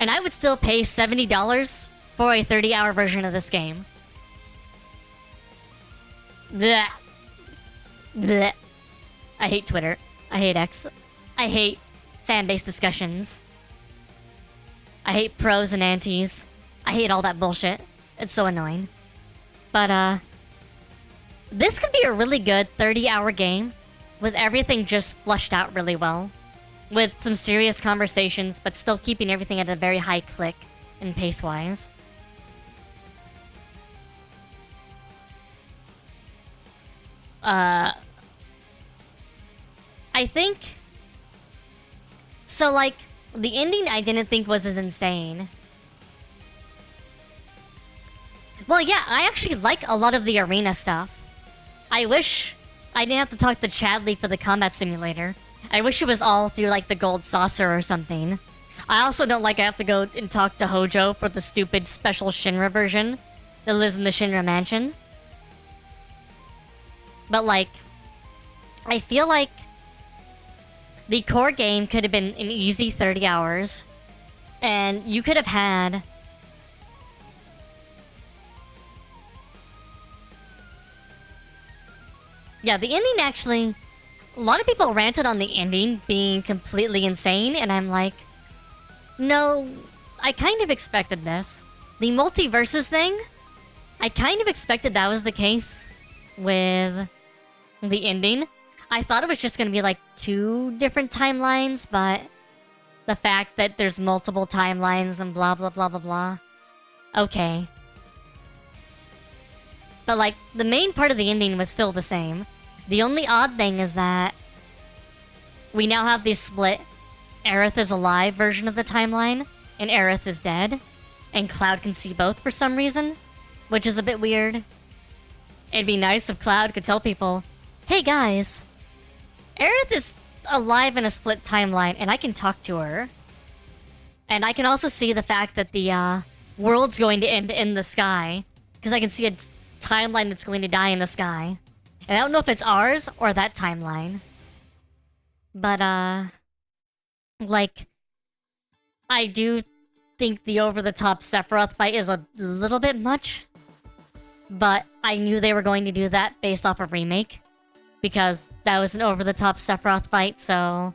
And I would still pay $70 for a 30-hour version of this game. Blech. Blech. I hate Twitter. I hate X. I hate fan-based discussions. I hate pros and antis. I hate all that bullshit. It's so annoying. But, this could be a really good 30-hour game with everything just flushed out really well. With some serious conversations, but still keeping everything at a very high click and pace-wise. I think... So, like, the ending I didn't think was as insane. Well, yeah, I actually like a lot of the arena stuff. I wish I didn't have to talk to Chadley for the combat simulator. I wish it was all through, like, the gold saucer or something. I also don't like I have to go and talk to Hojo for the stupid special Shinra version that lives in the Shinra mansion. But, like, I feel like the core game could have been an easy 30 hours. And you could have had... Yeah, the ending actually... A lot of people ranted on the ending being completely insane, and I'm like... No, I kind of expected this. The multiverses thing, I kind of expected that was the case with the ending. I thought it was just going to be like 2 different timelines, but the fact that there's multiple timelines and blah blah blah blah blah. Okay. But like, the main part of the ending was still the same. The only odd thing is that we now have the split Aerith is alive version of the timeline, and Aerith is dead, and Cloud can see both for some reason, which is a bit weird. It'd be nice if Cloud could tell people, hey guys, Aerith is alive in a split timeline, and I can talk to her. And I can also see the fact that the world's going to end in the sky, because I can see a timeline that's going to die in the sky. And I don't know if it's ours or that timeline. But, like, I do think the over-the-top Sephiroth fight is a little bit much. But I knew they were going to do that based off a remake. Because that was an over-the-top Sephiroth fight, so...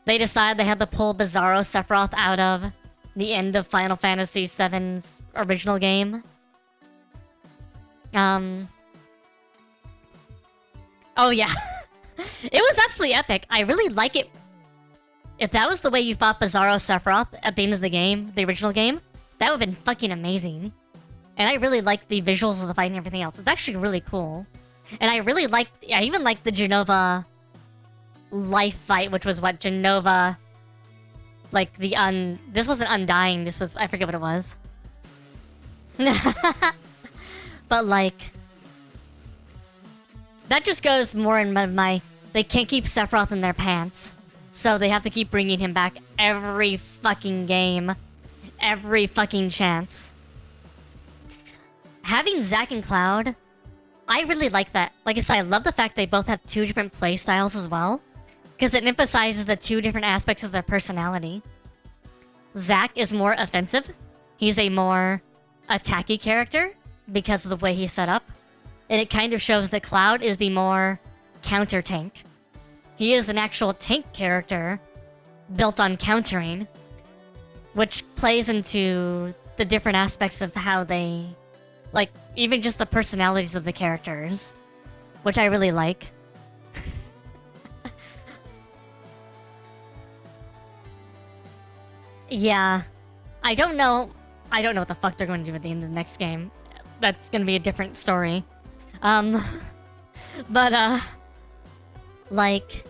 They decided they had to pull Bizarro Sephiroth out of the end of Final Fantasy VII's original game. Oh yeah. It was absolutely epic. I really like it. If that was the way you fought Bizarro Sephiroth at the end of the game, the original game, that would have been fucking amazing. And I really like the visuals of the fight and everything else. It's actually really cool. And I really like... I even like the Genova life fight, which was what? Genova... Like, the This wasn't Undying. This was... I forget what it was. But, like... That just goes more in my... They can't keep Sephiroth in their pants. So they have to keep bringing him back every fucking game. Every fucking chance. Having Zack and Cloud... I really like that. Like I said, I love the fact they both have 2 different playstyles as well. Because it emphasizes the 2 different aspects of their personality. Zack is more offensive. He's a more attacky character because of the way he's set up. And it kind of shows that Cloud is the more counter-tank. He is an actual tank character built on countering. which plays into the different aspects of how they, like, even just the personalities of the characters, which I really like. Yeah, I don't know what the fuck they're going to do at the end of the next game. That's gonna be a different story. But like,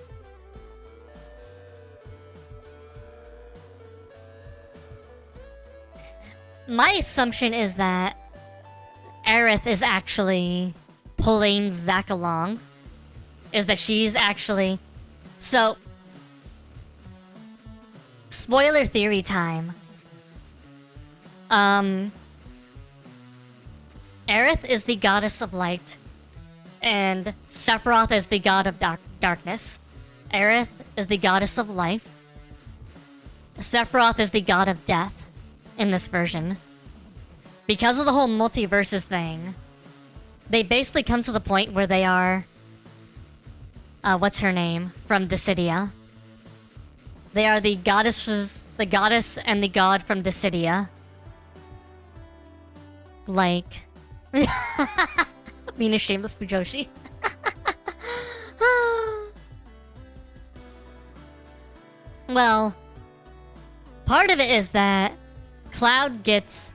my assumption is that Aerith is actually pulling Zack along. Is that she's actually... So, spoiler theory time. Aerith is the goddess of light, and Sephiroth is the god of darkness. Aerith is the goddess of life. Sephiroth is the god of death in this version. Because of the whole multiverses thing, they basically come to the point where they are... what's her name? From Dissidia. They are the goddess and the god from Dissidia. Like... Being a shameless Fujoshi. Well, part of it is that Cloud gets...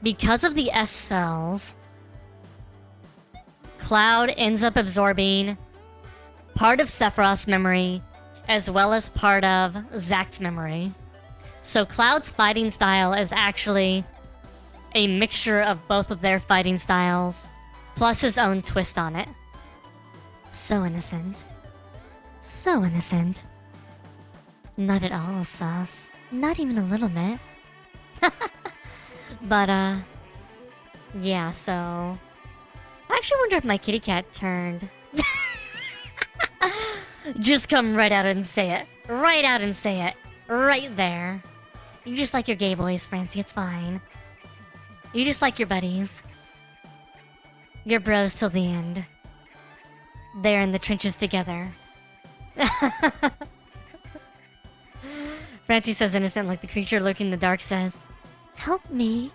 Because of the S cells, Cloud ends up absorbing part of Sephiroth's memory as well as part of Zack's memory. So Cloud's fighting style is actually a mixture of both of their fighting styles, plus his own twist on it. So innocent. So innocent. Not at all sus. Not even a little bit. But, yeah, so... I actually wonder if my kitty cat turned. Just come right out and say it. Right out and say it. Right there. You just like your gay boys, Francie, it's fine. You just like your buddies. Your bros till the end. They're in the trenches together. Francie says innocent like the creature lurking in the dark says, "Help me.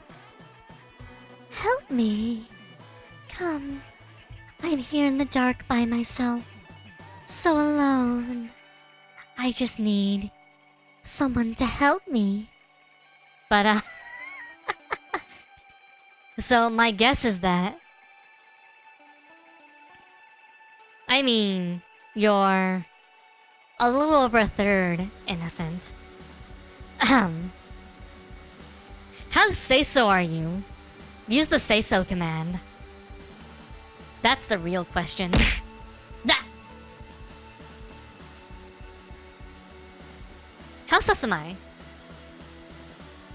Help me. Come. I'm here in the dark by myself. So alone. I just need someone to help me." But, so my guess is that... I mean, you're a little over a third innocent. How say-so are you? Use the say-so command. That's the real question. Ah! How sus am I?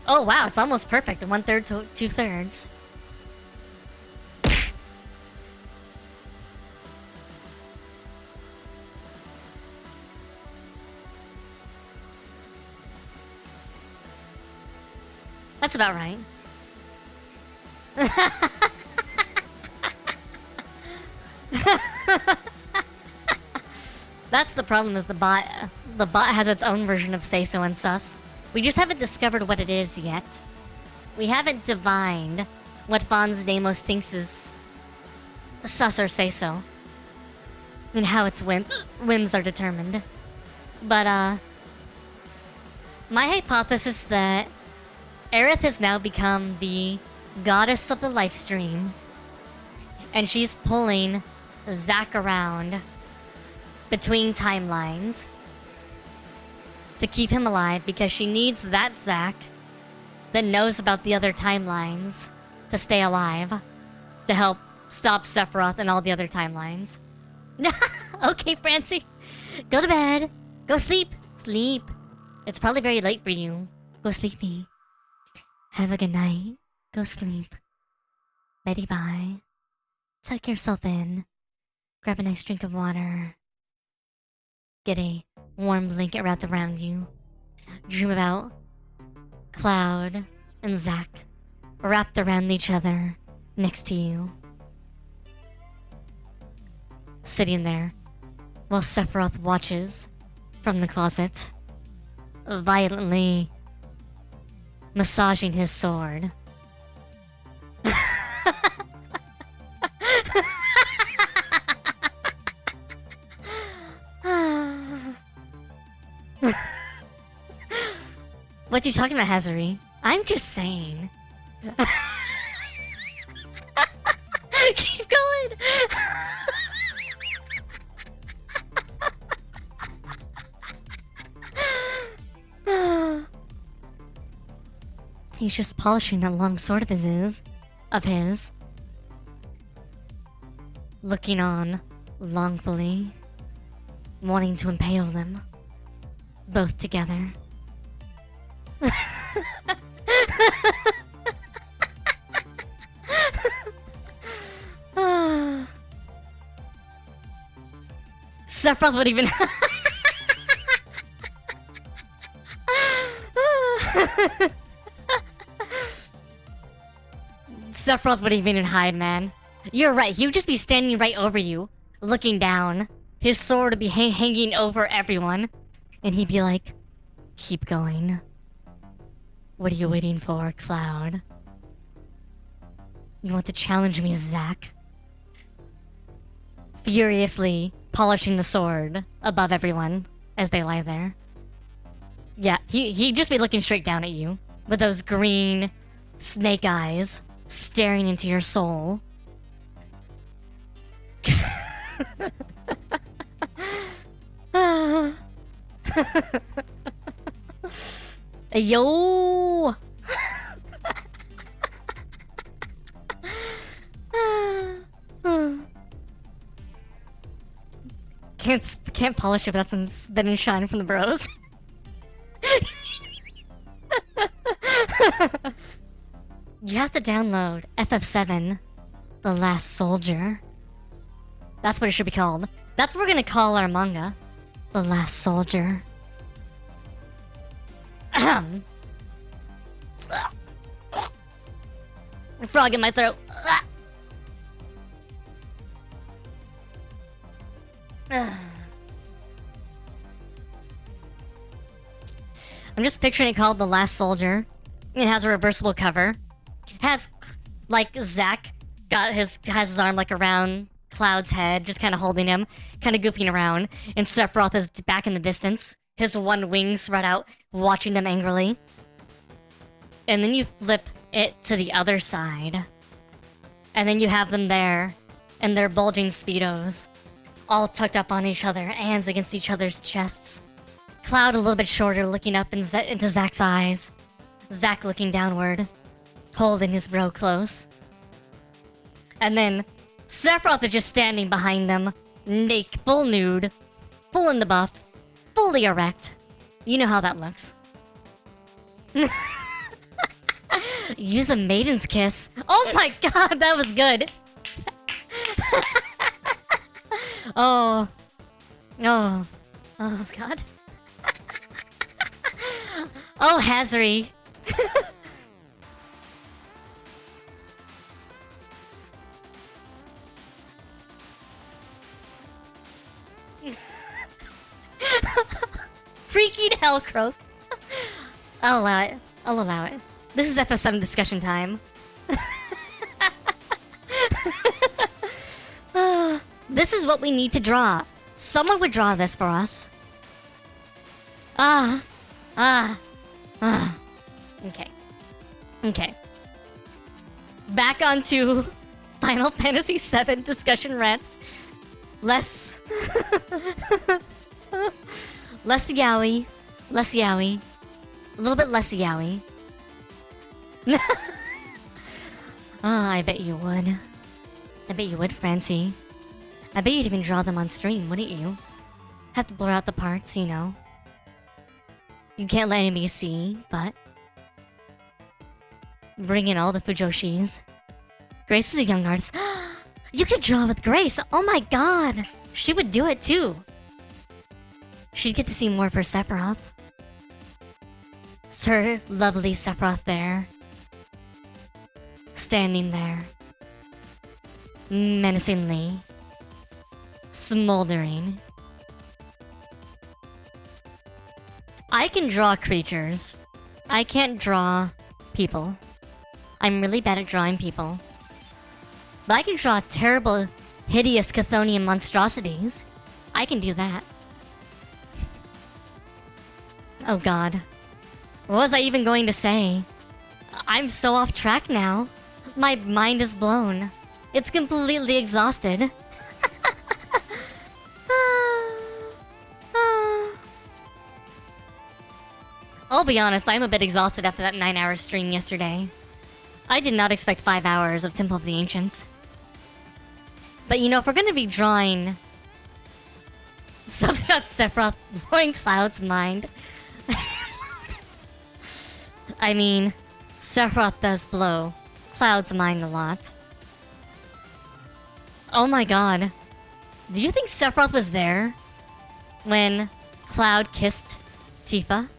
Oh wow, it's almost perfect. 1/3 to 2/3. That's about right. That's the problem, is the bot has its own version of say-so and sus. We just haven't discovered what it is yet. We haven't divined what Fonz Deimos thinks is sus or say-so. And how its whims are determined. But, my hypothesis that Aerith has now become the goddess of the life stream, and she's pulling Zack around between timelines to keep him alive, because she needs that Zack that knows about the other timelines to stay alive, to help stop Sephiroth and all the other timelines. Okay, Francie. Go to bed. Go sleep. Sleep. It's probably very late for you. Go sleepy. Have a good night. Go sleep. Betty bye. Tuck yourself in. Grab a nice drink of water. Get a warm blanket wrapped around you. Dream about Cloud and Zack wrapped around each other next to you. Sitting there while Sephiroth watches from the closet, violently massaging his sword. What you talking about, Hazari? I'm just saying. Keep going. He's just polishing that long sword of his. Looking on longfully, wanting to impale them. Both together. Sephiroth would even... Sephiroth would even hide, man. You're right, he would just be standing right over you, looking down. His sword would be hanging over everyone. And he'd be like, keep going. What are you waiting for, Cloud? You want to challenge me, Zack? Furiously polishing the sword above everyone as they lie there. Yeah, he'd just be looking straight down at you with those green snake eyes staring into your soul. Yo! Can't polish it without some spin and shine from the bros. You have to download FF7, The Last Soldier. That's what it should be called. That's what we're gonna call our manga. The Last Soldier. Frog in my throat. I'm just picturing it called The Last Soldier. It has a reversible cover. Has, like, Zack has his arm, like, around Cloud's head, just kind of holding him, kind of goofing around. And Sephiroth is back in the distance, his one wing spread out, watching them angrily. And then you flip it to the other side. And then you have them there, in their bulging speedos, all tucked up on each other, hands against each other's chests. Cloud a little bit shorter, looking up into Zack's eyes. Zack looking downward, holding his bro close. And then Sephiroth is just standing behind them, naked, full nude, full in the buff, fully erect. You know how that looks. Use a maiden's kiss. Oh my god, that was good. Oh god. Oh, Hazari. Freaking Hellcroak. I'll allow it. I'll allow it. This is FF7 discussion time. This is what we need to draw. Someone would draw this for us. Okay. Okay. Back onto Final Fantasy VII discussion rant. Less yaoi. Less yaoi. A little bit less yaoi. I bet you would. I bet you would, Francie. I bet you'd even draw them on stream, wouldn't you? Have to blur out the parts, you know. You can't let anybody see, but... bring in all the Fujoshis. Grace is a young artist. You could draw with Grace! Oh my god! She would do it too! She'd get to see more of her Sephiroth. Sir, lovely Sephiroth there. Standing there. Menacingly. Smoldering. I can draw creatures. I can't draw people. I'm really bad at drawing people. But I can draw terrible, hideous Chthonian monstrosities. I can do that. Oh god. What was I even going to say? I'm so off track now. My mind is blown. It's completely exhausted. I'll be honest, I'm a bit exhausted after that 9-hour stream yesterday. I did not expect 5 hours of Temple of the Ancients. But you know, if we're gonna be drawing something about Sephiroth blowing Cloud's mind... I mean, Sephiroth does blow Cloud's mind a lot. Oh my god. Do you think Sephiroth was there when Cloud kissed Tifa?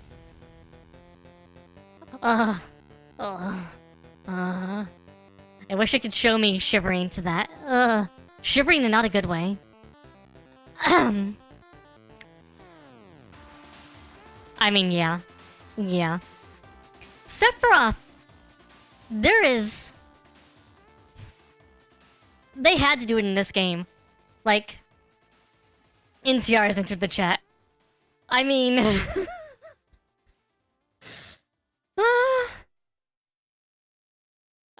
I wish it could show me shivering to that. Shivering in not a good way. I mean, yeah. Yeah. Sephiroth, there is... They had to do it in this game. Like, NTR has entered the chat. I mean...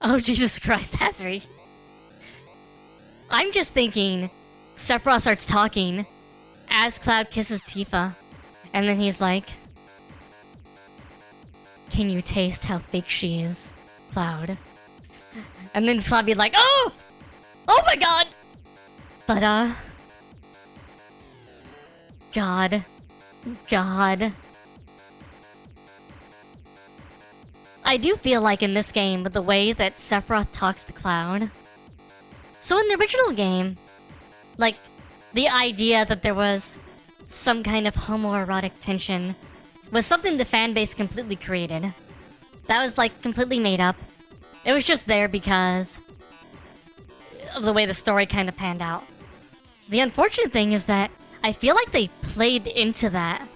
Oh, Jesus Christ, Hazri. I'm just thinking Sephiroth starts talking as Cloud kisses Tifa. And then he's like... Can you taste how fake she is, Cloud? And then Cloud be like, oh! Oh my god! But, God. I do feel like in this game, with the way that Sephiroth talks to Cloud... So in the original game, like, the idea that there was some kind of homoerotic tension was something the fanbase completely created. That was, like, completely made up. It was just there because of the way the story kind of panned out. The unfortunate thing is that I feel like they played into that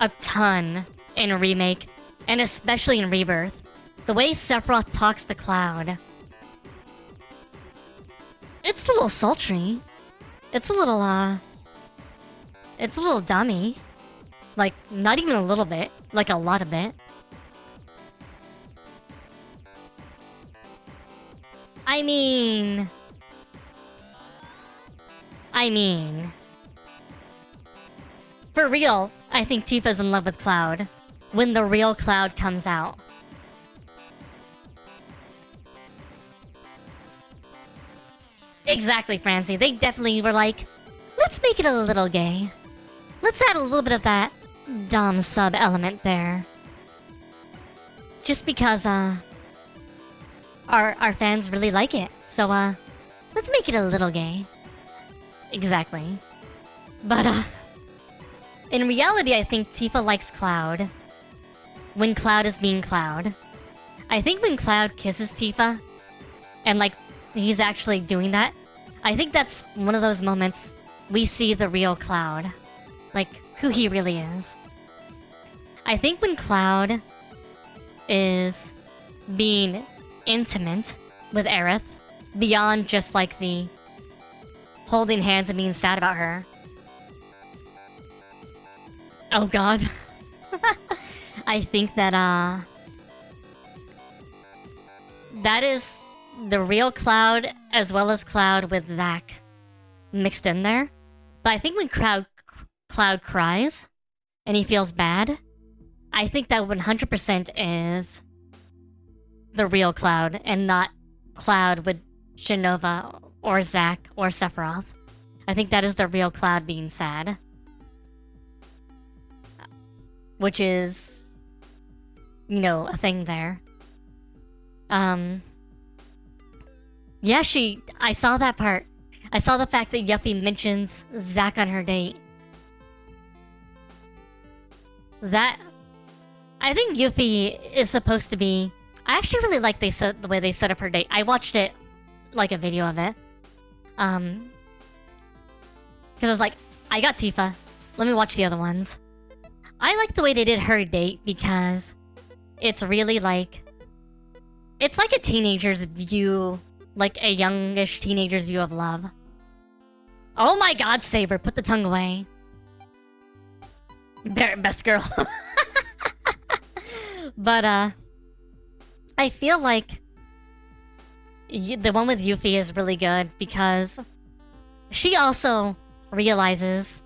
a ton in Remake, and especially in Rebirth. The way Sephiroth talks to Cloud. It's a little sultry. It's a little dummy. Like, not even a little bit. Like, a lot of it. I mean... For real, I think Tifa's in love with Cloud. When the real Cloud comes out. Exactly, Francie. They definitely were like, let's make it a little gay. Let's add a little bit of that Dom sub element there. Just because, our fans really like it. So, let's make it a little gay. Exactly. But, in reality, I think Tifa likes Cloud. When Cloud is being Cloud. I think when Cloud kisses Tifa, and, like, he's actually doing that, I think that's one of those moments we see the real Cloud. Like, who he really is. I think when Cloud is being intimate with Aerith, beyond just like the holding hands and being sad about her. Oh god. I think that, that is the real Cloud as well as Cloud with Zack mixed in there. But I think when Cloud cries and he feels bad, I think that 100% is the real Cloud and not Cloud with Jenova or Zack or Sephiroth. I think that is the real Cloud being sad. Which is, you know, a thing there. Yeah, I saw that part. I saw the fact that Yuffie mentions Zack on her date. That... I think Yuffie is supposed to be... I actually really like the way they set up her date. I watched it, like a video of it. Because I was like, I got Tifa. Let me watch the other ones. I like the way they did her date because it's really like It's like a teenager's view, like a youngish teenager's view of love. Oh my god, Saber, put the tongue away. Best girl. But, I feel like the one with Yuffie is really good because she also realizes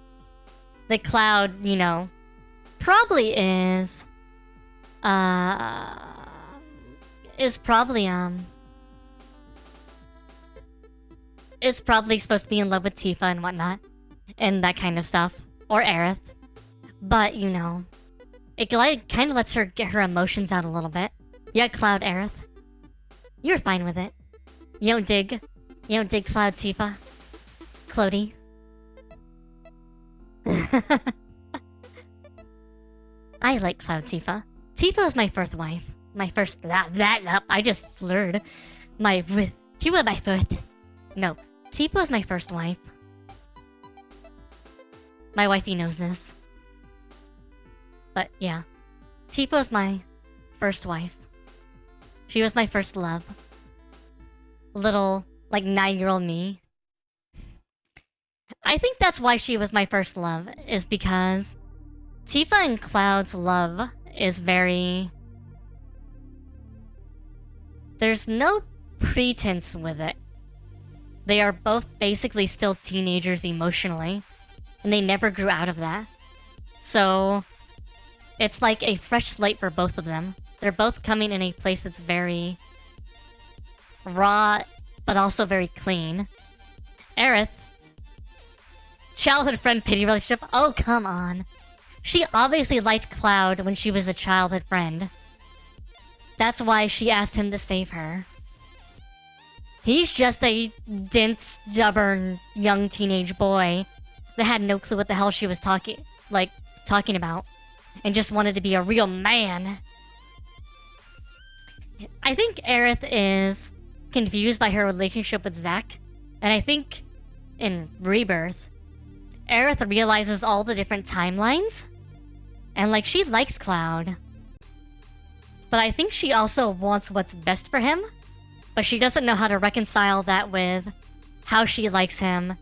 that Cloud, you know, probably is probably supposed to be in love with Tifa and whatnot, and that kind of stuff, or Aerith. But, you know, it like kind of lets her get her emotions out a little bit. Yeah, Cloud, Aerith. You're fine with it. You don't dig Cloud, Tifa. Clody. I like Cloud, Tifa. Tifa is my first wife. My first... I just slurred. Tifa was my first... No. Tifa was my first wife. My wifey knows this. But, yeah. Tifa was my first wife. She was my first love. Little, like, 9-year-old me. I think that's why she was my first love, is because Tifa and Cloud's love is very... There's no pretense with it. They are both basically still teenagers emotionally, and they never grew out of that. So, it's like a fresh slate for both of them. They're both coming in a place that's very raw, but also very clean. Aerith, childhood friend pity relationship? Oh, come on. She obviously liked Cloud when she was a childhood friend. That's why she asked him to save her. He's just a dense, stubborn, young teenage boy that had no clue what the hell she was talking about, and just wanted to be a real man. I think Aerith is confused by her relationship with Zack, and I think in Rebirth, Aerith realizes all the different timelines, and like she likes Cloud. But I think she also wants what's best for him, but she doesn't know how to reconcile that with how she likes him